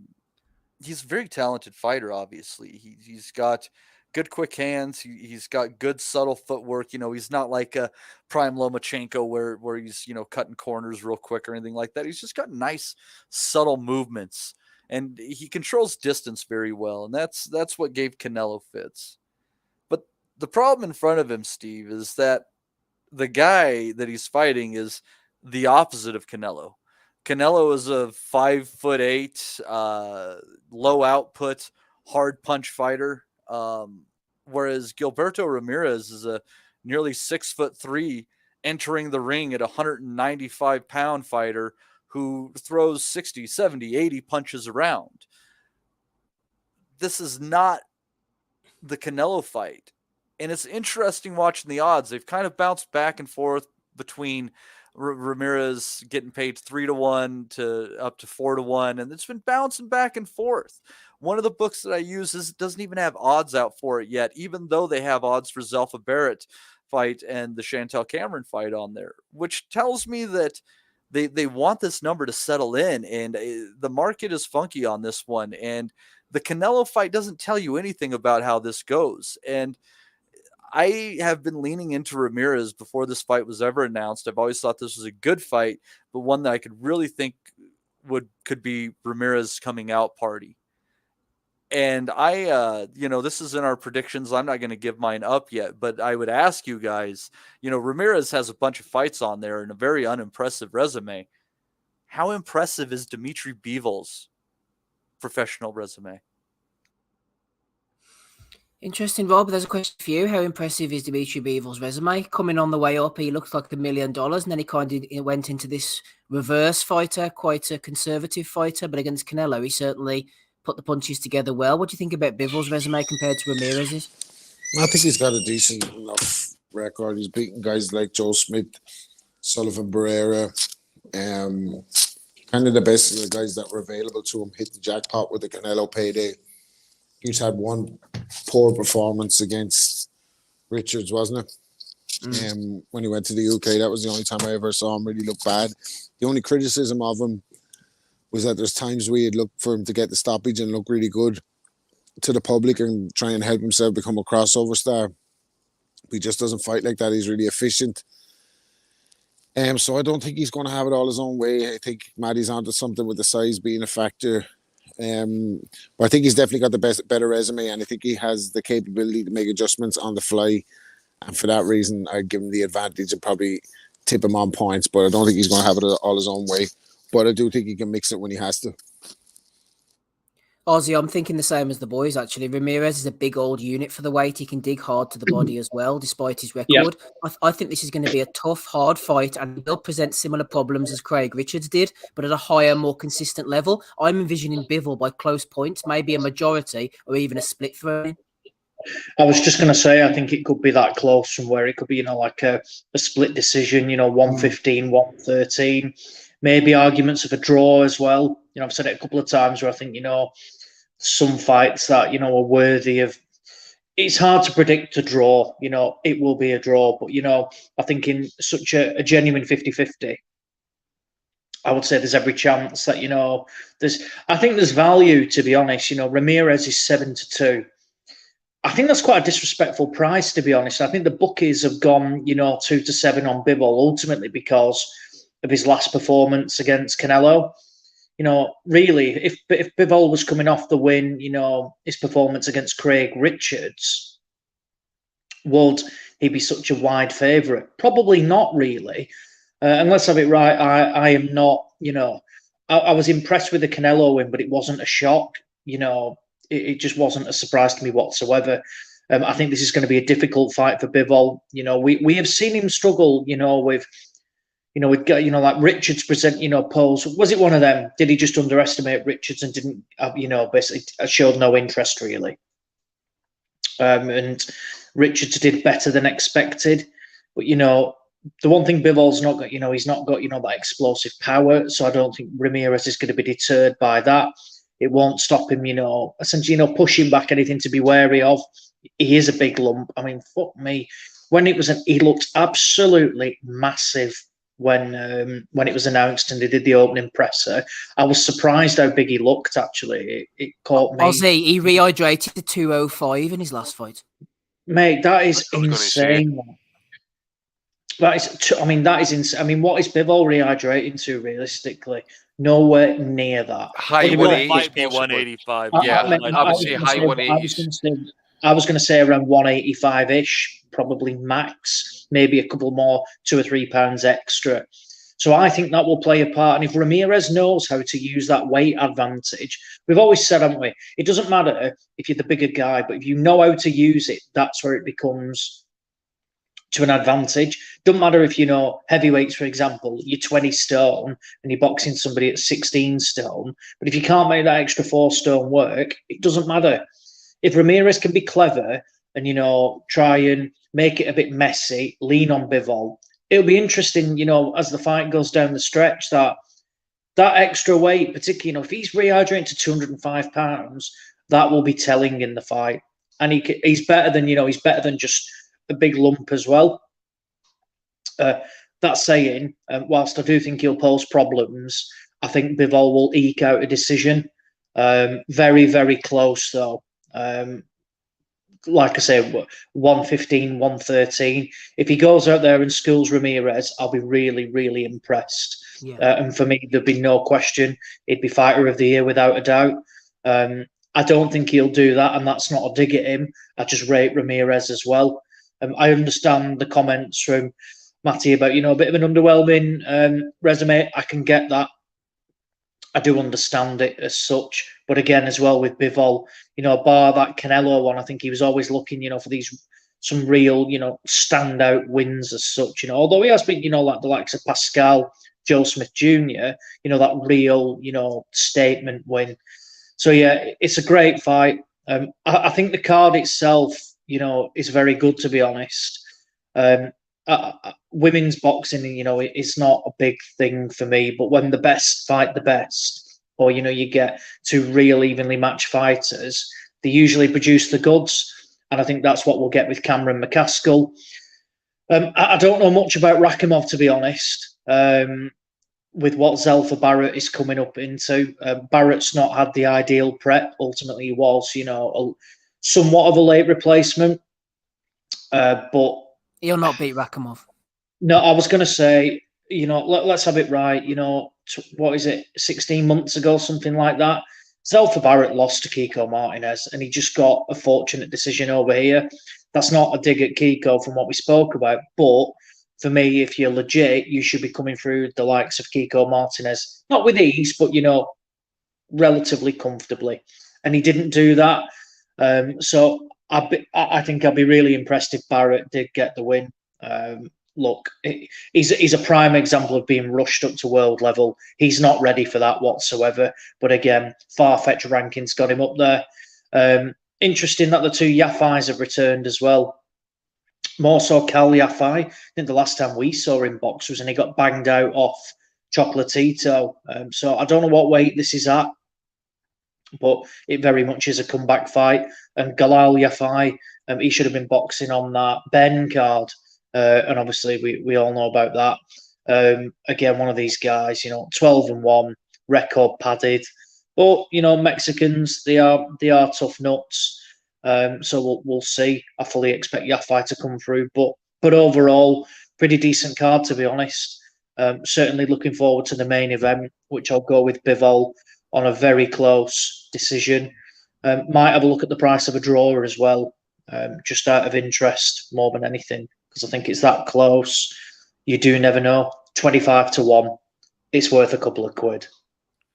he's a very talented fighter, obviously. He's got good quick hands. He's got good subtle footwork. You know, he's not like a prime Lomachenko where he's, you know, cutting corners real quick or anything like that. He's just got nice, subtle movements. And he controls distance very well, and that's what gave Canelo fits. But the problem in front of him, Steve, is that the guy that he's fighting is the opposite of Canelo. Canelo is a 5'8", low output, hard punch fighter, whereas Gilberto Ramirez is a nearly 6'3", entering the ring at 195-pound fighter who throws 60, 70, 80 punches around. This is not the Canelo fight. And it's interesting watching the odds. They've kind of bounced back and forth between Ramirez getting paid 3-1 to up to 4-1. And it's been bouncing back and forth. One of the books that I use doesn't even have odds out for it yet, even though they have odds for Zelfa Barrett fight and the Chantal Cameron fight on there, which tells me that they want this number to settle in, and the market is funky on this one. And the Canelo fight doesn't tell you anything about how this goes. And I have been leaning into Ramirez before this fight was ever announced. I've always thought this was a good fight, but one that I could really think could be Ramirez coming out party. And this is in our predictions. I'm not going to give mine up yet, but I would ask you guys, Ramirez has a bunch of fights on there and a very unimpressive resume. How impressive is Dimitri Bivol's professional resume? Interesting, Rob. There's a question for you. How impressive is Dimitri Bivol's resume? Coming on the way up, he looked like $1 million, and then he kind of went into this reverse fighter, quite a conservative fighter, but against Canelo, he certainly put the punches together well. What do you think about Bivol's resume compared to Ramirez's? I think he's got a decent enough record. He's beaten guys like Joe Smith, Sullivan Barrera, kind of the best of the guys that were available to him. Hit the jackpot with the Canelo payday. He's had one poor performance against Richards, wasn't it? When he went to the UK, that was the only time I ever saw him really look bad. The only criticism of him was that there's times we had looked for him to get the stoppage and look really good to the public and try and help himself become a crossover star. He just doesn't fight like that. He's really efficient. So I don't think he's going to have it all his own way. I think Maddie's onto something with the size being a factor. But I think he's definitely got the better resume, and I think he has the capability to make adjustments on the fly. And for that reason, I'd give him the advantage and probably tip him on points. But I don't think he's going to have it all his own way. But I do think he can mix it when he has to. Ozzy, I'm thinking the same as the boys, actually. Ramirez is a big old unit for the weight. He can dig hard to the body as well, despite his record. I think this is going to be a tough, hard fight, and he'll present similar problems as Craig Richards did, but at a higher, more consistent level. I'm envisioning Bivol by close points, maybe a majority or even a split throw. I was just going to say, I think it could be that close from where it could be, like a split decision, 115, 113. Maybe arguments of a draw as well. I've said it a couple of times where I think, some fights that, are worthy of. It's hard to predict a draw. It will be a draw. But, I think in such a genuine 50-50, I would say there's every chance that, I think there's value, to be honest. Ramirez is 7-2. I think that's quite a disrespectful price, to be honest. I think the bookies have gone, 2-7 on Bivol ultimately because of his last performance against Canelo. Really, if Bivol was coming off the win, his performance against Craig Richards, would he be such a wide favourite? Probably not, really. And let's have it right, I am not, I was impressed with the Canelo win, but it wasn't a shock. It just wasn't a surprise to me whatsoever. I think this is going to be a difficult fight for Bivol. We have seen him struggle, with like Richards present, polls. Was it one of them? Did he just underestimate Richards and didn't, basically showed no interest really? And Richards did better than expected. But, the one thing Bivol's not got, he's not got, that explosive power. So I don't think Ramirez is going to be deterred by that. It won't stop him, essentially, pushing back anything to be wary of. He is a big lump. I mean, fuck me. When it was, he looked absolutely massive when it was announced and they did the opening presser. I was surprised how big he looked, actually. It caught me. Ozzy, he rehydrated to 205 in his last fight. Mate, that is insane. That is insane. I mean, what is Bivol rehydrating to realistically? Nowhere near that. High 180s, might be 185. Yeah, I would say high 180s. I was going to say around 185-ish, probably max, maybe a couple more, 2 or 3 pounds extra. So I think that will play a part. And if Ramirez knows how to use that weight advantage, we've always said, haven't we? It doesn't matter if you're the bigger guy, but if you know how to use it, that's where it becomes to an advantage. Doesn't matter if heavyweights, for example, you're 20 stone and you're boxing somebody at 16 stone. But if you can't make that extra 4 stone work, it doesn't matter. If Ramirez can be clever and, try and make it a bit messy, lean on Bivol, it'll be interesting, as the fight goes down the stretch, that extra weight, particularly, if he's rehydrating to 205 pounds, that will be telling in the fight. And he's better than, he's better than just a big lump as well. That saying, whilst I do think he'll pose problems, I think Bivol will eke out a decision. Very, very close, though. Like I say, 115, 113. If he goes out there and schools Ramirez, I'll be really, really impressed. Yeah. And for me, there'd be no question. He'd be fighter of the year without a doubt. I don't think he'll do that, and that's not a dig at him. I just rate Ramirez as well. I understand the comments from Matty about, a bit of an underwhelming resume. I can get that. I do understand it as such. But again, as well with Bivol, bar that Canelo one, I think he was always looking, for some real, standout wins as such. Although he has been, like the likes of Pascal, Joe Smith Jr., that real, statement win. So, yeah, it's a great fight. I think the card itself, is very good, to be honest. Women's boxing, it's not a big thing for me, but when the best fight the best, or, you get 2 real evenly matched fighters, they usually produce the goods. And I think that's what we'll get with Cameron McCaskill. I don't know much about Rakhimov, to be honest, with what Zelfa Barrett is coming up into. Barrett's not had the ideal prep. Ultimately, he was, somewhat of a late replacement. But he'll not beat Rakhimov. No, I was going to say, let's have it right. What is it, 16 months ago, something like that? Zelfa Barrett lost to Kiko Martinez, and he just got a fortunate decision over here. That's not a dig at Kiko from what we spoke about, but for me, if you're legit, you should be coming through the likes of Kiko Martinez, not with ease, but relatively comfortably. and he didn't do that. So I think I'd be really impressed if Barrett did get the win. Look, he's a prime example of being rushed up to world level. He's not ready for that whatsoever. But again, far-fetched rankings got him up there. Interesting that the two Yafais have returned as well. More so Cal Yafai. I think the last time we saw him box was when he got banged out off Chocolatito. So I don't know what weight this is at, but it very much is a comeback fight. And Galal Yafai, he should have been boxing on that Ben card. And obviously we all know about that. Again, one of these guys, 12-1, record padded. But, Mexicans, they are tough nuts. So we'll see. I fully expect Yafai to come through. But overall, pretty decent card, to be honest. Certainly looking forward to the main event, which I'll go with Bivol on a very close decision. Might have a look at the price of a draw as well, just out of interest more than anything, because I think it's that close. You do never know. 25-1. It's worth a couple of quid.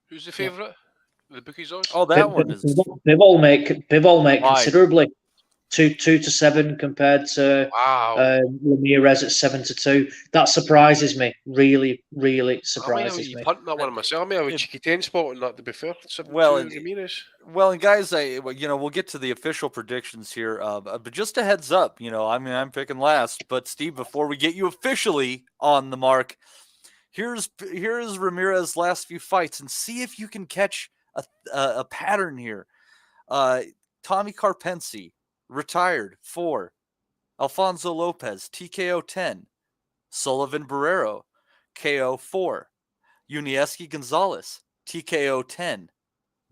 Who's the favourite? The bookies odds? Oh, that one is. Bivol make considerably. 2-7 compared to Ramirez at 7-2. That surprises me. Really, really surprises me. Punting that one myself. I mean, I would cheeky 10 spot on that, to be fair. Ramirez. Well, and guys, we'll get to the official predictions here. But just a heads up, I'm picking last. But Steve, before we get you officially on the mark, here is Ramirez's last few fights, and see if you can catch a pattern here. Tommy Carpensi, retired 4. Alfonso Lopez, TKO 10. Sullivan Barrero, KO 4. Unieski Gonzalez, TKO 10.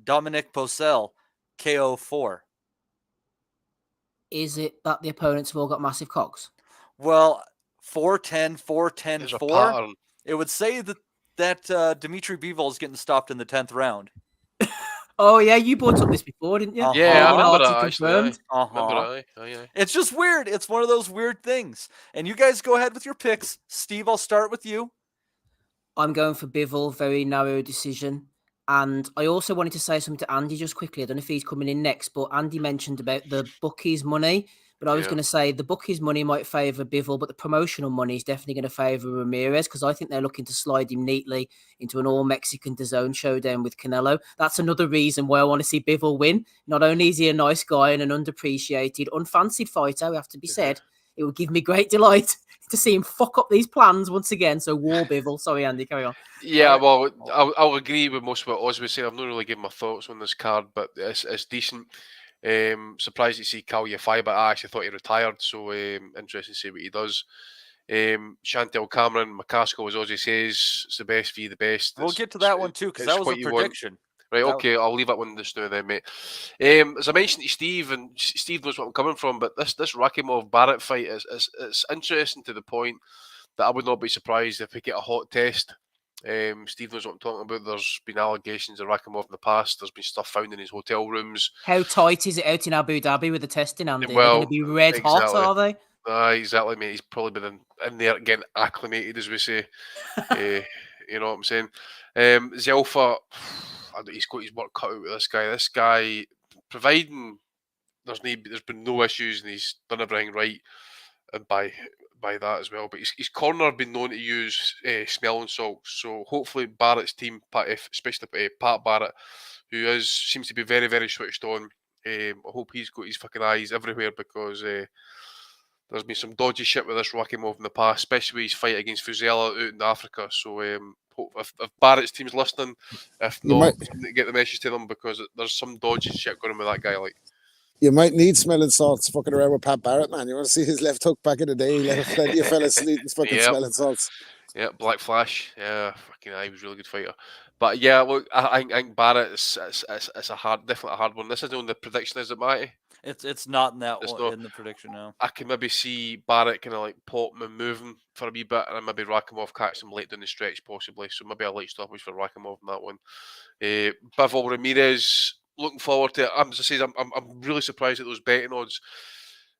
Dominic Posel, KO 4. Is it that the opponents have all got massive cocks? Well, 4-10, 4-10, 4. It would say that Dimitri Bivol is getting stopped in the 10th round. Oh, yeah, you brought up this before, didn't you? Yeah, I remember that, actually. It's just weird. It's one of those weird things. And you guys go ahead with your picks. Steve, I'll start with you. I'm going for Bivol, very narrow decision. And I also wanted to say something to Andy just quickly. I don't know if he's coming in next, but Andy mentioned about the bookies' money. But I was going to say the bookies' money might favour Bivol, but the promotional money is definitely going to favour Ramirez, because I think they're looking to slide him neatly into an all-Mexican DAZN showdown with Canelo. That's another reason why I want to see Bivol win. Not only is he a nice guy and an underappreciated, unfancied fighter, we have to be said, it would give me great delight to see him fuck up these plans once again. So war Bivol. Sorry, Andy, carry on. Yeah, well, I'll agree with most of what Oz was saying. I've not really given my thoughts on this card, but it's decent. Surprised to see Cal Yafai, but I actually thought he retired, so interesting to see what he does. Chantel Cameron, McCaskill, as Ozzy says, it's the best for you, the best. We'll get to that one too, because that was a prediction. Right, okay, I'll leave that one just now then, mate. As I mentioned to Steve, and Steve knows what I'm coming from, but this Rakimov-Barrett fight is interesting to the point that I would not be surprised if we get a hot test. Steve knows what I'm talking about. There's been allegations of Rakimov in the past. There's been stuff found in his hotel rooms. How tight is it out in Abu Dhabi with the testing, Andy? Well, They're going to be red hot, are they? Exactly, mate. He's probably been in there getting acclimated, as we say. You know what I'm saying? Zelfa, he's got his work cut out with this guy. This guy, providing there's been no issues and he's done everything right, and by that as well. But his corner been known to use smelling salts. So hopefully Barrett's team, especially Pat Barrett, who seems to be very, very switched on. I hope he's got his fucking eyes everywhere, because there's been some dodgy shit with this Rakimov in the past, especially his fight against Fuzela out in Africa. So if Barrett's team's listening, if not, get the message to them, because there's some dodgy shit going on with that guy. Like, you might need smelling salts fucking around with Pat Barrett, man. You want to see his left hook back in the day? He let plenty of fellas need his fucking smelling salts. Yeah, Black Flash. Yeah, fucking he was a really good fighter. But yeah, look, I think Barrett is definitely a hard one. This isn't on the prediction, is it, Matty? It's not in that one in the prediction now. I can maybe see Barrett kind of like pop him and moving for a wee bit, and maybe Rakimov catch him late down the stretch possibly. So maybe a late stoppage for Rakimov in that one. Bivol Ramirez, looking forward to it. I'm really surprised at those betting odds.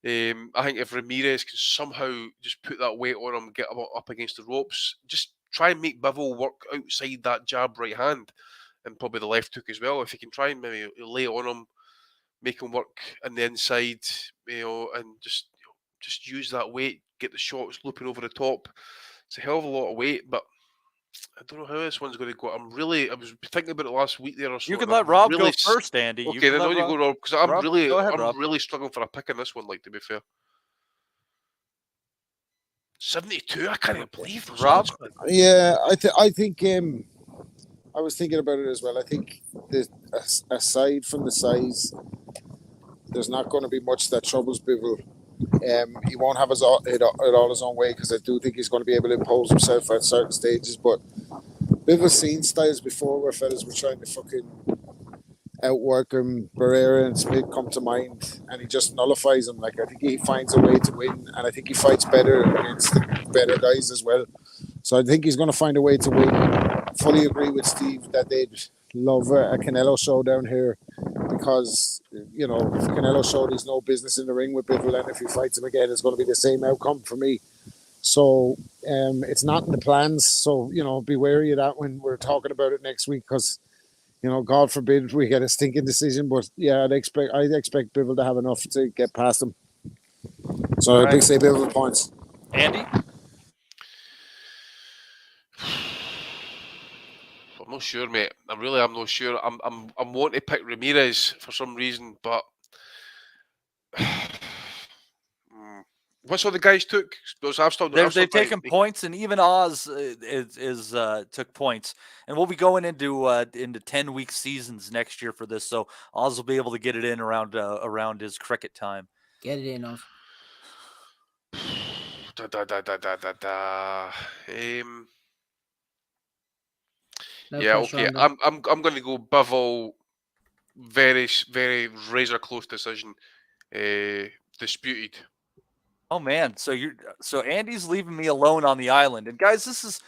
I think if Ramirez can somehow just put that weight on him, get him up against the ropes, just try and make Bivol work outside that jab right hand. and probably the left hook as well. If you can try and maybe lay on him, make him work on the inside, and just use that weight, get the shots looping over the top. It's a hell of a lot of weight, but I don't know how this one's going to go. I was thinking about it last week there or so. You can let Rob go first, Andy. Okay, then you go, Rob, because I'm really struggling for a pick in this one. Like, to be fair, 72. I can't even believe those. Rob, yeah, I think I was thinking about it as well. I think aside from the size, there's not going to be much that troubles Bivol. He won't have it all his own way, because I do think he's going to be able to impose himself at certain stages. But Bivol's seen styles before where fellas were trying to fucking outwork him. Barrera and Smith come to mind, and he just nullifies them. Like, I think he finds a way to win, and I think he fights better against the better guys as well. So I think he's going to find a way to win. Fully agree with Steve that they'd love a Canelo showdown here, because, Canelo showed he's no business in the ring with Bivol, and if he fights him again, it's going to be the same outcome for me. So it's not in the plans. So, be wary of that when we're talking about it next week, because, God forbid we get a stinking decision. But yeah, I'd expect Bivol to have enough to get past him. So I think say Bivol points. Andy? I'm not sure, mate. I'm not sure. I'm wanting to pick Ramirez for some reason, but what's all the guys took? They've taken points, and even Oz took points, and we'll be going into 10-week seasons next year for this. So Oz will be able to get it in around his cricket time. Get it in, Oz. Okay. I'm going to go Bivol. Very, very razor close decision. Disputed. Oh man, so Andy's leaving me alone on the island, and guys,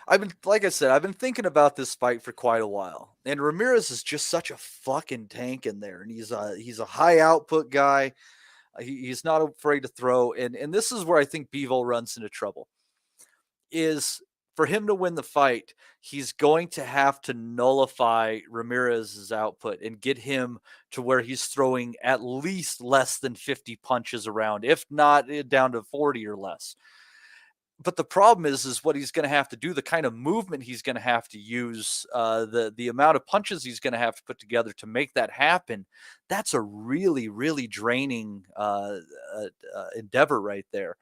I've been thinking about this fight for quite a while, and Ramirez is just such a fucking tank in there, and he's a high output guy. He's not afraid to throw, and this is where I think Bivol runs into trouble. Is for him to win the fight, he's going to have to nullify Ramirez's output and get him to where he's throwing at least less than 50 punches around, if not down to 40 or less. But the problem is what he's going to have to do, the kind of movement he's going to have to use, the amount of punches he's going to have to put together to make that happen. That's a really, really draining endeavor right there.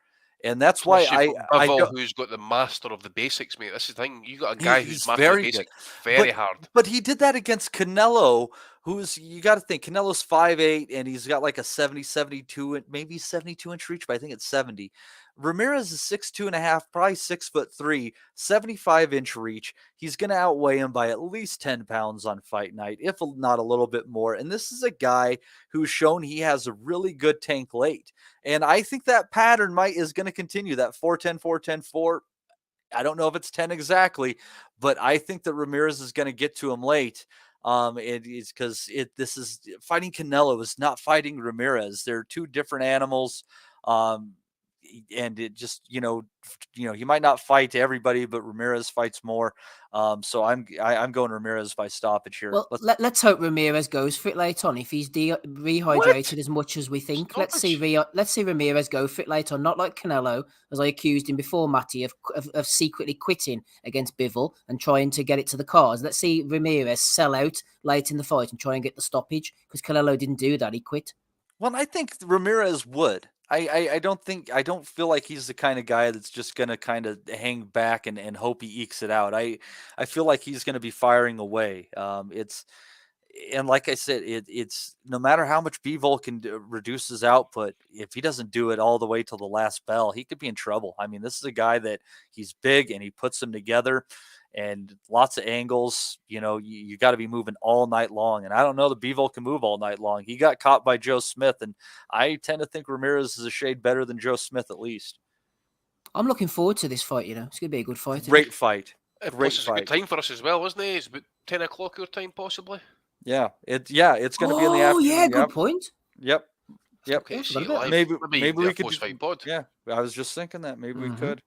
And that's why Bivol, who's got the master of the basics, mate. This is the thing. You got a guy who's master of the basics very hard. But he did that against Canelo, you got to think, Canelo's 5'8", and he's got like a 72, maybe 72-inch reach, but I think it's 70. Ramirez is 6'2.5", probably 6'3", 75-inch reach. He's going to outweigh him by at least 10 pounds on fight night, if not a little bit more. And this is a guy who's shown he has a really good tank late. And I think that pattern is going to continue, that 4-10, 4-10, 4. I don't know if it's 10 exactly, but I think that Ramirez is going to get to him late. It is because this is fighting Canelo is not fighting Ramirez. They're two different animals. And it just, he might not fight everybody, but Ramirez fights more. So I'm going Ramirez by stoppage here. Well, let's hope Ramirez goes for it late on. If he's rehydrated as much as we think, let's see Ramirez go for it late on. Not like Canelo, as I accused him before, Matty, of secretly quitting against Bivol and trying to get it to the cars. Let's see Ramirez sell out late in the fight and try and get the stoppage, because Canelo didn't do that. He quit. Well, I think Ramirez would. I don't feel like he's the kind of guy that's just going to kind of hang back and hope he ekes it out. I feel like he's going to be firing away. And like I said, it's no matter how much Bivol can reduce his output, if he doesn't do it all the way till the last bell, he could be in trouble. I mean, this is a guy that he's big and he puts them together. And lots of angles, you got to be moving all night long. And I don't know that Bivol can move all night long. He got caught by Joe Smith, and I tend to think Ramirez is a shade better than Joe Smith, at least. I'm looking forward to this fight, It's going to be a good fight. Great fight. Great fight. A good time for us as well, wasn't it? It's about 10 o'clock your time, possibly. Yeah, it's going to be in the afternoon. Oh, yeah, good point. Yep. Okay, maybe we could post-fight pod. Yeah, I was just thinking that maybe we could.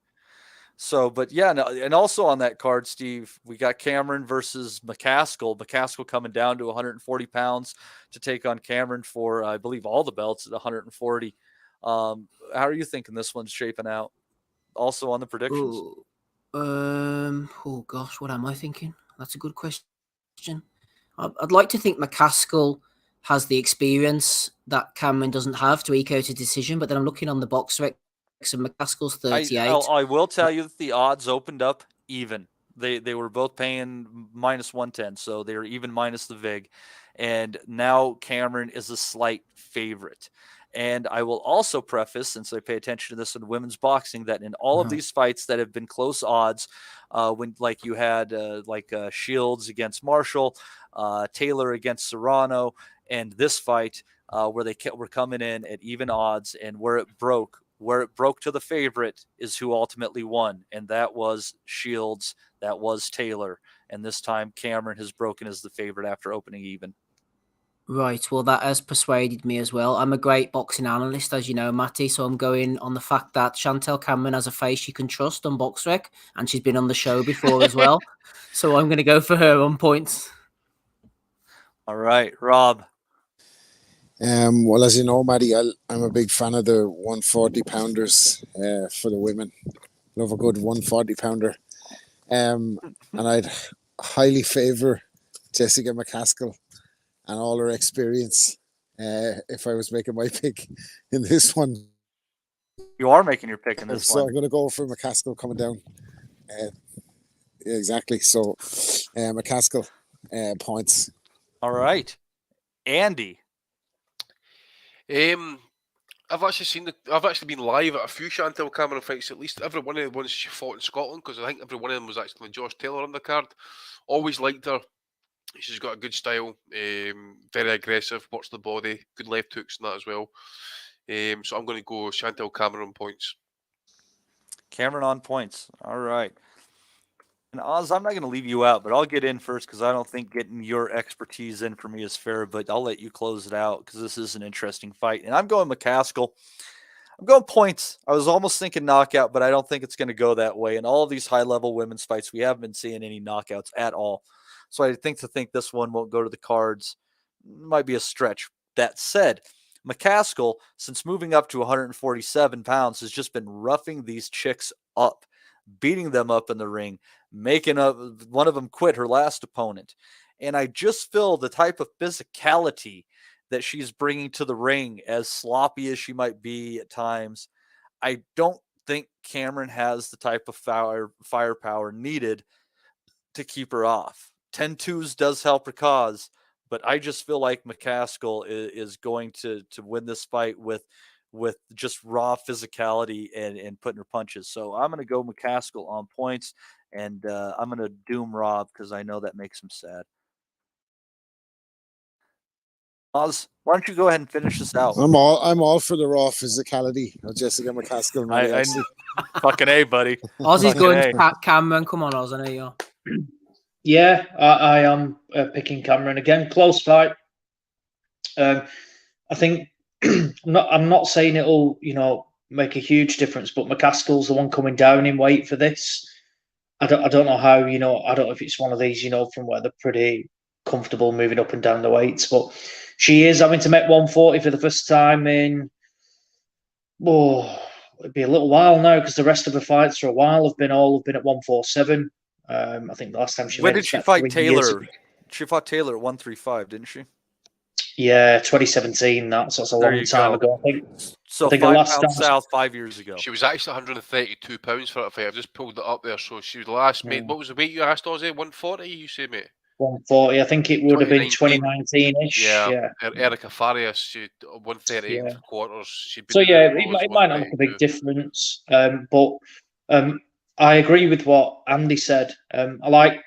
So, but yeah, no, and also on that card, Steve, we got Cameron versus McCaskill. McCaskill coming down to 140 pounds to take on Cameron for, I believe, all the belts at 140. How are you thinking this one's shaping out? Also on the predictions. Oh gosh, what am I thinking? That's a good question. I'd like to think McCaskill has the experience that Cameron doesn't have to eco to decision, but then I'm looking on the box recs and McCaskill's 38. I will tell you that the odds opened up even. They were both paying minus 110, so they were even minus the VIG. And now Cameron is a slight favorite. And I will also preface, since I pay attention to this in women's boxing, that in all of these fights that have been close odds, when like you had Shields against Marshall, Taylor against Serrano, and this fight where they were coming in at even odds, and where it broke to the favorite is who ultimately won, and that was Shields, that was Taylor, and this time Cameron has broken as the favorite after opening even. Right, well, that has persuaded me as well. I'm a great boxing analyst, as you know, Matty, so I'm going on the fact that Chantel Cameron has a face you can trust on BoxRec, and she's been on the show before as well. So I'm going to go for her on points. All right, Rob. Well, as you know, Matty, I'm a big fan of the 140-pounders for the women. Love a good 140-pounder. And I'd highly favour Jessica McCaskill and all her experience if I was making my pick in this one. You are making your pick in this so one. I'm going to go for McCaskill coming down. Exactly. So McCaskill points. All right. Andy. I've actually been live at a few Chantel Cameron fights, at least every one of the ones she fought in Scotland, because I think every one of them was actually Josh Taylor undercard. Always liked her. She's got a good style, very aggressive, works the body, good left hooks and that as well. So I'm going to go Chantel Cameron on points. Cameron on points. All right. And Oz, I'm not going to leave you out, but I'll get in first because I don't think getting your expertise in for me is fair, but I'll let you close it out because this is an interesting fight. And I'm going McCaskill. I'm going points. I was almost thinking knockout, but I don't think it's going to go that way. In all of these high-level women's fights, we haven't been seeing any knockouts at all. So I think this one won't go to the cards might be a stretch. That said, McCaskill, since moving up to 147 pounds, has just been roughing these chicks up, beating them up in the ring, making one of them quit her last opponent. And I just feel the type of physicality that she's bringing to the ring, as sloppy as she might be at times, I don't think Cameron has the type of firepower needed to keep her off. 10-2s does help her cause, but I just feel like McCaskill is going to win this fight with just raw physicality and putting her punches. So I'm going to go McCaskill on points, and I'm going to doom Rob because I know that makes him sad. Oz, why don't you go ahead and finish this out? I'm all for the raw physicality of Jessica McCaskill. I fucking A, buddy. Oz is going to pat Cameron. Come on, Oz, I know you are. Yeah, I am picking Cameron again. Close fight. I think I'm not saying it'll make a huge difference, but McCaskill's the one coming down in weight for this. I don't know how, I don't know if it's one of these, from where they're pretty comfortable moving up and down the weights, but she is having to make 140 for the first time in, it'd be a little while now, because the rest of the fights for a while have been at 147. I think the last time she when did she fight Taylor? She fought Taylor at 135, didn't she? Yeah, 2017. That's a long time ago. I think. So I think 5 the last pounds south 5 years ago. She was actually 132 pounds for that fight. I've just pulled it up there. So she was last mate. What was the weight you asked, Ozzy? 140, you say, mate? 140. I think it would have been 2019-ish. Yeah. Erica Farias, she 138 for quarters. It might not make a big difference. But I agree with what Andy said. I like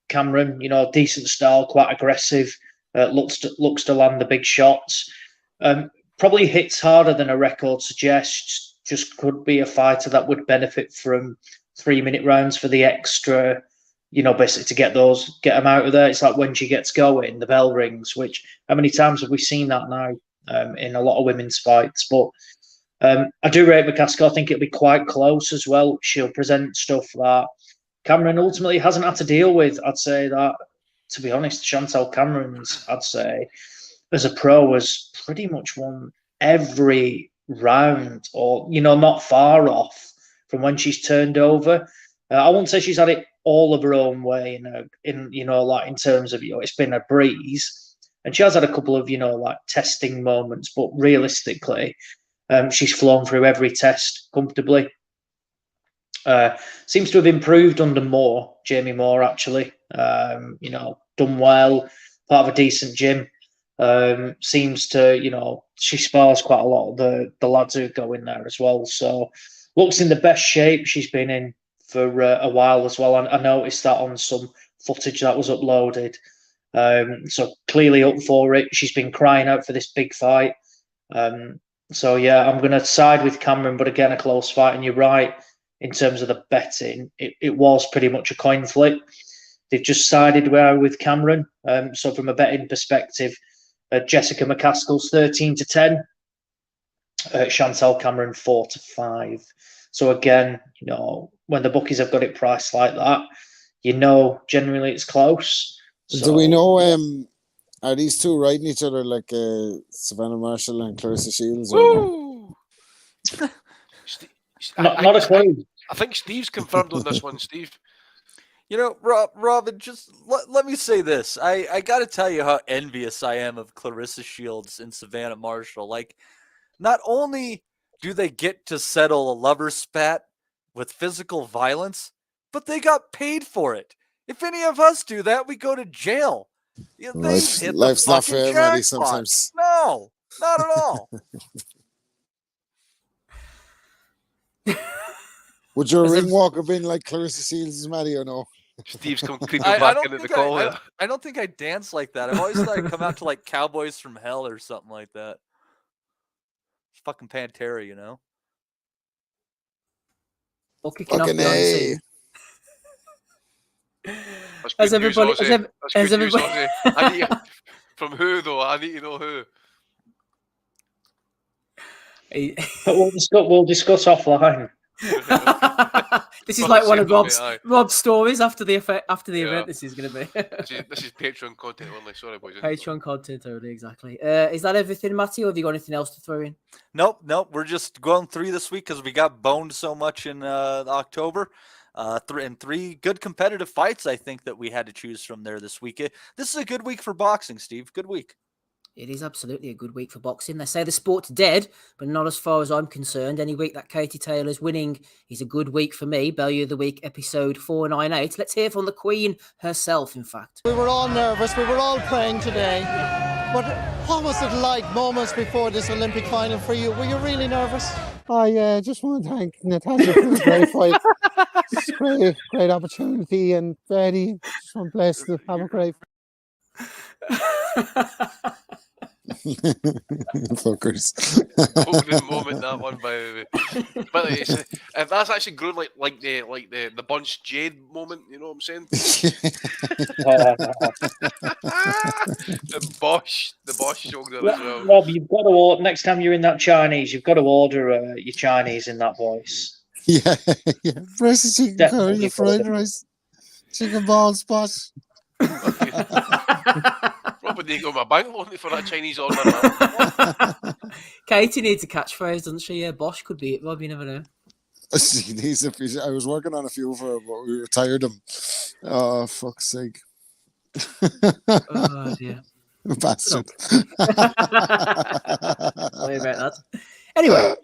Cameron. Decent style, quite aggressive. Looks to land the big shots. Probably hits harder than a record suggests. Just could be a fighter that would benefit from 3-minute rounds for the extra. Basically to get them out of there. It's like when she gets going, the bell rings. Which how many times have we seen that now in a lot of women's fights? But I do rate McCaskill. I think it'll be quite close as well. She'll present stuff that Cameron ultimately hasn't had to deal with. I'd say that, to be honest, Chantal Cameron's, I'd say, as a pro, has pretty much won every round, or not far off from when she's turned over. I won't say she's had it all of her own way, in terms of it's been a breeze, and she has had a couple of testing moments, but realistically, she's flown through every test comfortably. Seems to have improved under Jamie Moore actually. Done well, part of a decent gym. Seems to, she spars quite a lot of the lads who go in there as well. So looks in the best shape she's been in for a while as well. I noticed that on some footage that was uploaded. So clearly up for it. She's been crying out for this big fight. So yeah, I'm going to side with Cameron, but again, a close fight. And you're right, in terms of the betting, it was pretty much a coin flip. They've just sided with Cameron. So from a betting perspective, Jessica McCaskill's 13-10, Chantal Cameron 4-5. So again, when the bookies have got it priced like that, generally it's close. So, do we know? Are these two riding each other like Savannah Marshall and Clarissa Shields? Woo! Not a clue. I think Steve's confirmed on this one, Steve. Robin, just let me say this. I got to tell you how envious I am of Clarissa Shields and Savannah Marshall. Like, not only do they get to settle a lover spat with physical violence, but they got paid for it. If any of us do that, we go to jail. Life's not fair, Maddie, sometimes. No, not at all. Would your ring walk have been like Clarissa Shields, Maddie, or no? Steve's come creeping back into the call. I don't think I dance like that. I've always thought I'd come out to like Cowboys from Hell or something like that. It's fucking Pantera, Okay, fucking A. Has everybody? From who though? I need to know who. We'll discuss offline. This is like one of Rob's stories after the event. This is going to be. This is Patreon content only. Sorry, boys. Patreon content only, exactly. Is that everything, Matty, or have you got anything else to throw in? Nope. We're just going 3 this week because we got boned so much in October. Three good competitive fights, I think, that we had to choose from there this week. This is a good week for boxing, Steve. Good week. It is absolutely a good week for boxing. They say the sport's dead, but not as far as I'm concerned. Any week that Katie Taylor's winning is a good week for me. Bellew of the Week, episode 498. Let's hear from the Queen herself, in fact. We were all nervous. We were all praying today. But what was it like moments before this Olympic final for you? Were you really nervous? I just want to thank Natasha for the great fight. It's great opportunity, and Freddie, just want to bless to have a great fuckers. Golden moment, that one, by the way. But if that's actually grown like the Bunch Jade moment, you know what I'm saying? the Bosch showed as well. Rob, you've got to order, next time you're in that Chinese, you've got to order your Chinese in that voice. Yeah. Breast of chicken curry, fried rice, chicken balls, spots. Robert didn't go my bank loan for that Chinese order. Katie needs a catchphrase, doesn't she? Yeah, Bosch could be it, Rob. You never know. She needs a few. I was working on a few for her, but we retired them. Oh, fuck's sake. Oh, dear. Bastard. Sorry about that. Anyway,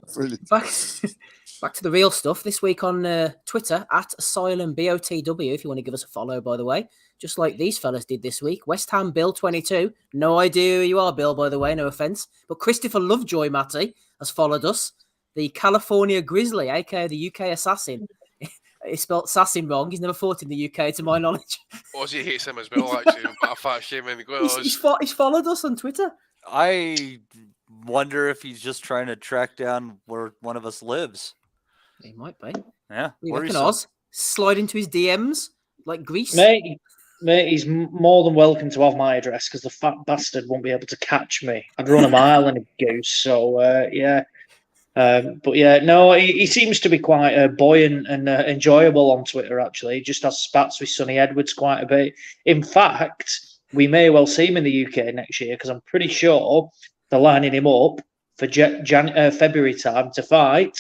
back to the real stuff. This week on Twitter, at Asylum BOTW, if you want to give us a follow, by the way. Just like these fellas did this week. West Ham Bill 22. No idea who you are, Bill, by the way. No offence. But Christopher Lovejoy, Matty, has followed us. The California Grizzly, a.k.a. the UK Assassin. He spelled assassin wrong. He's never fought in the UK, to my knowledge. Ozzy hates him as well, actually. But a fat shame in the He's followed us on Twitter. I wonder if he's just trying to track down where one of us lives. He might be. Yeah. We reckon Oz. Slide into his DMs like Greece. Mate, he's more than welcome to have my address because the fat bastard won't be able to catch me. I'd run a mile in a goose, so yeah. But yeah, no, he seems to be quite buoyant and enjoyable on Twitter, actually. He just has spats with Sonny Edwards quite a bit. In fact, we may well see him in the UK next year because I'm pretty sure they're lining him up for February time to fight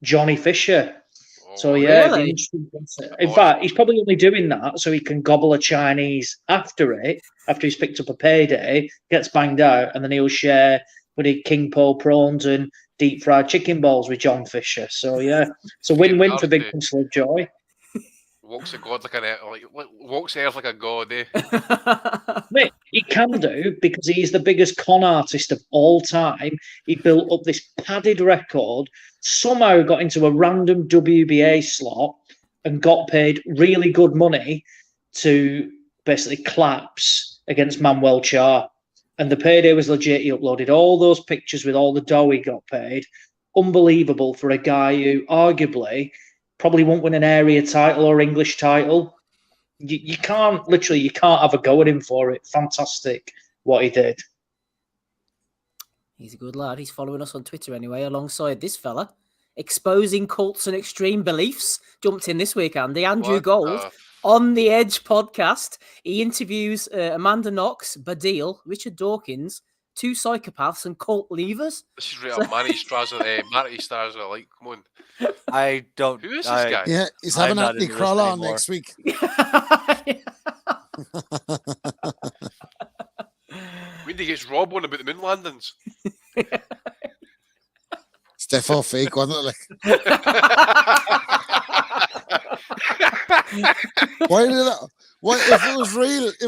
Johnny Fisher. So yeah, really? In fact, he's probably only doing that so he can gobble a Chinese after he's picked up a payday, gets banged out, and then he'll share King Pole prawns and deep fried chicken balls with John Fisher. So yeah, it's a win-win for Big Prince Lovejoy. Walks a god walks earth like a god, eh? Mate, he can do because he's the biggest con artist of all time. He built up this padded record, somehow got into a random WBA slot and got paid really good money to basically collapse against Manuel Char. And the payday was legit. He uploaded all those pictures with all the dough he got paid. Unbelievable for a guy who arguably probably won't win an area title or English title. You can't have a go at him for it. Fantastic what he did. He's a good lad. He's following us on Twitter anyway, alongside this fella. Exposing cults and extreme beliefs. Jumped in this week, Andy. Andrew Gold on the Edge podcast. He interviews Amanda Knox, Badil, Richard Dawkins, two psychopaths and cult leavers. This is real Matty Straza, like, come on. I don't. Who is this guy? Yeah, he's having Anthony Kroll on next week. When he gets Rob on about the moon landings. It's definitely fake, wasn't it? Why did that? Why, if it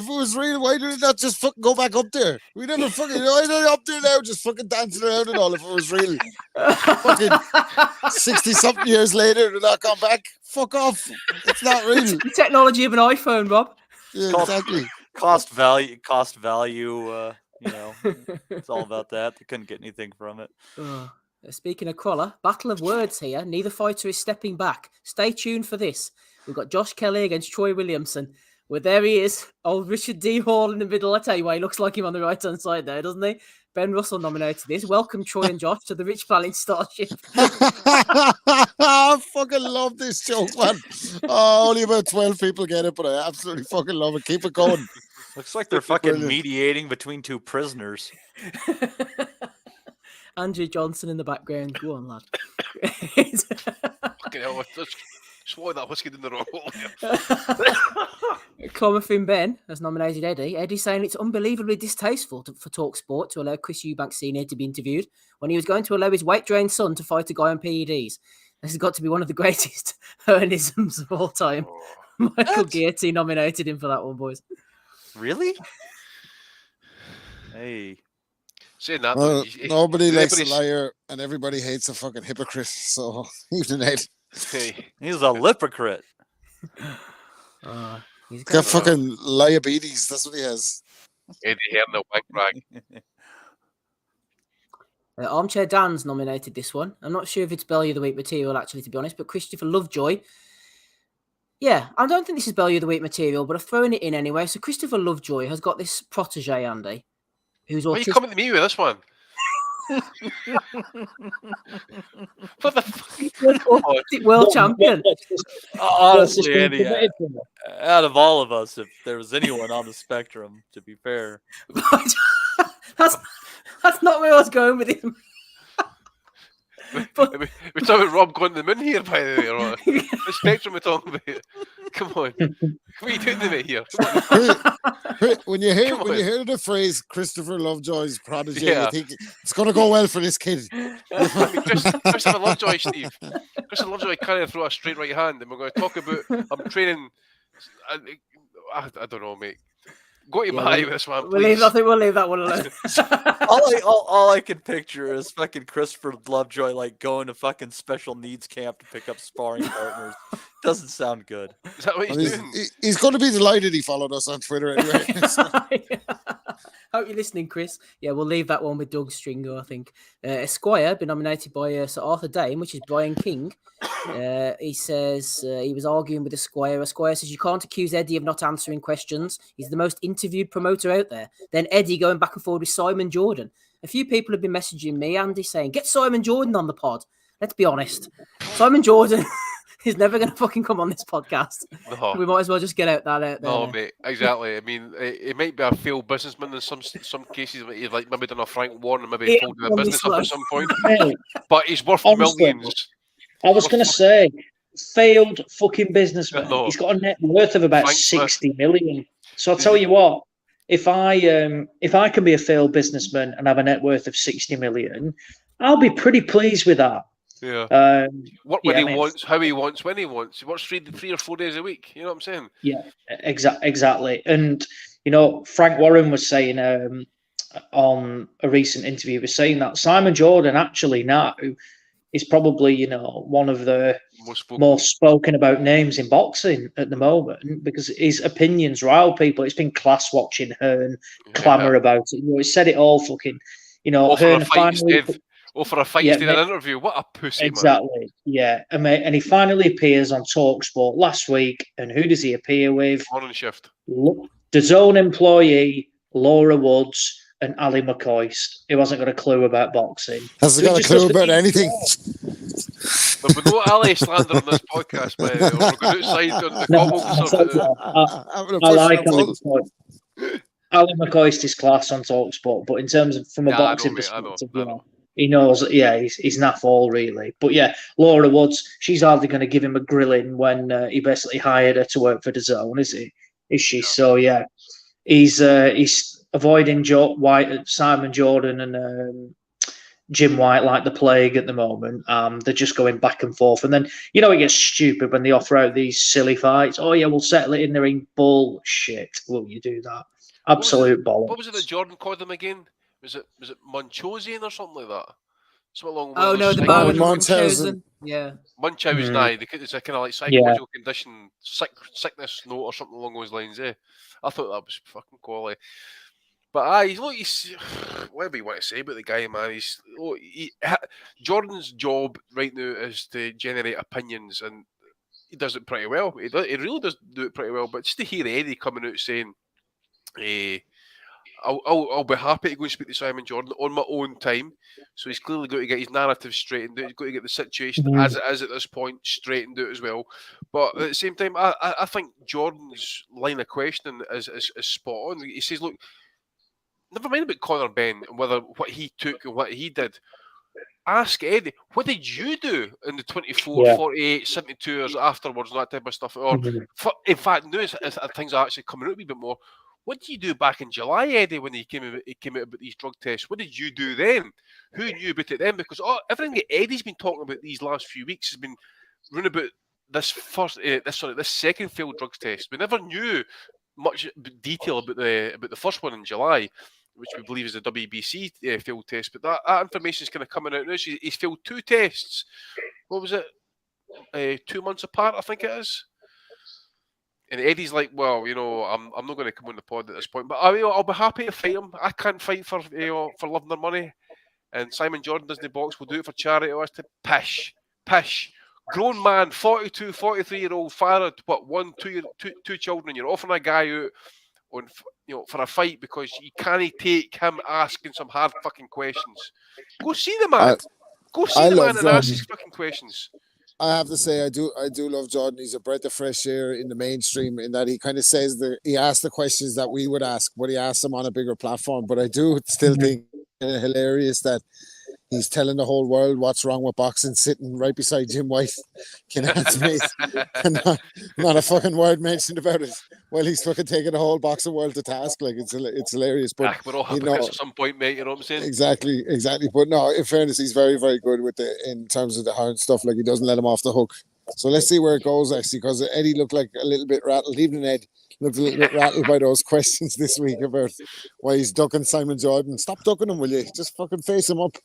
was real, why did it not just fucking go back up there? We never fucking. Why are they up there now, just fucking dancing around and all? If it was real, fucking 60-something years later, they're not gone back. Fuck off! It's not real. The technology of an iPhone, Rob. Yeah, exactly. Cost value. It's all about that. They couldn't get anything from it. Speaking of Crawler, battle of words here. Neither fighter is stepping back. Stay tuned for this. We've got Josh Kelly against Troy Williamson. Well, there he is. Old Richard D. Hall in the middle. I tell you what, he looks like him on the right-hand side there, doesn't he? Ben Russell nominated this. Welcome, Troy and Josh, to the Rich Planet Starship. I fucking love this joke, man. Oh, only about 12 people get it, but I absolutely fucking love it. Keep it going. Looks like they're fucking mediating between two prisoners. Andrew Johnson in the background. Go on, lad. Fucking hell, swallow that whiskey in the roll. Clomerfin Ben has nominated Eddie. Eddie saying it's unbelievably distasteful for TalkSport to allow Chris Eubanks Sr. to be interviewed when he was going to allow his weight-drained son to fight a guy on PEDs. This has got to be one of the greatest Hearnisms of all time. Michael Gierty nominated him for that one, boys. Really? Hey. Saying that, nobody likes a liar and everybody hates a fucking hypocrite. So even Ed. Hey. He's a hypocrite. He's got fucking diabetes. That's what he has. Eddie here in the white rag. Armchair Dan's nominated this one. I'm not sure if it's Belly of the Week material, actually, to be honest, but Christopher Lovejoy. Yeah, I don't think this is Belly of the Week material, but I've thrown it in anyway. So Christopher Lovejoy has got this protege, Andy, who's Why are you coming to me with this one? What the fuck? World champion. Honestly, Andy, out of all of us, if there was anyone on the spectrum, to be fair. That's not where I was going with it. We're talking about Rob going to the moon here, by the way. Or the spectrum we're talking about. Come on. What are you doing to me here? When you hear the phrase Christopher Lovejoy's protege, you think it's going to go well for this kid. Christopher Lovejoy, Steve. Christopher Lovejoy can't throw a straight right hand, and we're going to talk about I'm training. I don't know, mate. Go to my with this one, please. I think we'll leave that one alone. all I can picture is fucking Christopher Lovejoy like going to fucking special needs camp to pick up sparring partners. Doesn't sound good. Is that what he's doing? He's going to be delighted he followed us on Twitter anyway. Hope you're listening, Chris. Yeah, we'll leave that one with Doug Stringer, I think. Esquire, been nominated by Sir Arthur Dame, which is Brian King. He says he was arguing with Esquire. Esquire says you can't accuse Eddie of not answering questions. He's the most interviewed promoter out there. Then Eddie going back and forth with Simon Jordan. a few people have been messaging me, Andy, saying, get Simon Jordan on the pod. Let's be honest. Simon Jordan is never going to fucking come on this podcast. No. We might as well just get that out there. No, mate, exactly. I mean, it might be a failed businessman in some cases. He's like maybe done a Frank Warren and maybe folded a business up at some point. But he's worth millions. I was going to say, failed fucking businessman. No. He's got a net worth of about 60 million. So I'll tell you what, if I can be a failed businessman and have a net worth of 60 million, I'll be pretty pleased with that. Yeah. When he wants, how he wants, when he wants. He works 3 or 4 days a week. You know what I'm saying? Yeah, exactly. And Frank Warren was saying on a recent interview, he was saying that Simon Jordan actually now is probably one of the most spoken about names in boxing at the moment because his opinions rile people. It's been class watching Hearn clamour about it. He said it all fucking. Hearn finally. For a fight in an interview. What a pussy, exactly, man. Yeah. And he finally appears on TalkSport last week. And who does he appear with? Morning shift. The Zone employee, Laura Woods, and Ali McCoist, who hasn't got a clue about boxing. Hasn't got a clue about anything. There'll be no Ali slander on this podcast, man. We're going outside on the cobbles. I like Ali McCoist. Ali McCoist is class on TalkSport, but in terms of from a boxing perspective, he knows, he's naff all really. But yeah, Laura Woods, she's hardly going to give him a grilling when he basically hired her to work for the Zone, is he? Is she? Yeah. So yeah, he's avoiding Simon Jordan and Jim White like the plague at the moment. They're just going back and forth, and then it gets stupid when they offer out these silly fights. Oh yeah, we'll settle it in the ring. Bullshit. Will you do that? Absolute bollocks. What was it that Jordan called them again? Was it Munchausen or something like that? Something along the Munchausen. Yeah. Munchausen, it's a kind of like psychological condition, sickness note or something along those lines, I thought that was fucking quality. But he's whatever you want to say about the guy, man. Jordan's job right now is to generate opinions, and he does it pretty well. He really does do it pretty well. But just to hear Eddie coming out saying, I'll be happy to go and speak to Simon Jordan on my own time. So he's clearly got to get his narrative straightened out. He's got to get the situation as it is at this point straightened out as well. But at the same time, I think Jordan's line of questioning is spot on. He says, look, never mind about Conor Benn and what he took and what he did. Ask Eddie, what did you do in the 24, 48, 72 hours afterwards and that type of stuff? Or in fact, now things are actually coming out a wee bit more. What did you do back in July, Eddie, when he came out about these drug tests? What did you do then? Who knew about it then? Because everything that Eddie's been talking about these last few weeks has been running about this second failed drugs test. We never knew much detail about the first one in July, which we believe is a WBC failed test. But that information is kind of coming out now. So he's failed 2 tests. What was it? 2 months apart, I think it is. And Eddie's like, well, I'm not going to come on the pod at this point, but I'll be happy to fight him. I can't fight for loving their money. And Simon Jordan doesn't box. We'll do it for charity. Pish. Grown man, 42, 43-year-old father, two children, and you're offering a guy out on, for a fight because you can't take him asking some hard fucking questions. Go see the man. Go see the man and ask his fucking questions. I have to say, I do love Jordan. He's a breath of fresh air in the mainstream in that he kind of says he asks the questions that we would ask, but he asks them on a bigger platform. But I do still think it's hilarious that he's telling the whole world what's wrong with boxing, sitting right beside Jim White, and not a fucking word mentioned about it. While he's fucking taking the whole boxing world to task, like it's hilarious. But we're all hypocrites at some point, mate. You know what I'm saying? Exactly. But no, in fairness, he's very, very good with in terms of the hard stuff. Like he doesn't let him off the hook. So let's see where it goes actually, because Eddie looked like a little bit rattled. Even Ed looked a little bit rattled by those questions this week about why he's ducking Simon Jordan. Stop ducking him, will you? Just fucking face him up.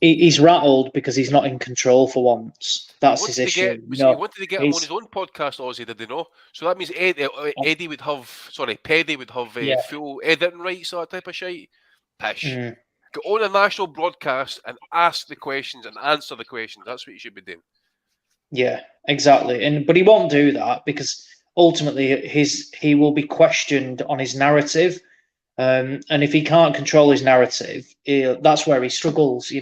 He's rattled because he's not in control for once. That's his issue. He wanted to get him on his own podcast, Ozzy, did they know? So that means Paddy would have full editing rights, that type of shit. Pish. Go on a national broadcast and ask the questions and answer the questions. That's what you should be doing. Yeah, exactly. But he won't do that because ultimately he will be questioned on his narrative. And if he can't control his narrative, that's where he struggles. He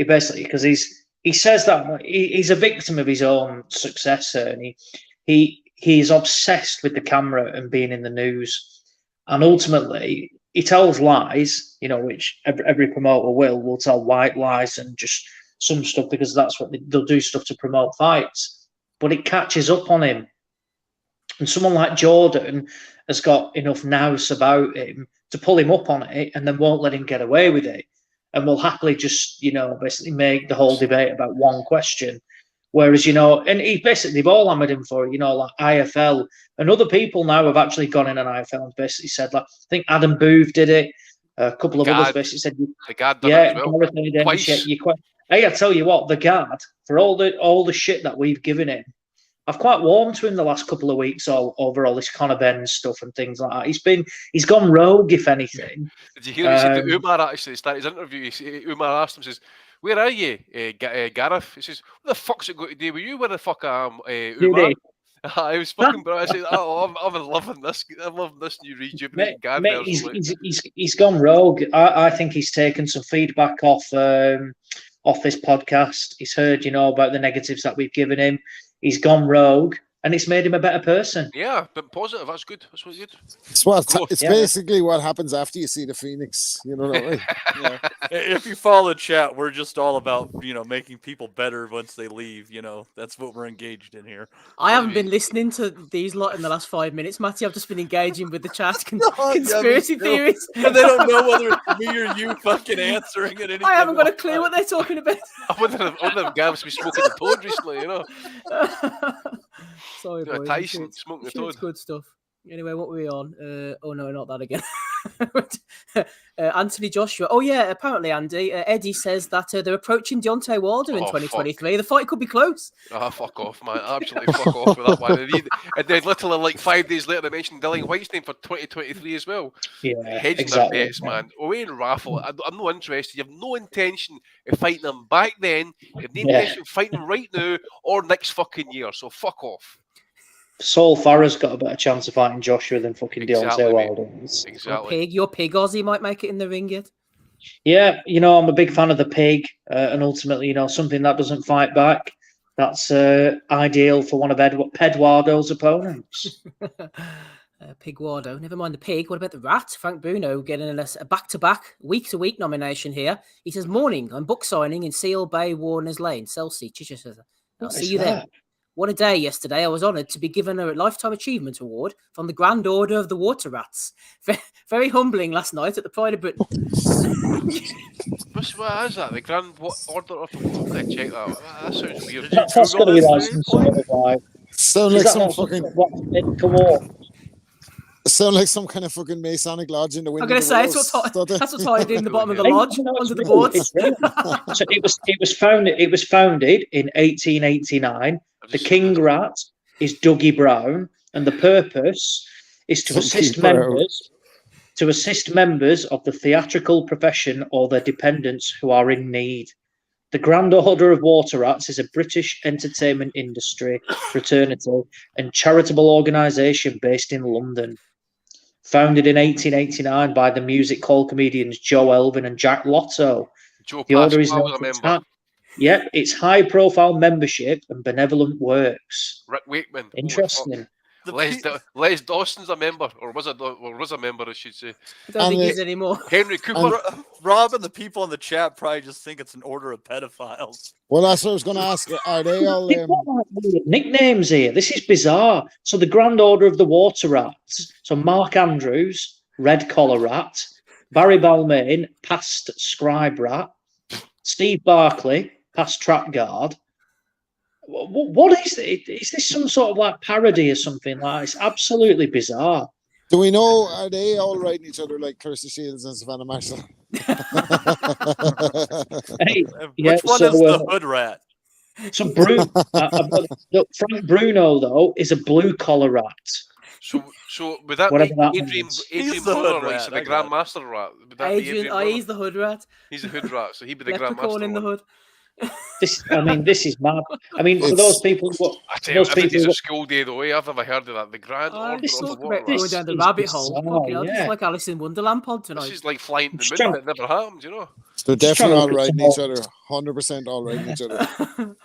basically, because he says that he's a victim of his own success, and he's obsessed with the camera and being in the news, and ultimately he tells lies, which every promoter will tell white lies and just some stuff, because that's what they'll do, stuff to promote fights. But it catches up on him, and someone like Jordan has got enough nous about him to pull him up on it, and then won't let him get away with it, and will happily just basically make the whole debate about one question. Whereas, and they've all hammered him for it, like IFL, and other people now have actually gone in on IFL and basically said, like, I think Adam Booth did it, a couple of others basically said, the guard done it as well. Twice. Hey, I tell you what, the guard, for all the shit that we've given him, I've quite warmed to him the last couple of weeks over all this Conor Benz stuff and things like that. He's gone rogue, if anything. Did you hear he said to Umar actually started his interview? Umar asked him, says, "Where are you, Gareth?" He says, "What the fuck's it got to do with you? Where the fuck I am, Umar?" I was fucking bro. I said, "Oh, I'm loving this. I'm loving this new rejuvenated Gareth." Mate, he's gone rogue. I think he's taken some feedback off this podcast. He's heard, about the negatives that we've given him. He's gone rogue, and it's made him a better person. Yeah, but positive. That's good. That's really good. It's basically what happens after you see the Phoenix. You know what I mean? Yeah. If you follow the chat, we're just all about making people better once they leave. That's what we're engaged in here. I haven't been listening to these lot in the last 5 minutes, Matty. I've just been engaging with the chat, conspiracy theories, and they don't know whether it's me or you fucking answering it. I haven't got a clue what they're talking about. I wouldn't have Gav's been smoking the toad recently, Sorry, boys. Tyson smoking the toad. Good stuff. Anyway, what were we on? Oh no, not that again. Anthony Joshua. Oh yeah, apparently Andy. Eddie says that they're approaching Deontay Wilder in 2023. Fuck. The fight could be close. Fuck off, man! Absolutely fuck off with that one. And then literally like 5 days later, they mentioned Dillian White's name for 2023 as well. Yeah, hedging exactly. Their bets, man. Owain Raffle. I'm not interested. You have no intention of fighting him back then. You have no intention of fighting him right now or next fucking year. So fuck off. Saul Farah's got a better chance of fighting Joshua than fucking Deontay Wilder. Exactly. Your pig Aussie might make it in the ring yet. Yeah, I'm a big fan of the pig, and ultimately, something that doesn't fight back. That's ideal for one of Pedwardo's opponents. Pig Wardo. Never mind the pig. What about the rat? Frank Bruno getting a back-to-back, week-to-week nomination here. He says, "Morning. I'm book signing in Seal Bay, Warners Lane, Chelsea, Chichester. I'll see you there." What a day yesterday. I was honoured to be given a Lifetime Achievement Award from the Grand Order of the Water Rats. Very humbling last night at the Pride of Britain. What is that? The Grand Order of the Water? Check that. That sounds weird. That's going to be like some sort of like... Sound like some fucking... Sound like some kind of fucking Masonic lodge in the window. I'm going to say that's what's hiding in the bottom of the lodge under the boards. So it was founded in 1889. The King Rat is Dougie Brown, and the purpose is to assist members of the theatrical profession or their dependents who are in need. The Grand Order of Water Rats is a British entertainment industry, fraternity, and charitable organisation based in London. Founded in 1889 by the music hall comedians Joe Elvin and Jack Lotto. The order is known for it's high-profile membership and benevolent works. Rick Wakeman. Interesting. Les Dawson's a member, or was a member, I should say. I don't think he's anymore. Henry Cooper. Rob and the people in the chat probably just think it's an order of pedophiles. Well, that's what I was going to ask. Are they all... nicknames here. This is bizarre. So the Grand Order of the Water Rats. So Mark Andrews, Red Collar Rat. Barry Balmain, past Scribe Rat. Steve Barkley, past Trap Guard. What is it? Is this some sort of like parody or something like? It's absolutely bizarre. Do we know? Are they all writing each other like Kirsty Shields and Savannah Marshall? Which one is the hood rat? So Frank Bruno though is a blue collar rat. So would that be Adrian Broner, like the Grandmaster rat? Would that be Adrian he's the hood rat. He's the hood rat, so he'd be the Leprechaun Grandmaster in the hood. This is mad. I mean, for those people, I tell you, every day's a school day though. I've never heard of that. The Grand Order of the Water. Going down the rabbit hole. Fucking hell, this is like Alice in Wonderland pod tonight. This is like flying to the moon, but it never happened, you know. They're definitely all riding each other. 100% all riding each other.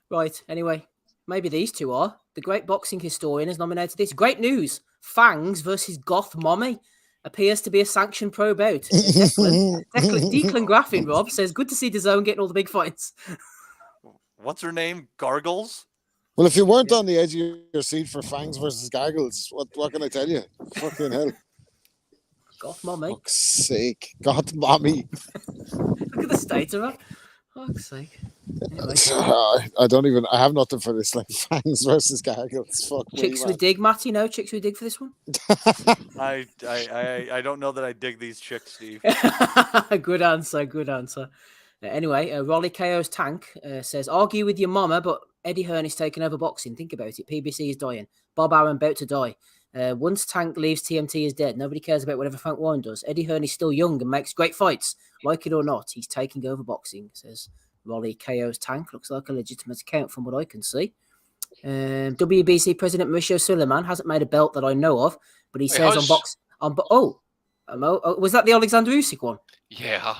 Right. Anyway, maybe these two are. The great boxing historian has nominated this. Great news. Fangs versus Goth Mommy appears to be a sanctioned pro bout. Declan Graffin, Rob, says, good to see DAZN getting all the big fights. What's her name? Gargles? Well, if you weren't on the edge of your seat for Fangs versus Gargles, what can I tell you? Fucking hell. Goth Mommy. Fuck's sake. Goth Mommy. Look at the state of her. Fuck's sake. Anyway. I have nothing for this, like Fangs versus Gargles. Fuck Chicks me, with dig, Matty? No chicks with dig for this one? I don't know that I dig these chicks, Steve. Good answer. Anyway, Rolly KO's Tank says, argue with your mama, but Eddie Hearn is taking over boxing. Think about it. PBC is dying. Bob Arum about to die. Once Tank leaves, TMT is dead. Nobody cares about whatever Frank Warren does. Eddie Hearn is still young and makes great fights. Like it or not, he's taking over boxing, says Rolly KO's Tank. Looks like a legitimate account from what I can see. WBC President Mauricio Suleiman hasn't made a belt that I know of, but he says on box... was that the Alexander Usyk one? Yeah.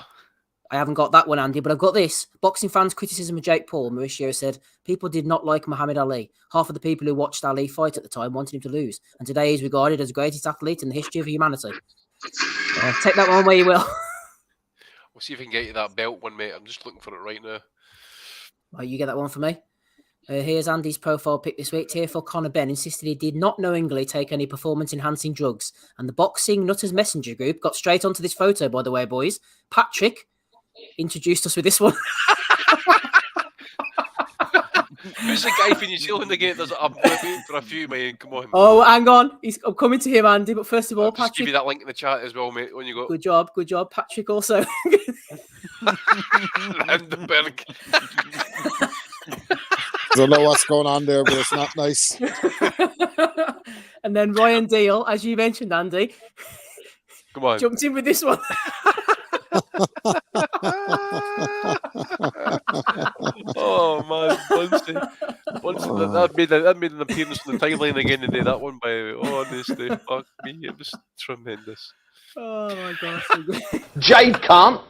I haven't got that one, Andy, but I've got this. Boxing fans' criticism of Jake Paul. Mauricio said, people did not like Muhammad Ali. Half of the people who watched Ali fight at the time wanted him to lose. And today he's regarded as the greatest athlete in the history of humanity. Take that one where you will. We'll see if we can get you that belt one, mate. I'm just looking for it right now. Right, you get that one for me. Here's Andy's profile pic this week. TFL Conor Benn insisted he did not knowingly take any performance-enhancing drugs. And the Boxing Nutters Messenger group got straight onto this photo, by the way, boys. Patrick introduced us with this one. Who's the guy from New Zealand again? I'm waiting for a few, man. Come on. Oh, hang on. I'm coming to him, Andy. But first of all, I'll just Patrick. give you that link in the chat as well, mate. When you go. Good job. Patrick also. Vandenberg. Don't know what's going on there, but it's not nice. And then Ryan Deal, as you mentioned, Andy. Come on. Jumped in with this one. Oh man, that made an appearance on the timeline again today. That one, by honestly, fuck me, it was tremendous. Oh my god, Jade can't.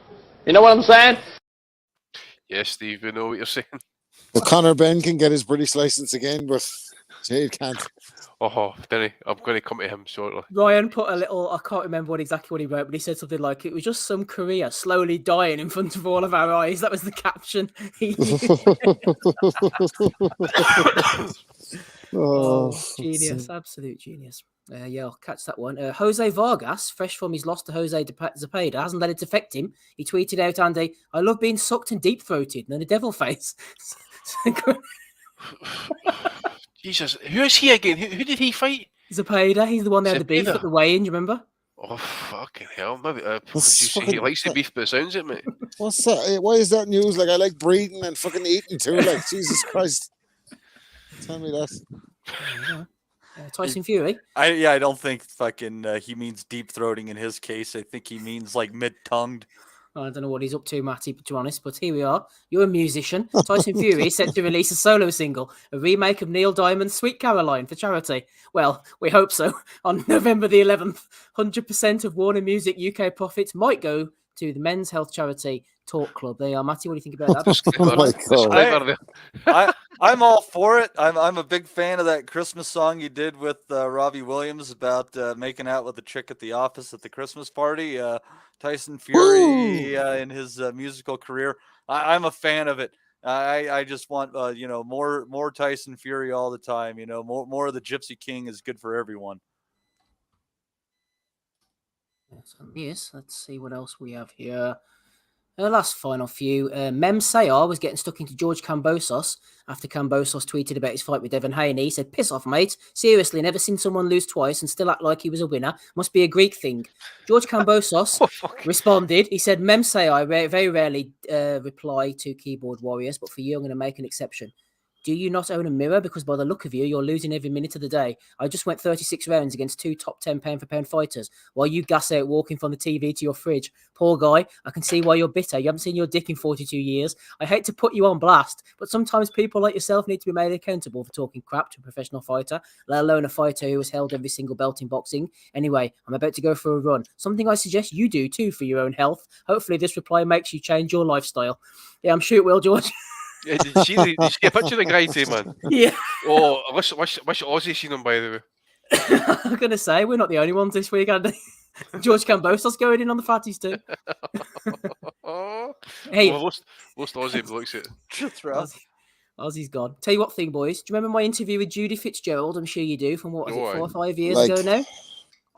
You know what I'm saying? Yes, Steve, you know what you're saying. Well, Conor Benn can get his British license again, but Jade can't. Oh, Denny, I'm going to come to him shortly. Ryan put a little, I can't remember exactly what he wrote, but he said something like, it was just some career slowly dying in front of all of our eyes. That was the caption. Genius, absolute genius. Yeah, I'll catch that one. Jose Vargas, fresh from his loss to Jose Zepeda, hasn't let it affect him. He tweeted out, Andy, I love being sucked and deep-throated, and then a devil face. Jesus, who is he again? Who did he fight? Zepeda. He's the one that had the beef at the weigh-in, you remember? Oh, fucking hell. Maybe he likes the beef, but it sounds it, mate. What's that? Why is that news? Like, I like breathing and fucking eating too. Like, Jesus Christ. Tell me that. Tyson Fury? I don't think fucking he means deep-throating in his case. I think he means, like, mid-tongued. I don't know what he's up to, Matty, to be honest, but here we are. You're a musician. Tyson Fury is set to release a solo single, a remake of Neil Diamond's Sweet Caroline for charity. Well, we hope so. On November the 11th, 100% of Warner Music UK profits might go to the men's health charity Talk Club. There you are, Matty. What do you think about that? Oh my God. I'm all for it. I'm a big fan of that Christmas song you did with Robbie Williams about making out with a chick at the office at the Christmas party. Tyson Fury in his musical career. I'm a fan of it. I just want more Tyson Fury all the time. More of the Gypsy King is good for everyone. Yes, let's see what else we have here. Last final few. Mem Sayar was getting stuck into George Kambosos after Kambosos tweeted about his fight with Devin Haney. He said, piss off, mate. Seriously, never seen someone lose twice and still act like he was a winner. Must be a Greek thing. George Kambosos responded. He said, Mem Sayar very rarely reply to keyboard warriors, but for you, I'm going to make an exception. Do you not own a mirror? Because by the look of you, you're losing every minute of the day. I just went 36 rounds against 2 top 10 pound-for-pound fighters while you gas out walking from the TV to your fridge. Poor guy, I can see why you're bitter. You haven't seen your dick in 42 years. I hate to put you on blast, but sometimes people like yourself need to be made accountable for talking crap to a professional fighter, let alone a fighter who has held every single belt in boxing. Anyway, I'm about to go for a run. Something I suggest you do too for your own health. Hopefully this reply makes you change your lifestyle. Yeah, I'm sure it will, George. Yeah, did you get a picture of the guy too, man? Yeah. Oh, I wish Ozzy seen him, by the way. I'm going to say, we're not the only ones this week, Andy. George Cambosa's going in on the fatties too. Hey, well, most Aussie blokes it. Ozzy's gone. Tell you what thing, boys. Do you remember my interview with Judy Fitzgerald? I'm sure you do, from what was it, 4 or 5 years ago now?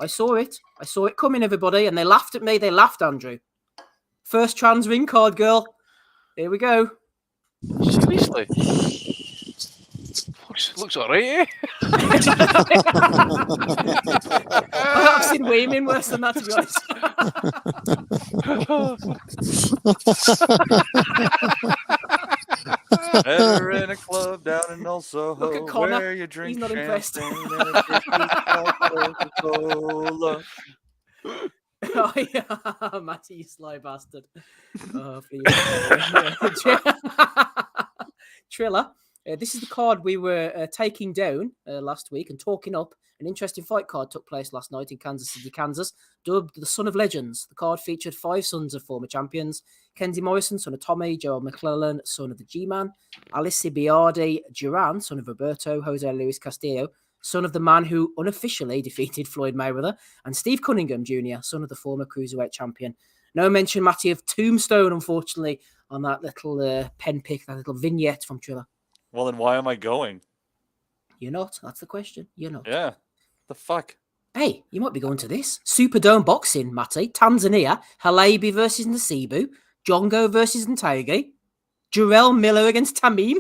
I saw it. I saw it coming, everybody, and they laughed at me. They laughed, Andrew. First trans ring card girl. Here we go. Seriously? Looks alright, eh? I've seen women worse than that, to be honest. Better in a club down in Old Soho. Look at Connor. Where you drink He's not impressed. Coca-Cola. Oh, yeah. Matty, you sly bastard. Oh, Triller. This is the card we were taking down last week and talking up. An interesting fight card took place last night in Kansas City, Kansas, dubbed the Son of Legends. The card featured 5 sons of former champions: Kenzie Morrison, son of Tommy; Joel McClellan, son of the G-Man; Alice Biardi Duran, son of Roberto; Jose Luis Castillo, son of the man who unofficially defeated Floyd Mayweather; and Steve Cunningham Jr., son of the former cruiserweight champion. No mention, Matty, of Tombstone, unfortunately, on that little pen pick, that little vignette from Triller. Well, then why am I going? You're not. That's the question. You're not. Yeah. The fuck? Hey, you might be going to this. Superdome boxing, Matty. Tanzania. Halabi versus Nasibu. Jongo versus Ntagi. Jarrell Miller against Tamim.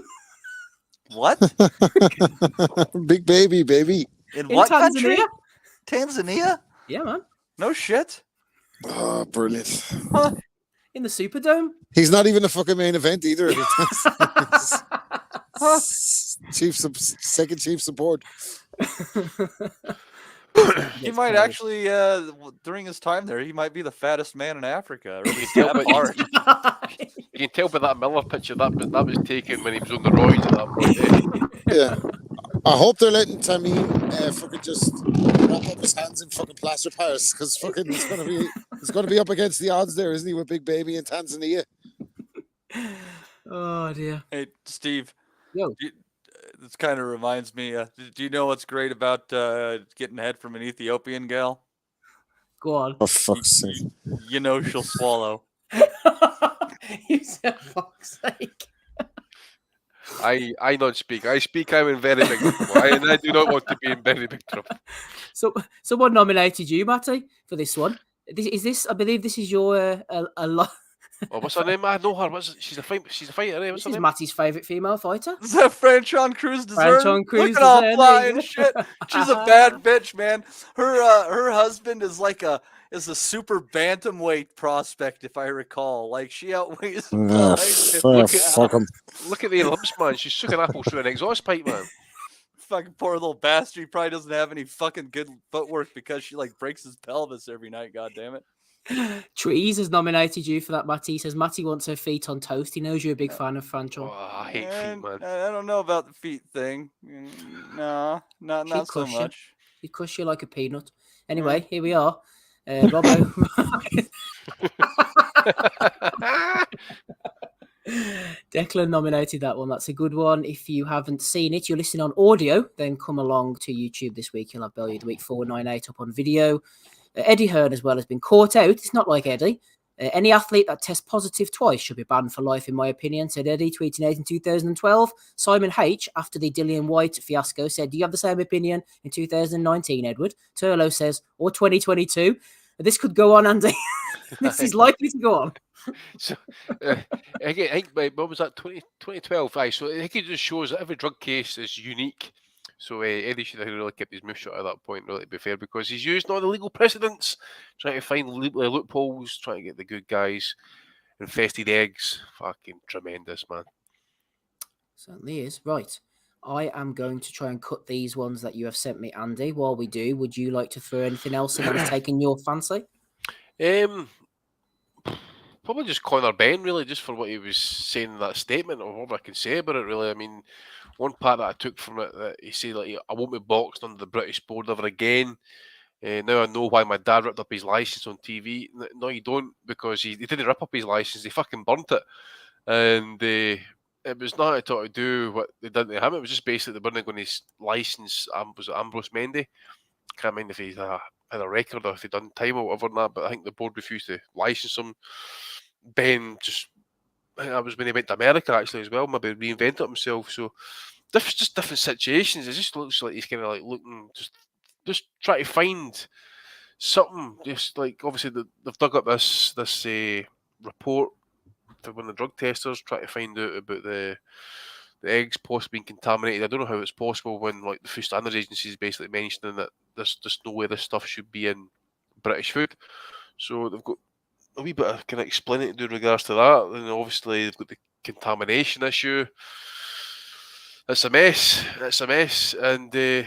What? Big baby. In what Tanzania? country? Tanzania? Yeah, man. No shit. Oh, brilliant. Huh. In the Superdome? He's not even a fucking main event either. Second chief support. He might actually, during his time there, he might be the fattest man in Africa. Or at least You can tell by that Miller picture that was taken when he was on the roids at that point. Yeah. I hope they're letting Tamim fucking just wrap up his hands in fucking plaster Paris, because fucking he's gonna be up against the odds there, isn't he, with Big Baby in Tanzania? Oh dear. Hey, Steve. Yo. This kind of reminds me. Do you know what's great about getting head from an Ethiopian gal? Go on. For fuck's sake. You know she'll swallow. You said fuck's sake. I not speak. I speak. I'm in very big trouble. I do not want to be in very big trouble. So what nominated you, Matty, for this one? Is this? I believe this is your a lot. Oh, what's her name? I know her. She's a fighter. Eh? What's This her is name? Matty's favourite female fighter. Is that Franchon Cruz dessert? Franchon Cruz Look at all dessert, fly there you and go. shit. She's a bad bitch, man. Her husband is like a super bantamweight prospect, if I recall. Like she outweighs him. Fuck him. Look at the lumps, man. She's sucking apples through an exhaust pipe, man. Fucking poor little bastard. He probably doesn't have any fucking good footwork because she like breaks his pelvis every night. God damn it. Trees has nominated you for that, Matty. He says Matty wants her feet on toast. He knows you're a big fan of Franchon. Oh, I hate feet, man. I don't know about the feet thing. No, not so crush you. much. He'd crush you like a peanut. Anyway, here we are. Robbo. Declan nominated that one. That's a good one. If you haven't seen it, you're listening on audio, then come along to YouTube this week. You'll have Belly of the Week 498 up on video. Eddie Hearn as well has been caught out. It's not like Eddie. Any athlete that tests positive twice should be banned for life, in my opinion, said Eddie, tweeting out in 2012. Simon H., after the Dillian White fiasco, said, do you have the same opinion in 2019, Edward? Turlo says, or 2022. This could go on, Andy. This is likely to go on. So, I think, what was that, 2012? Aye, so I think it just shows that every drug case is unique. So Eddie should have really kept his mouth shut at that point, really, to be fair, because he's using all the legal precedents, trying to find loopholes, trying to get the good guys, infested eggs. Fucking tremendous, man. Certainly is. Right. I am going to try and cut these ones that you have sent me, Andy. While we do, would you like to throw anything else in that has taken your fancy? Probably just Conor Ben, really, just for what he was saying in that statement, or what I can say about it, really. I mean, one part that I took from it, that he said, like, I won't be boxed under the British board ever again. Now I know why my dad ripped up his license on TV. No, you don't, because he didn't rip up his license, he fucking burnt it. And it was nothing at all to do what they did to him. It was just basically they weren't going to license, was it Ambrose Mendy? Can't mind if he had a record or if he'd done time or whatever, that, but I think the board refused to license him. Ben just, I think that was when he went to America actually as well, maybe reinvented himself. So just different situations. It just looks like he's kind of like looking, just trying to find something. Just like, obviously they've dug up this report for one of the drug testers, trying to find out about the eggs possibly being contaminated. I don't know how it's possible when, like, the Food Standards Agency is basically mentioning that there's just no way this stuff should be in British food. So they've got a wee bit of kind of explaining to do in regards to that. And obviously they've got the contamination issue. It's a mess. It's a mess. And the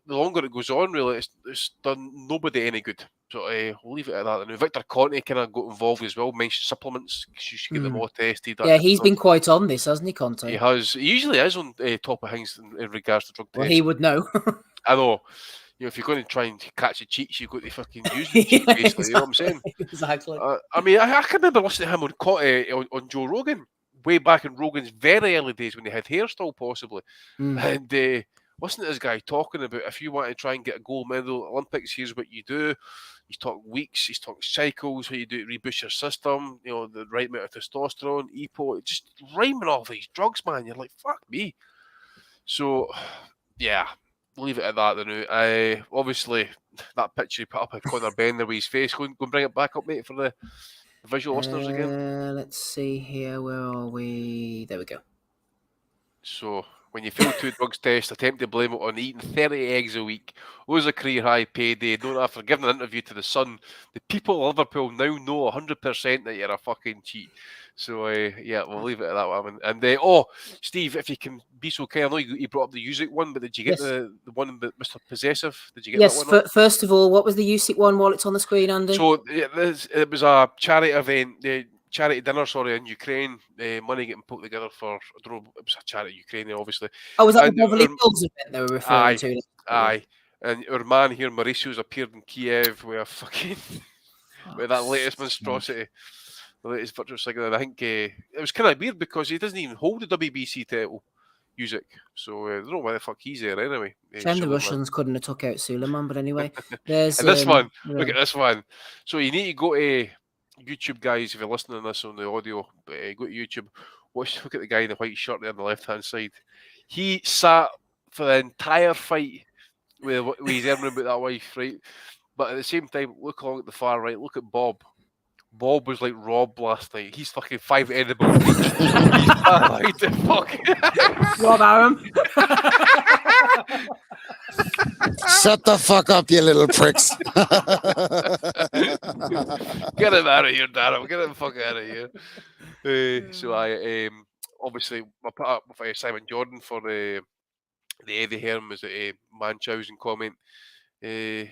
longer it goes on, really, it's done nobody any good. So we'll leave it at that. And Victor Conte kind of got involved as well, mentioned supplements, because you should get them all tested. Yeah, he's been quite on this, hasn't he, Conte? He has. He usually is on top of things in regards to drug testing. Well, he would know. I know. You know, if you're going to try and catch the cheats, you've got to fucking use the cheat, basically. Exactly, you know what I'm saying? Exactly. I mean, I can remember listening to him on Joe Rogan, way back in Rogan's very early days when he had hair still, possibly. And listen to this guy talking about, if you want to try and get a gold medal at Olympics, here's what you do. He's talking weeks, he's talking cycles, how you do it, reboost your system, you know, the right amount of testosterone, EPO, just rhyming all these drugs, man. You're like, fuck me. So, yeah, leave it at that. Then, obviously, that picture he put up of Conor Ben there with his face, go and bring it back up, mate, for the visual listeners again. Let's see here. Where are we? There we go. So, when you fail 2 drugs tests, attempt to blame it on eating 30 eggs a week, lose a career high payday, don't after giving an interview to The Sun, the people of Liverpool now know 100% that you're a fucking cheat. So, yeah, we'll leave it at that one. And, Steve, if you can be so kind, I know you brought up the Usyk one, but did you get the one with Mr. Possessive? Did you get that one? Yes, first of all, what was the Usyk one while it's on the screen, Andy? So, it was a charity event, charity dinner, in Ukraine. Money getting put together for, I don't know, it was a charity in Ukraine, obviously. Oh, was that the Beverly Hills event they were referring to? Aye. And our man here, Mauricio's appeared in Kiev with a fucking, with that latest monstrosity. The latest virtual signal. And I think it was kind of weird because he doesn't even hold the WBC title, Usyk. So I don't know why the fuck he's there anyway. Shame the Russians couldn't have took out Suleiman, but anyway. There's and this one, yeah. Look at this one. So you need to go to YouTube, guys, if you're listening to this on the audio, go to YouTube, look at the guy in the white shirt there on the left-hand side. He sat for the entire fight with his arm about that wife, right? But at the same time, look along at the far right, look at Bob. Bob was like Rob last night. He's fucking 5 edibles. He's like the fuck. Rob Aram. Shut the fuck up, you little pricks. Get him out of here, Darren. Get him the fuck out of here. So I obviously I put up with Simon Jordan for the Eddie Hearn was a Munchausen comment. And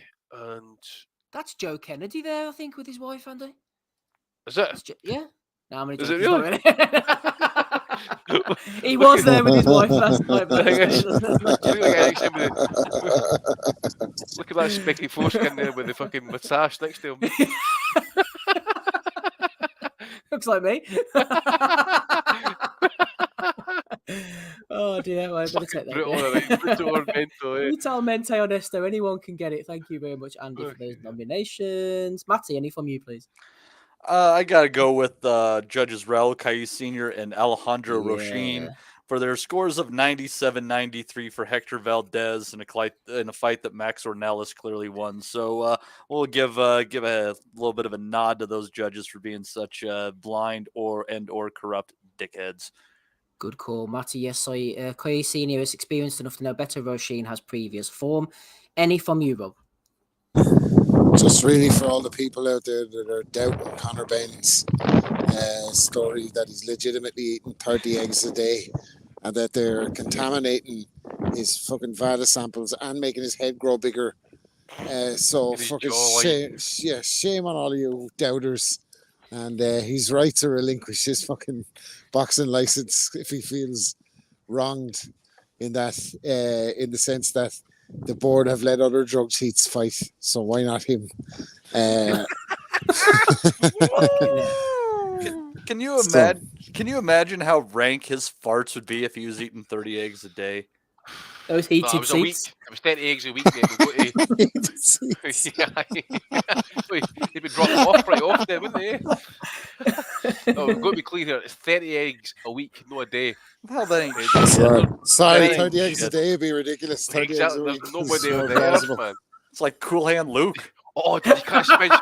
that's Joe Kennedy there, I think, with his wife, Andy. Is it? Yeah. No, I'm is it really? He was there with his wife last night. Look at that specky foreskin there with the fucking moustache next to him. Looks like me. Oh dear, well, I'm going to take that. Brutal mente honesto. Anyone can get it. Thank you very much, Andy, for those nominations. Matty, any from you, please? I got to go with Judges Raul Cayuse Sr. and Alejandro Rochin for their scores of 97-93 for Hector Valdez in a fight that Max Ornelas clearly won. So we'll give a little bit of a nod to those judges for being such blind or corrupt dickheads. Good call, Matty. Yes, Cayuse Sr. is experienced enough to know better. Rochin has previous form. Any from you, Rob? Just really for all the people out there that are doubting Conor Ben's story that he's legitimately eating 30 eggs a day. and that they're contaminating his fucking Vada samples and making his head grow bigger. So fucking shame on all of you doubters. And he's right to relinquish his fucking boxing license if he feels wronged in that, in the sense that the board have let other drug cheats fight. So why not him? Can you imagine? Can you imagine how rank his farts would be if he was eating 30 eggs a day? Those heated it was a week. It was 30 eggs a week, mate. They'd be dropping off right off there, wouldn't they? No, we've got to be clear here. It's 30 eggs a week, not a day. Well, that ain't Sorry, 30 eggs a day would be ridiculous. 30 eggs a week. Nobody on the earth, man. It's like Cool Hand Luke. Oh, did you catch Spencer?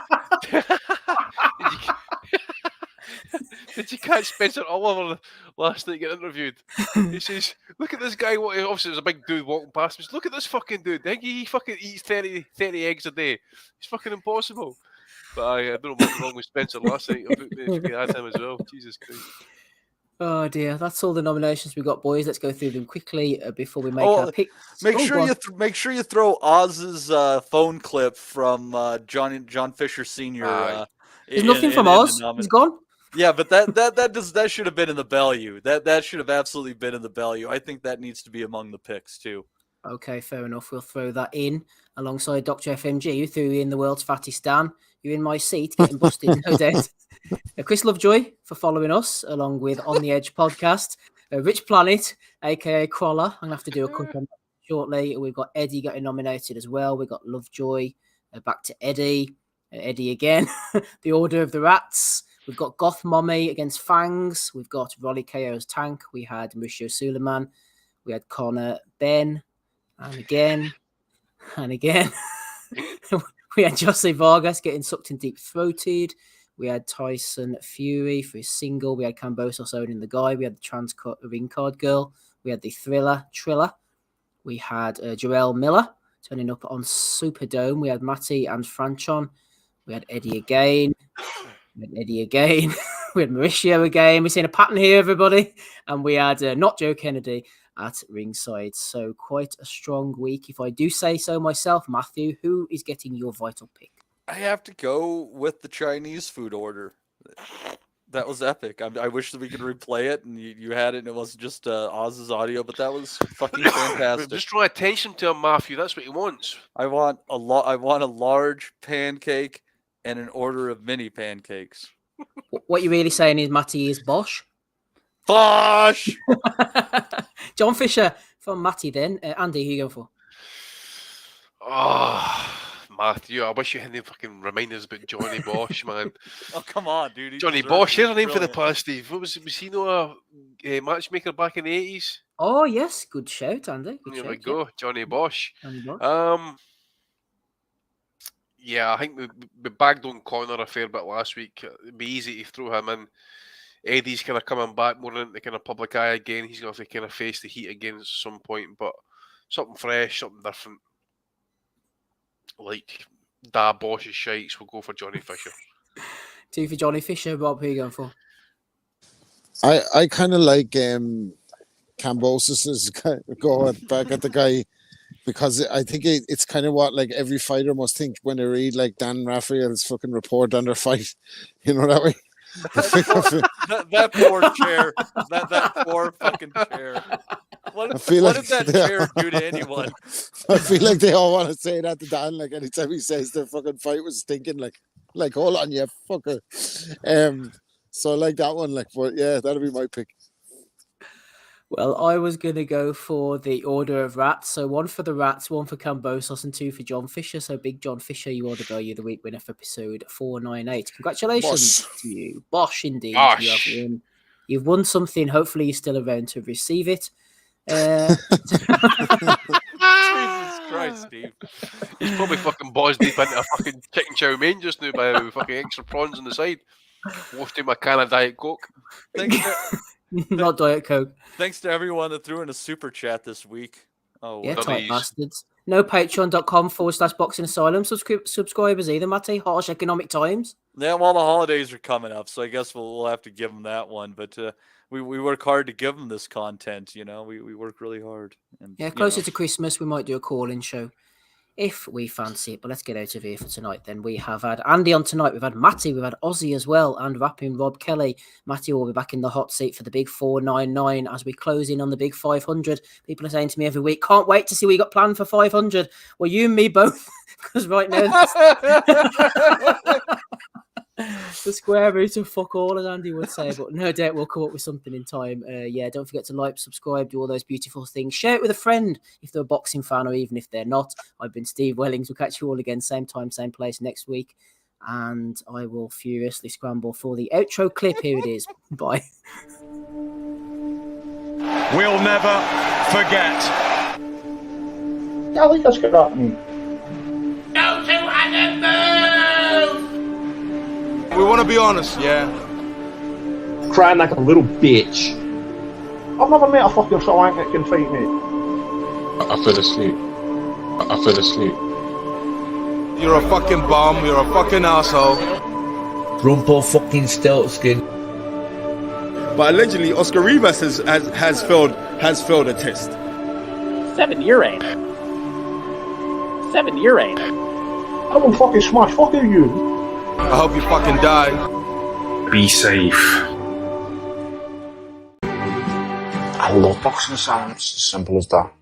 Did you catch Spencer Oliver last night getting interviewed? He says, "Look at this guy. Obviously, there's a big dude walking past me. Look at this fucking dude. I think he fucking eats 30 eggs a day. It's fucking impossible." But I don't know what's wrong with Spencer last night. I think we had him as well. Jesus Christ. Oh dear, that's all the nominations we got, boys. Let's go through them quickly before we make our picks. Make sure you throw Oz's phone clip from John Fisher Sr. There's nothing from Oz. He's gone. Yeah, but that should have been in the value. That should have absolutely been in the value. I think that needs to be among the picks too. Okay, fair enough. We'll throw that in alongside Dr. FMG, who threw in the world's fattest Dan. You're in my seat, getting busted, no doubt. Chris Lovejoy for following us, along with On the Edge podcast. Rich Planet, aka Crawler. I'm gonna have to do a quick one shortly. We've got Eddie getting nominated as well. We've got Lovejoy. Back to Eddie. Eddie again. The Order of the Rats. We've got Goth Mommy against Fangs. We've got Rolly KO's Tank. We had Mauricio Suleiman. We had Connor Ben. And again. And again. We had Jose Vargas getting sucked in deep throated. We had Tyson Fury for his single. We had Cambosos owning the guy. We had the trans ring card girl. We had the Triller. We had Jarrell Miller turning up on Superdome. We had Matty and Franchon. We had Eddie again. We had Mauricio again. We're seeing a pattern here, everybody. And we had Not Joe Kennedy at ringside. So quite a strong week, if I do say so myself. Matthew, who is getting your vital pick? I have to go with the Chinese food order. That was epic. I wish that we could replay it and you had it and it wasn't just Oz's audio, but that was fucking fantastic. Just draw attention to him, Matthew. That's what he wants. I want a large pancake and an order of mini pancakes. What you're really saying is Matty is Bosch? Bosch! John Fisher from Matty then. Andy, who are you going for? Oh, Matthew, I wish you hadn't fucking remind us about Johnny Bosch, man. Oh, come on, dude. Johnny Bosch, here's a name for the past, Steve. What was he no a matchmaker back in the 80s? Oh, yes. Good shout, Andy. There we go. Johnny Bosch. Yeah, I think we bagged on Connor a fair bit last week. It'd be easy to throw him in. Eddie's kind of coming back more into the kind of public eye again. He's going to have to kind of face the heat again at some point, but something fresh, something different. Like Da Bosch's shites, we'll go for Johnny Fisher. 2 for Johnny Fisher. Rob, who are you going for? I kind of like Cambosos' going back at the guy, because I think it's kind of what like every fighter must think when they read like Dan Raphael's fucking report on their fight. You know that way? that poor chair. That poor fucking chair. What did that chair do to anyone? I feel like they all want to say that to Dan. Like anytime he says their fucking fight was stinking, like hold on, you fucker. So I like that one. Like, but yeah, that'll be my pick. Well, I was going to go for the Order of Rats. So 1 for the Rats, 1 for Cambosos, and 2 for John Fisher. So big John Fisher, you are the Guy of the Week winner for episode 498. Congratulations to you. Bosh, indeed. Bosh. You've won something. Hopefully you're still around to receive it. Jesus Christ, Steve. He's probably fucking balls deep into a fucking chicken chow mein just now by fucking extra prawns on the side. Washed him a can of Diet Coke. Not Diet Coke. Thanks to everyone that threw in a super chat this week. Oh, yeah, tight bastards. No patreon.com/boxing asylum subscribers either, Matty. Harsh economic times. Yeah, well, the holidays are coming up, so I guess we'll have to give them that one. But we work hard to give them this content. You know, we work really hard. And Yeah, closer to Christmas, we might do a call-in show if we fancy it. But let's get out of here for tonight. Then we have had Andy on tonight. We've had Matty, we've had Ozzy as well, and rapping Rob Kelly. Matty will be back in the hot seat for the big 499 as we close in on the big 500. People are saying to me every week, can't wait to see what you got planned for 500. Well, you and me both, because right now the square root of fuck all, as Andy would say, but no doubt we'll come up with something in time. Yeah, don't forget to like, subscribe, do all those beautiful things. Share it with a friend if they're a boxing fan or even if they're not. I've been Steve Wellings. We'll catch you all again, same time, same place next week. And I will furiously scramble for the outro clip. Here it is. Bye. We'll never forget. I think that's good happening. Go to animals! We want to be honest, yeah? Crying like a little bitch. I've never met a fucking swank that can fight me. I fell asleep. You're a fucking bum, you're a fucking asshole. Rumple fucking Stiltskin. But allegedly, Oscar Rivas has failed a test. 7-year ain't. I will fucking smash you. I hope you fucking die. Be safe. I love boxing sounds, as simple as that.